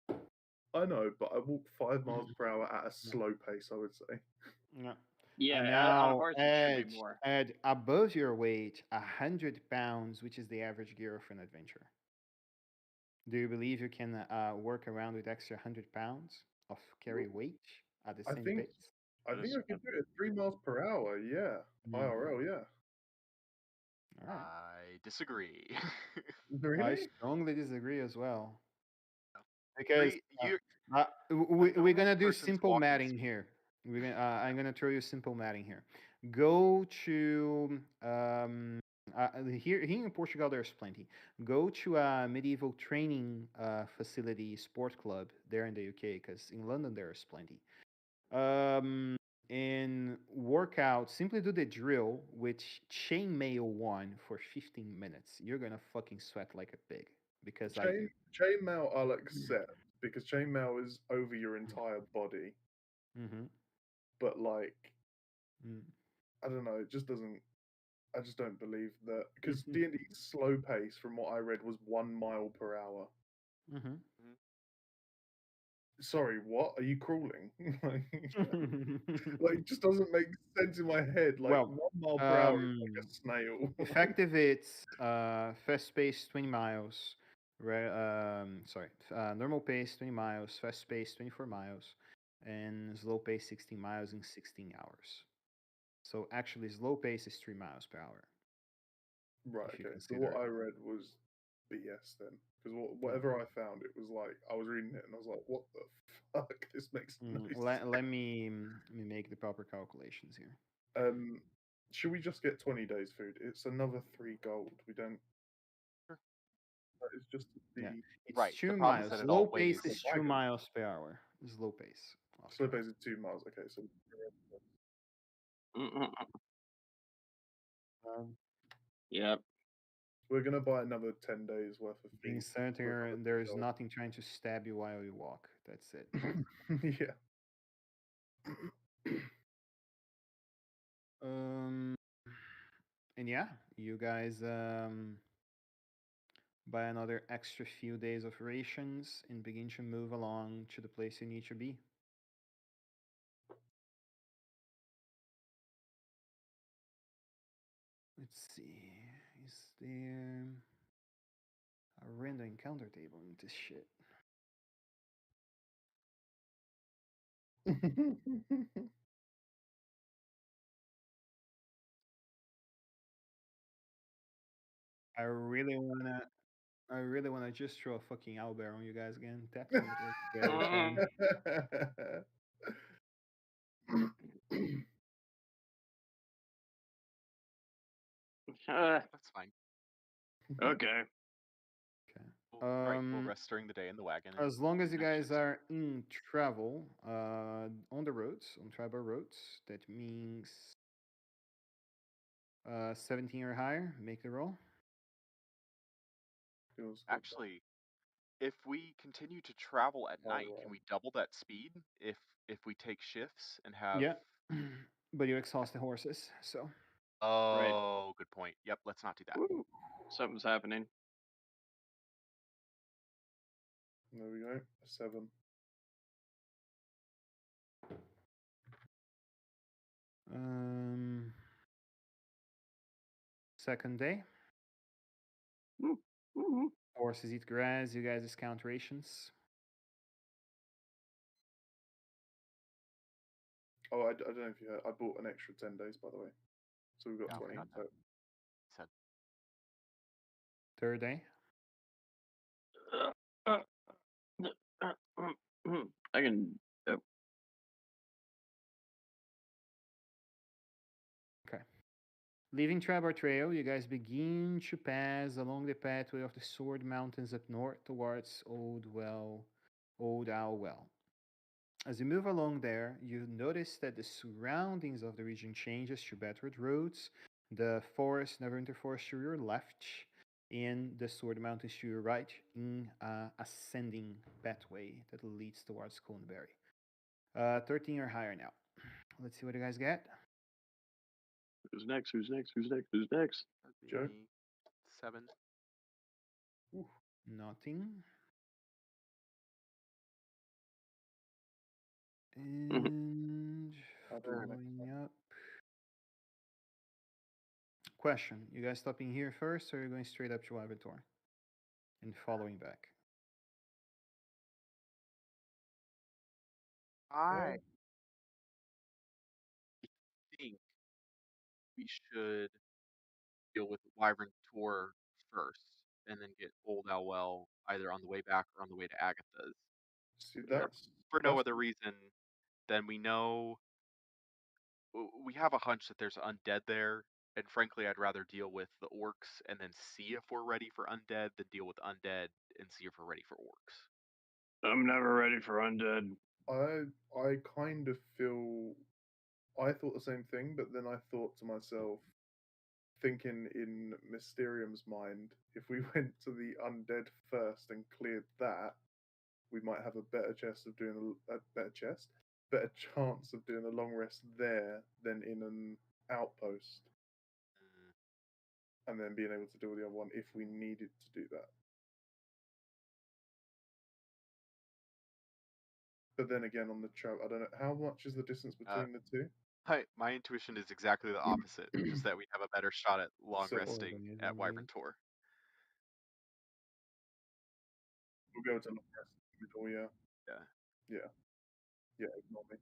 5. I know, but I walk 5 miles per hour at a slow pace, I would say. Yeah. Yeah, And on now horse it should be more. add above your weight 100 pounds, which is the average gear of an adventurer. Do you believe you can work around with extra 100 pounds of carry weight at the I same think pace? I think I could do it at 3 miles per hour, yeah. IRL, yeah. All right. I disagree. I Really? strongly disagree as well. Because You we're gonna do person's simple walking matting here. I'm gonna throw you simple matting here. Go to here in Portugal. There's plenty. Go to a medieval training facility, sport club there in the UK. Because in London there's plenty. And workout. Simply do the drill with chainmail one for 15 minutes. You're gonna fucking sweat like a pig because I do. Chainmail I'll accept because chainmail is over your entire body. Mm-hmm. But like, Mm. I don't know, it just doesn't. I just don't believe that because D&D's slow pace, from what I read, was 1 mile per hour. Mm-hmm. Sorry, what? Are you crawling? Like, it just doesn't make sense in my head. Like, Well, 1 mile per hour is like a snail. effective it's fast pace 20 miles. Normal pace 20 miles, fast pace 24 miles, and slow pace 16 miles in 16 hours. So actually, slow pace is 3 miles per hour. Right. If you Okay. So consider what I read was BS then, because whatever I found, it was like I was reading it and I was like, "What the fuck? This makes no sense." Let me make the proper calculations here. Should we just get 20 days food? It's another 3 gold. We don't. Sure. It's just the Yeah. It's Right, the 2 problem is miles. that it Slow always pace is The 2 wagon. miles per hour. Slow pace. slow Okay. pace is 2 miles. Okay, so Mm-mm. Yep. we're gonna buy another 10 days worth of Being feed. for certain another there 3 is gold. nothing trying to stab you while you walk. That's it. Yeah. Um, and yeah, you guys buy another extra few days of rations and begin to move along to the place you need to be. Let's see. Is there a random encounter table in this shit? I really wanna just throw a fucking owlbear on you guys again. That would look very fun. That's fine. Okay. Okay. We'll rest during the day in the wagon. As long as you and guys just- are in travel, on the roads, on tribal roads, that means 17 or higher, make the roll. Actually, if we continue to travel at night, Alright. can we double that speed if we take shifts and have? Yeah, but you exhaust the horses, so. Oh, good point. Yep, let's not do that. Woo. Something's happening. There we go. 7. Second day, Mm-hmm. horses eat grass, you guys discount rations. Oh, I don't know if you heard. I bought an extra 10 days, by the way. So we've got Yeah, I 20. forgot that. Said Third day, I can. leaving Trabar Trail, you guys begin to pass along the pathway of the Sword Mountains up north towards Old Owl Well. As you move along there, you notice that the surroundings of the region changes to bettered roads. The forest, Neverwinter Forest to your left, and the Sword Mountains to your right, in ascending pathway that leads towards Coneberry. 13 or higher now. Let's see what you guys get. Who's next? Who's next? Who's next? Who's next? that'd Joe? be 7. Nothing. Mhm. And I'll do the next following up. Question: you guys stopping here first, or are you going straight up to Avatar and following back? I think we should deal with Wyvern Tour first, and then get Old Owlwell either on the way back or on the way to Agatha's. See, that's For no that's other reason than we know we have a hunch that there's undead there, and frankly, I'd rather deal with the orcs and then see if we're ready for undead than deal with undead and see if we're ready for orcs. I'm never ready for undead. I kind of feel. I thought the same thing, but then I thought to myself, thinking in Mysterium's mind, if we went to the undead first and cleared that, we might have a better chance of doing better chance of doing a long rest there than in an outpost, and then being able to do the other one if we needed to do that. But then again, on the travel, I don't know how much is the distance between the two. My intuition is exactly the opposite, just that we have a better shot at long So- resting at Wyvern Tour. We'll go to long rest in the middle, yeah. Yeah. Yeah, ignore me.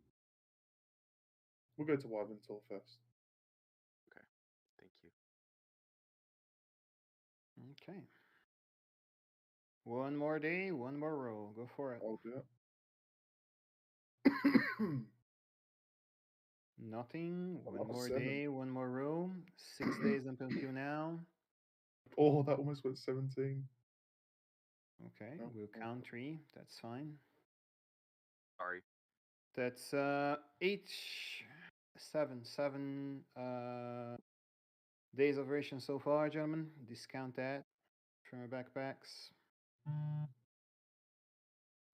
We'll go to Wyvern Tour first. Thank you. Okay. One more day, one more roll. Go for it. I'll do it. Nothing. Oh, One that was more 7. day, one more roll. 6 days up until now. Oh, that almost went 17. Okay, Oh, we'll oh. count 3. That's fine. Sorry. That's 8, 7 days of ration so far, gentlemen. Discount that from our backpacks. I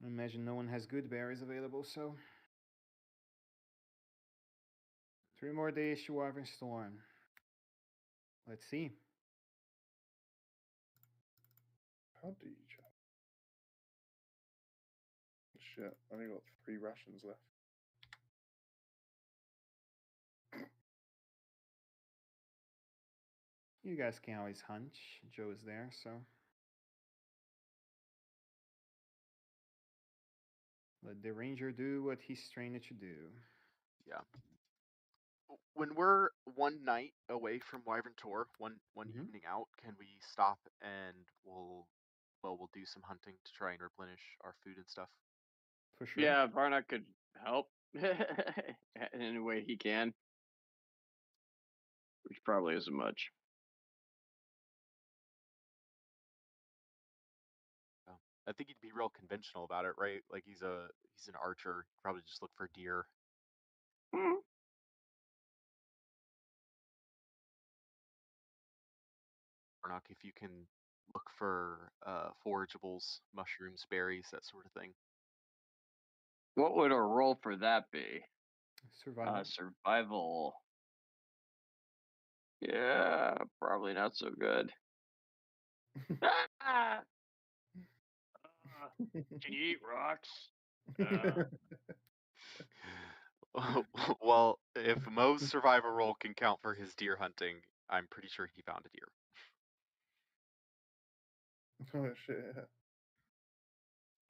imagine no one has good berries available, so 3 more days to Wyvern Storm. Let's see. How do you check? Shit, I only got 3 rations left. You guys can always hunch. Joe is there, so let the ranger do what he's trained to do. Yeah. When we're one night away from Wyvern Tor, one Mhm. evening out, can we stop and we'll do some hunting to try and replenish our food and stuff? For sure. Yeah, Varnock could help in any way he can, which probably isn't much. I think he'd be real conventional about it, right? Like he's an archer. Probably just look for deer. Mm. Warnock, if you can look for forageables, mushrooms, berries, that sort of thing. What would a roll for that be? Survival. Survival. Yeah, probably not so good. Ah! Can you eat rocks? Well, if Mo's survival roll can count for his deer hunting, I'm pretty sure he found a deer. Oh shit.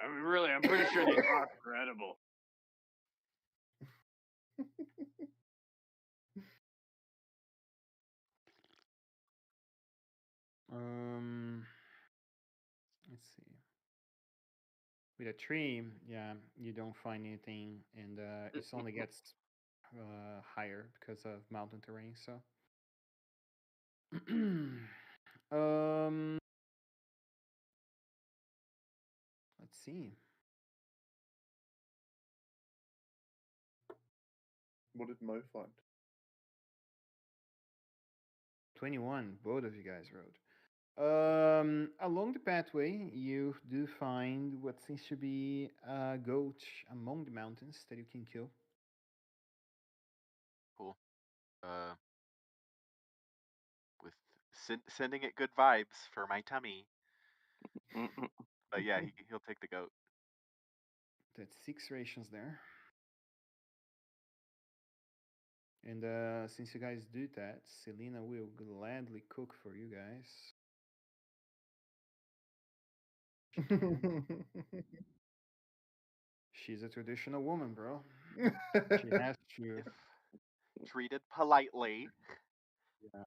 I mean, really, I'm pretty sure these rocks are edible. Let's see. With a tree, yeah, you don't find anything, and it only gets higher because of mountain terrain. So, um, let's see. What did Mo find? 21. Both of you guys rode. Along the pathway, you do find what seems to be a goat among the mountains that you can kill. Cool. With sending it good vibes for my tummy. But yeah, he'll take the goat. That's 6 rations there. And since you guys do that, Selena will gladly cook for you guys. She's a traditional woman, bro. She has to. If treated politely. Yeah.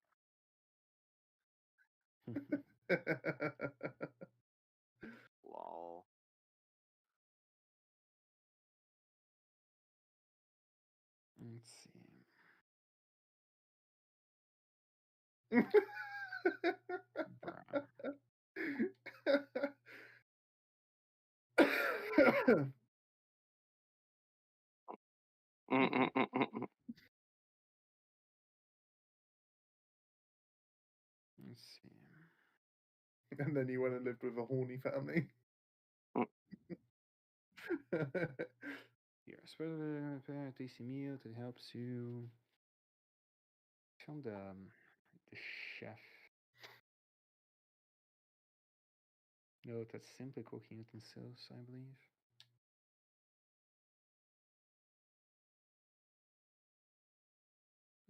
Lol. Let's see. Bruh. Let's see. And then you went and lived with a horny family. Here, spread a tasty meal that helps you. Found the chef. No, that's simply cooking utensils, I believe.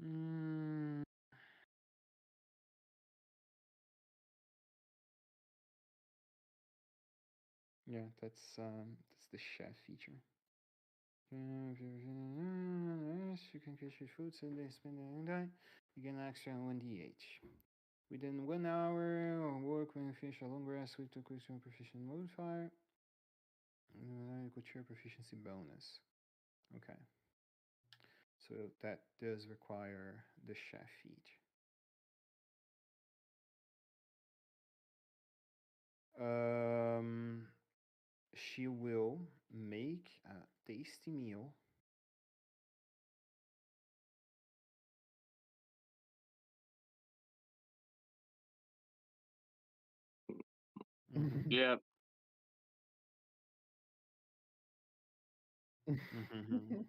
Mm. Yeah, that's the chef feature. You can catch your food, so they spend the day. You get an extra 1d8. Within 1 hour of work, when you finish a long rest with the Christian proficiency modifier, equal to your proficiency bonus. Okay. So that does require the chef feat. She will make a tasty meal. Mhm. Yeah. Mhm.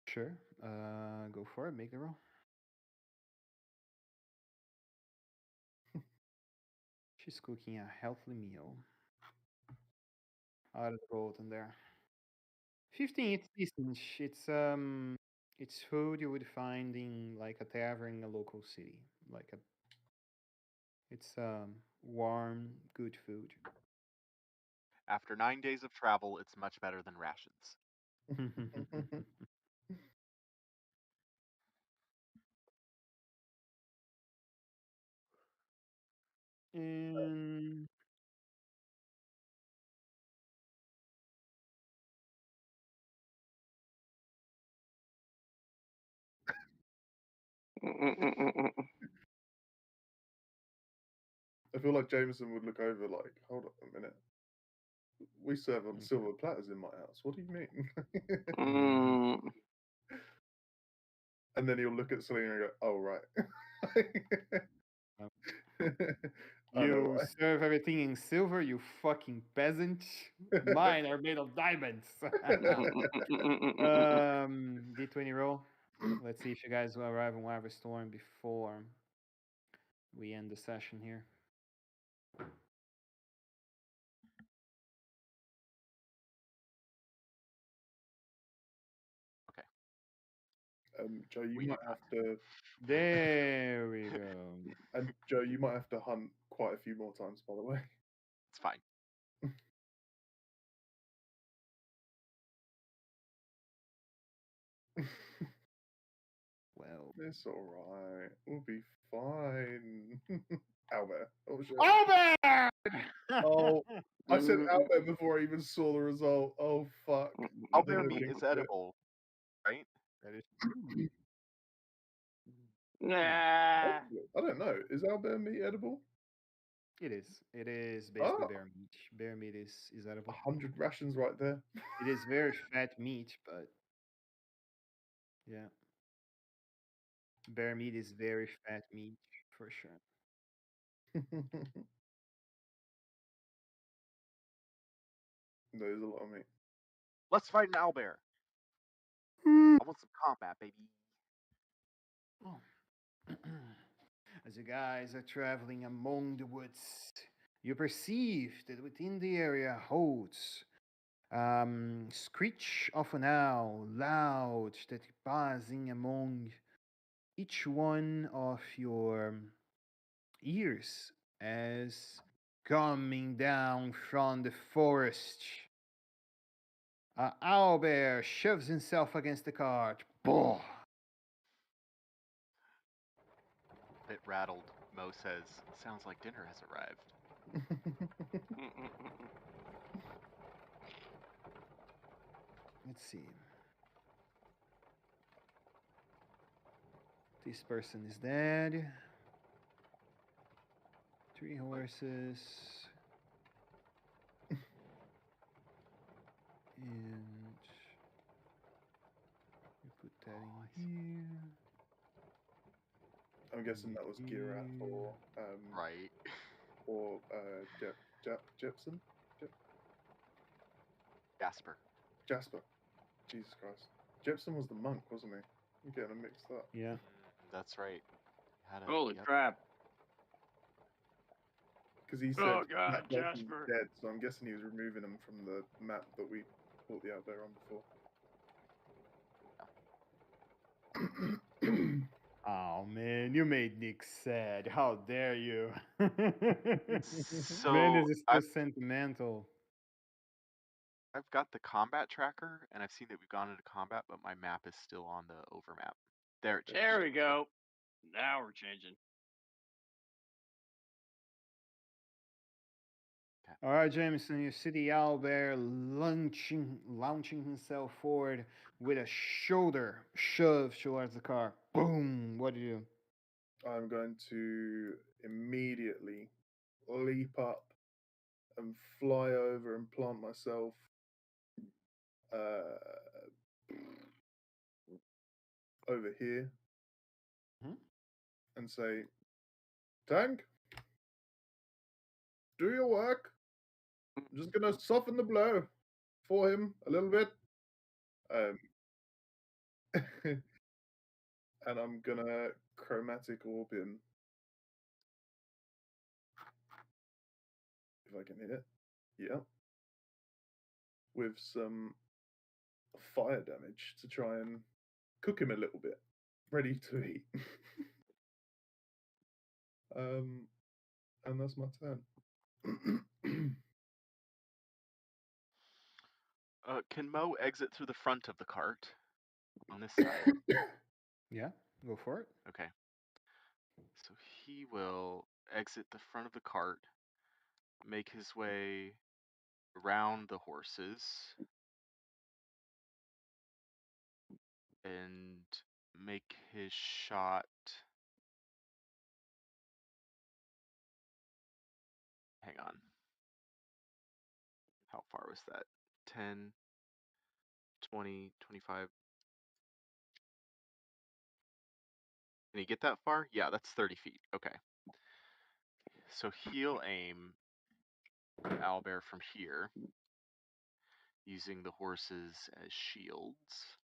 Sure. Go for it. Make the roll. She's cooking a healthy meal. Out of the golden there. 15. It's decent. It's food you would find in like a tavern in a local city. It's warm, good food. After 9 days of travel, it's much better than rations. And I feel like Jameson would look over like, hold on a minute. We serve on Okay. silver platters in my house. What do you mean? Mm. And then he'll look at Selena and go, oh, right. Um, I know You why. serve everything in silver, you fucking peasant. Mine are made of diamonds. D20 roll. Let's see if you guys will arrive in Lava Storm before we end the session here. Joe, you We do might not. have to, There we go. and Joe, you might have to hunt quite a few more times, by the way. It's fine. Well. It's all right. We'll be fine. Albert. Oh shit. Albert! Oh, I said Albert before I even saw the result. Oh fuck. Owlbear I meat jinxed is it. edible, right? That is true. Nah. I don't know. Is owlbear meat edible? It is. It is basically Ah, bear meat. Bear meat is edible. 100 rations right there. It is very fat meat, but yeah. Bear meat is very fat meat for sure. There's a lot of meat. Let's fight an owlbear. I want some combat, baby. Oh. As you guys are traveling among the woods, you perceive that within the area holds screech of an owl, loud, that passing among each one of your ears as coming down from the forest. Owlbear shoves himself against the cart. Boah! Bit rattled, Mo says, sounds like dinner has arrived. Let's see. This person is dead. 3 horses. And we put that in here. I'm guessing that was Girat or Right. Jepson? Jasper. Jasper. Jesus Christ. Jepson was the monk, wasn't he? I'm getting them mixed up. Yeah. That's right. Holy Yep. crap. Because he said Oh god, that person's Jasper. dead, so I'm guessing he was removing them from the map that we put the out there on before. Oh man, you made Nick sad. How dare you? So Man, this is so I sentimental. I've got the combat tracker, and I've seen that we've gone into combat, but my map is still on the overmap. There it changed. There we go. Now we're changing. All right, Jameson, you see the owlbear launching himself forward with a shoulder shove towards the car. Boom! What do you do? I'm going to immediately leap up and fly over and plant myself over here and say, Tank, do your work. I'm just going to soften the blow for him a little bit. And I'm going to chromatic orb him. If I can hit it. Yeah. With some fire damage to try and cook him a little bit. Ready to eat. And that's my turn. Can Mo exit through the front of the cart on this side? Yeah, go for it. Okay. So he will exit the front of the cart, make his way around the horses, and make his shot. Hang on. How far was that? 10, 20, 25. Can he get that far? Yeah, that's 30 feet. Okay. So he'll aim owlbear from here, using the horses as shields.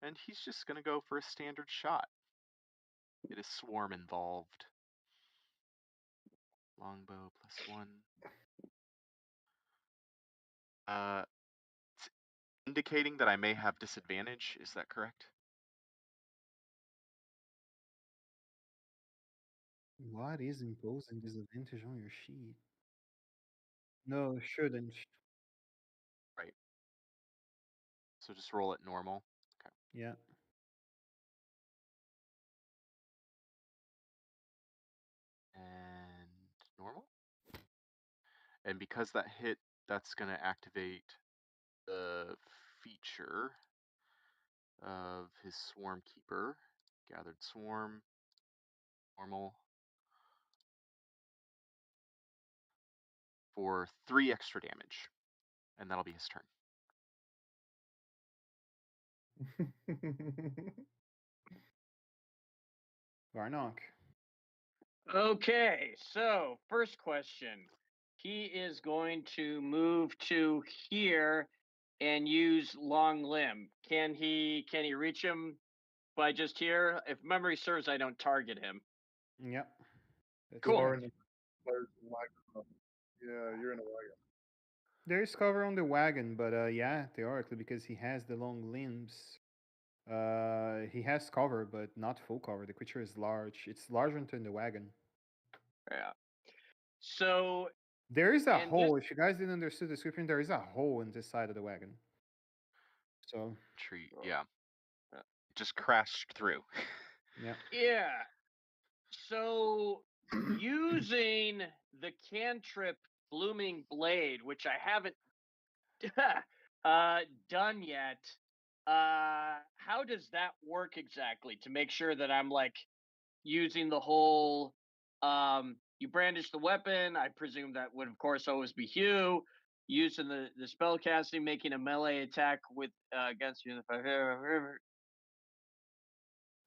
And he's just going to go for a standard shot. It is swarm involved. Longbow +1. It's indicating that I may have disadvantage. Is that correct? What is imposing disadvantage on your sheet? No, shouldn't. Right. So just roll it normal. Okay. Yeah. And normal. And because that hit, that's going to activate the feature of his swarm keeper. Gathered swarm. Normal. For 3 extra damage. And that'll be his turn. Varnock. Okay, so first question. He is going to move to here and use long limb. Can he reach him by just here? If memory serves, I don't target him. Yep. That's Cool. You're correct. in a closed wagon. Yeah, you're in a wagon. There is cover on the wagon, but yeah, theoretically, because he has the long limbs, he has cover, but not full cover. The creature is large. It's larger than the wagon. Yeah. So There is a And hole. If you guys didn't understand the description, there is a hole in this side of the wagon. So Tree. Oh. Yeah. Yeah. Just crashed through. yeah. Yeah. So using the cantrip Blooming Blade, which I haven't done yet, how does that work exactly to make sure that I'm like using the whole you brandish the weapon? I presume that would of course always be Hugh. Using the spell casting, making a melee attack with against you.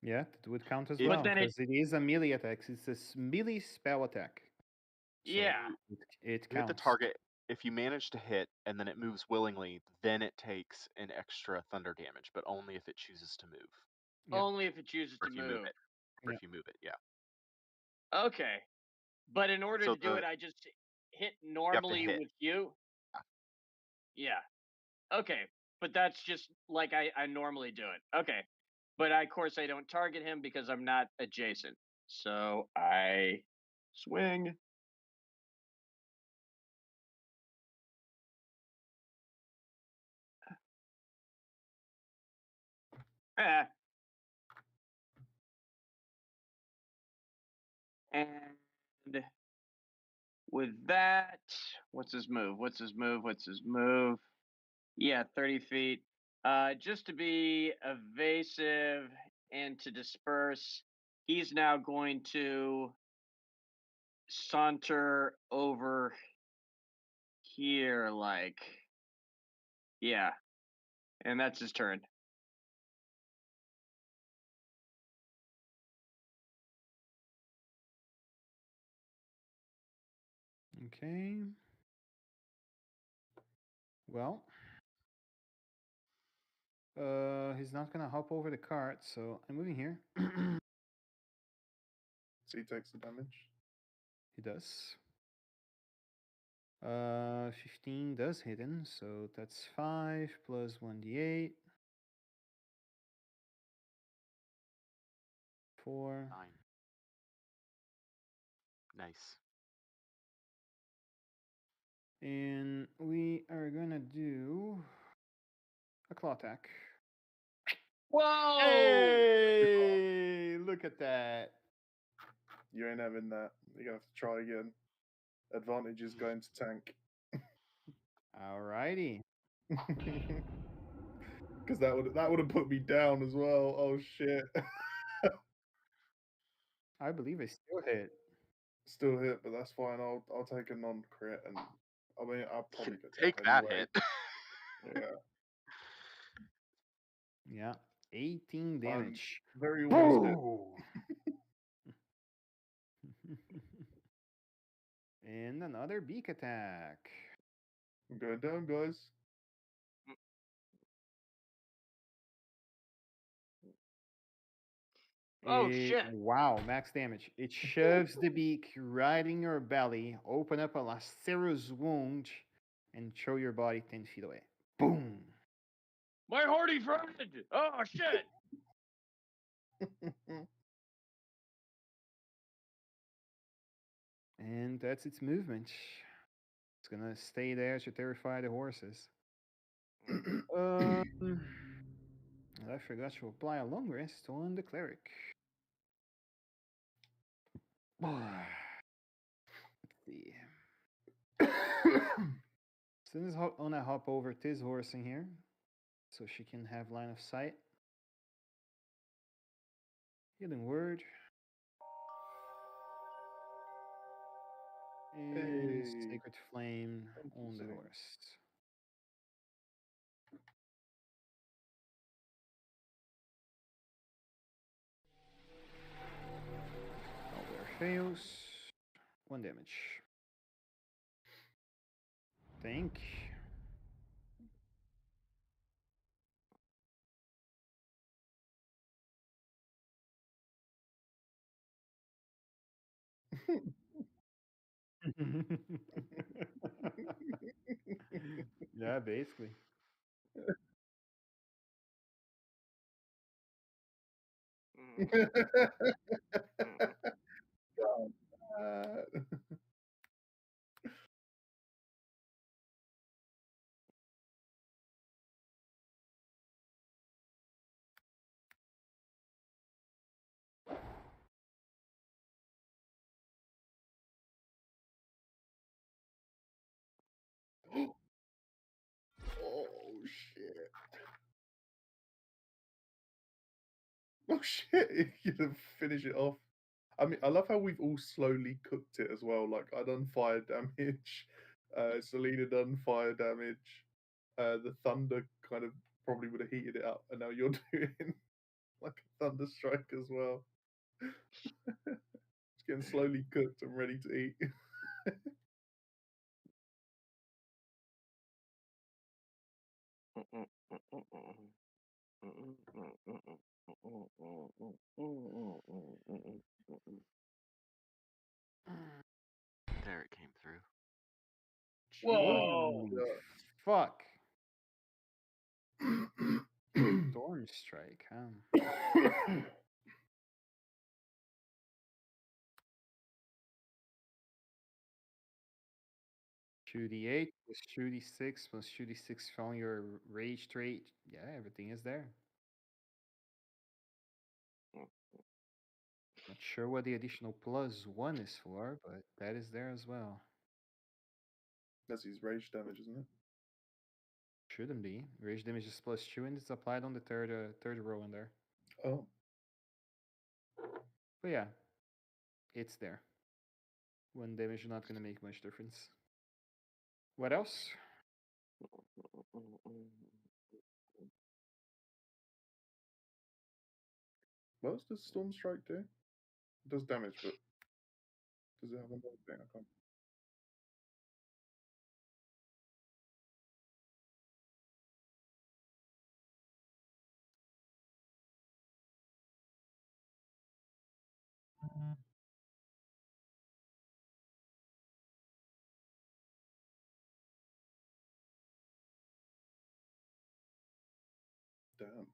Yeah, that would count as If- well But then it, because it is a melee attack. It's a melee spell attack. So yeah. it hit counts. the target. If you manage to hit and then it moves willingly, then it takes an extra thunder damage, but only if it chooses to move. Yeah. Only if it chooses Or to if you move. move it. Or Yeah. if you move it, yeah. Okay. But in order So to do it, I just hit have to normally hit. with you. Yeah. Okay. But that's just like I normally do it. Okay. But of course I don't target him because I'm not adjacent. So I swing. And with that, what's his move? What's his move? What's his move? Yeah, 30 feet. Just to be evasive and to disperse, he's now going to saunter over here, like, yeah. And that's his turn. Okay. Well, he's not gonna hop over the cart, so I'm moving here. So he takes the damage. He does. 15 does hit him, so that's 5 plus 1d8. 4. 9. Nice. And we are gonna do a claw attack. Whoa! Hey! Look at that. You ain't having that. You're gonna have to try again. Advantage is going to tank. Alrighty. Because that would have put me down as well. Oh shit. I believe I still hit. Still hit, but that's fine. I'll take a non-crit, and I mean I'll probably go Take down that anyway. hit. Yeah. Yeah. 18 damage. Very almost dead. And another beak attack. I'm going down, guys. Oh, shit. Wow, max damage. It shoves the beak right in your belly, open up a lacerous wound, and throw your body 10 feet away. Boom! My hardy friend! Oh, shit! And that's its movement. It's gonna stay there to terrify the horses. I forgot to apply a long rest on the cleric. Let's see. So I'm gonna hop over this horse in here, so she can have line of sight. Healing word. And Hey. sacred flame Thank you, on the Saint. horse. Owlbear fails. 1 damage. Think. Yeah, basically. God. Oh shit. Oh shit. You gonna finish it off. I mean, I love how we've all slowly cooked it as well. Like I done fire damage, Selena done fire damage. The thunder kind of probably would have heated it up, and now you're doing like a thunder strike as well. It's getting slowly cooked and ready to eat. There it came through. Whoa! Fuck. Storm strike, huh? 2d8 plus 2d6 plus 2d6 from your rage trait. Yeah, everything is there. Not sure what the additional +1 is for, but that is there as well. That's his rage damage, isn't it? Shouldn't be. Rage damage is +2, and it's applied on the third row in there. Oh. But yeah, it's there. 1 damage is not going to make much difference. What else? What else does Storm Strike do? It does damage, but does it have another thing? I can't. Damn.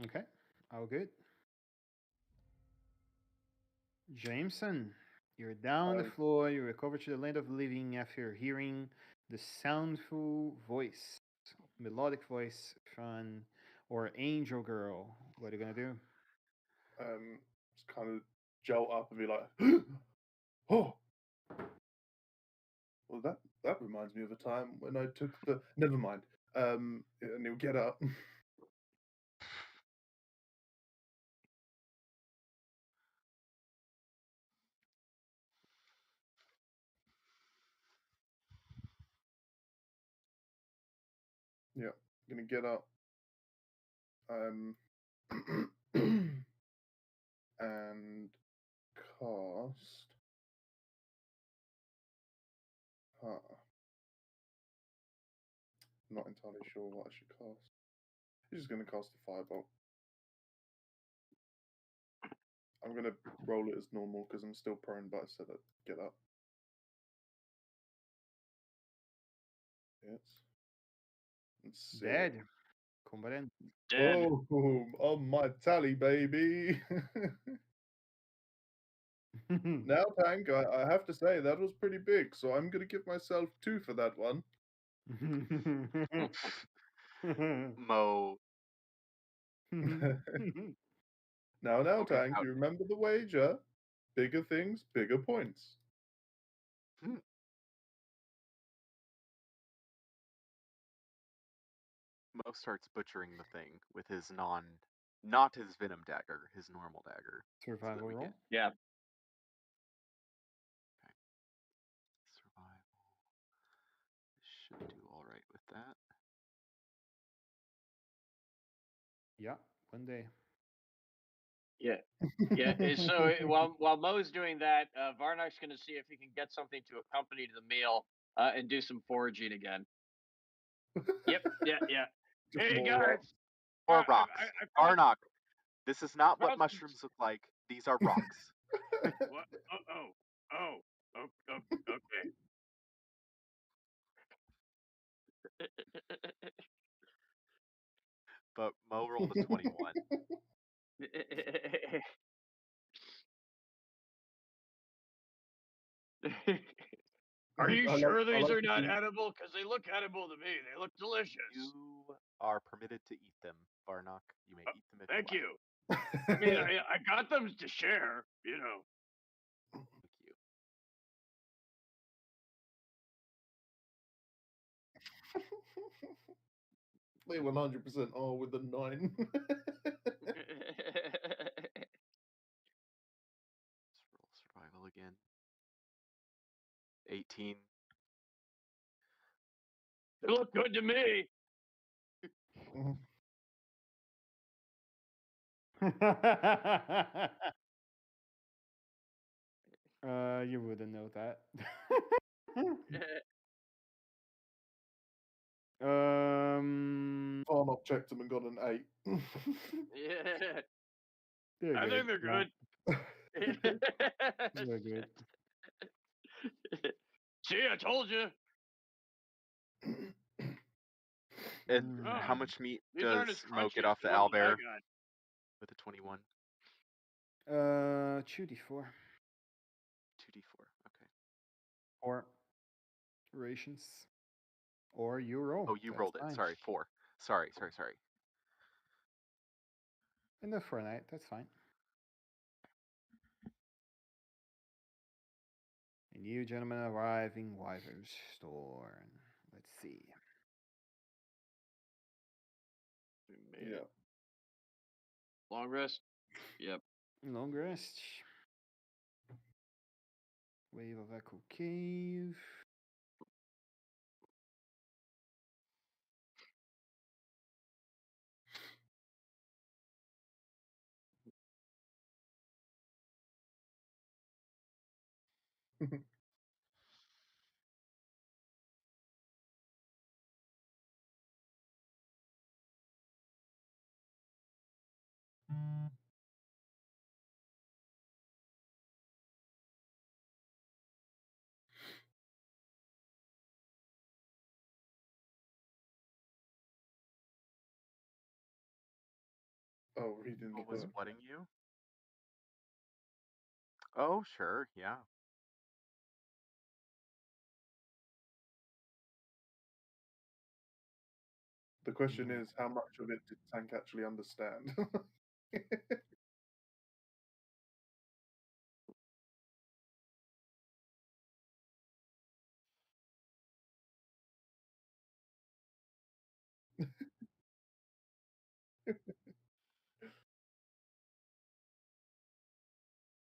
Okay, all good. Jameson, you're down on the Hi. floor. You recover to the land of living after hearing the soundful voice, melodic voice from or angel girl. What are you gonna do? Just kind of jolt up and be like, oh. Well, that reminds me of a time when I took the. Never mind. And he'll get up. Yeah, gonna get up. And cast. Not entirely sure what I should cast. He's just gonna cast a firebolt. I'm gonna roll it as normal because I'm still prone, but I said I'd get up. Yes. And save. Dead. Combatant. Dead. Oh, on my tally, baby. Now, Tank, I have to say that was pretty big, so I'm gonna give myself 2 for that one. Mo, Now, Okay, Tank, you remember the wager? Bigger things, bigger points. Mo starts butchering the thing with his not his venom dagger, his normal dagger. Survival we roll. get- Yeah. Survival. Should do all right with that. Yeah, 1 day. Yeah. Yeah. So while Mo's doing that, Varnak's going to see if he can get something to accompany the meal and do some foraging again. Yep. Yeah. Yeah. Just Hey more guys. Or rocks. I found- Arnok, this is not what found some- mushrooms look like. These are rocks. What? Okay. But Mo rolled a 21. Are you I sure like- I these like are to not do- edible? Because they look edible to me. They look delicious. You are permitted to eat them, Varnok. You may eat them if Thank you you. I mean, I got them to share, you know. like. Thank you. They 100% are with a 9. Let's roll survival again. 18. They look good to me. You wouldn't know that. Farnock checked them and got an 8. Yeah. They're I think good. they're Yeah, good. they're good. See, I told you. And Oh, how much meat these does aren't as Mo crunchy get as off the the ones that I owlbear got. with a 21? 2d4 2d4. Okay. or rations, or you roll. Oh, you That's rolled it. fine. Sorry, 4. Sorry. Enough for a night. That's fine. And you gentlemen arrive in Wyver's store. Let's see. We made Yeah. it. Long rest. Yep. Long rest. Wave of Echo Cave. Oh, reading What the was book. whatting you? Oh, sure. Yeah. The question Yeah. is, how much of it did Tank actually understand?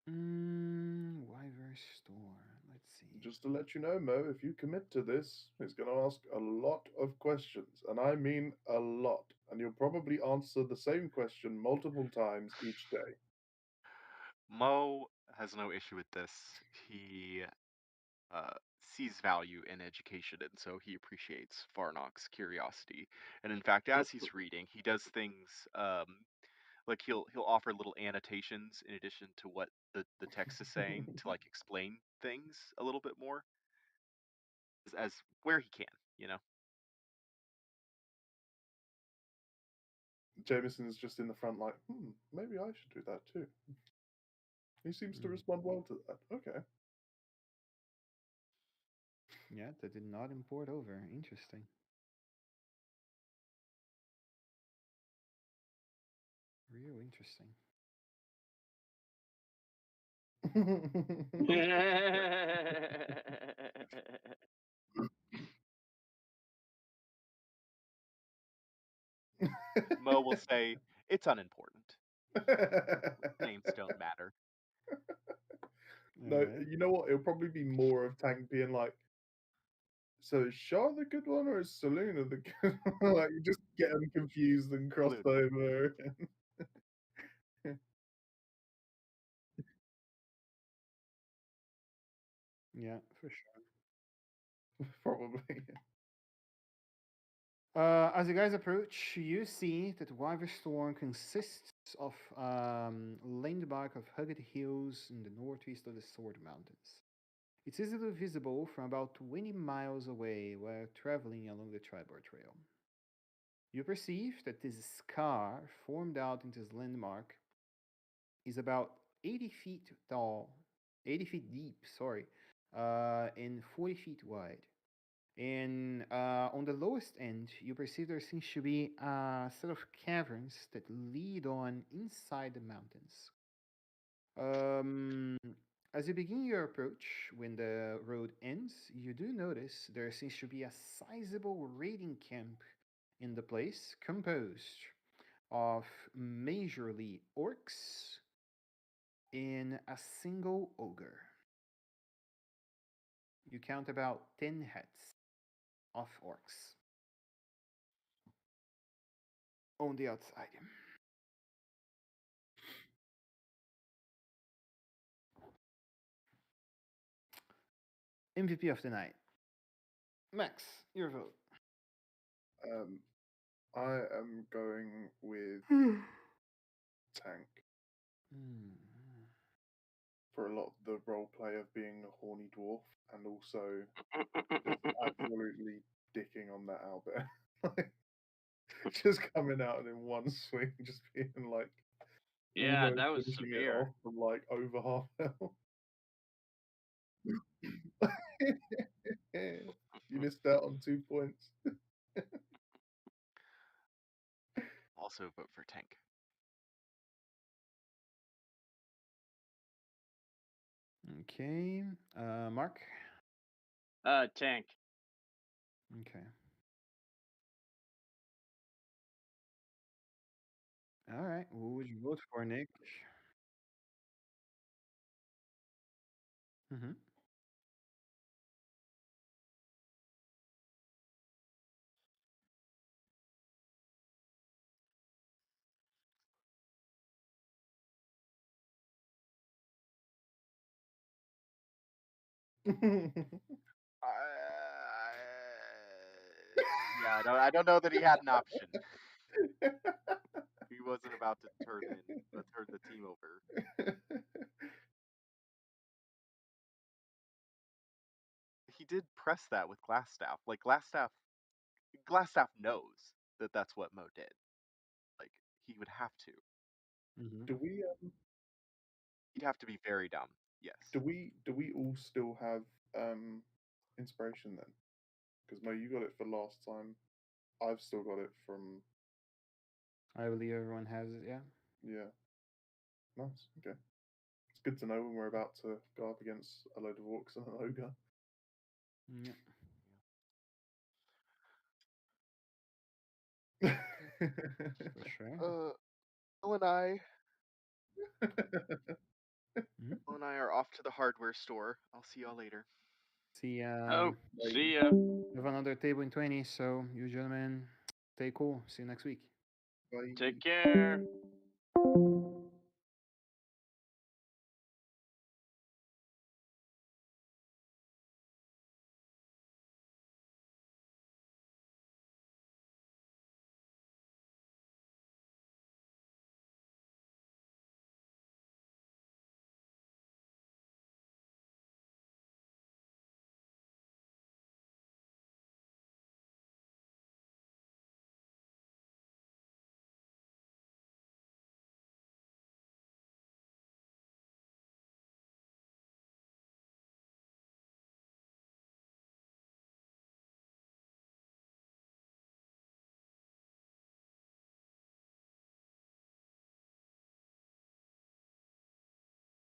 Wyver store. Let's see. Just to let you know, Mo, if you commit to this, he's going to ask a lot of questions, and I mean a lot. And you'll probably answer the same question multiple times each day. Mo has no issue with this. He uh, sees value in education, and so he appreciates Farnock's curiosity. And in fact, as he's reading, he does things like he'll offer little annotations in addition to what the text is saying to like explain things a little bit more as where he can, you know. Jameson's just in the front, like, maybe I should do that too. He seems to respond well to that. Okay. Yeah, that did not import over. Interesting. Real interesting. Mo will say it's unimportant. Names don't matter. No, Alright. you know what? It'll probably be more of Tank being like, so is Shaw the good one or is Selena the good one? Like, you just get them confused and crossed Salute. over. Yeah, for sure. Probably. As you guys approach, you see that Wyver Storm consists of landmark of hugged hills in the northeast of the Sword Mountains. It's easily visible from about 20 miles away while traveling along the Tribor Trail. You perceive that this scar formed out into this landmark is about 80 feet tall, 80 feet deep, sorry, and 40 feet wide. And on the lowest end, you perceive there seems to be a set of caverns that lead on inside the mountains. Um, as you begin your approach, when the road ends, you do notice there seems to be a sizable raiding camp in the place, composed of majorly orcs and a single ogre. You count about 10 heads of orcs on the outside. MVP of the night. Max, your vote. Um, I am going with Tank for a lot of the role play of being a horny dwarf and also just absolutely dicking on that owlbear. just coming out and in one swing, just being like, Yeah, almost that was finishing it severe. off from like over half health. You missed out on 2 points. Also vote for tank. Okay. Mark? Tank. Okay. All right. Who would you vote for, Nick? Mm-hmm. Yeah, I don't know that he had an option. He wasn't about to turn the team over. He did press that with Glassstaff. Like Glassstaff knows that that's what Mo did. Like he would have to. Mm-hmm. Do we He'd have to be very dumb. Yes. do we all still have inspiration then? Because Mo, you got it for last time. I've still got it from I believe everyone has it, yeah. yeah. Nice. Okay. It's good to know when we're about to go up against a load of orcs and an ogre. Yeah. For sure. Mo and I Mhm. Mo and I are off to the hardware store. I'll see y'all later. See, Oh, Like, see ya. we have another table in 20, so you gentlemen, stay cool. See you next week. like, Take care.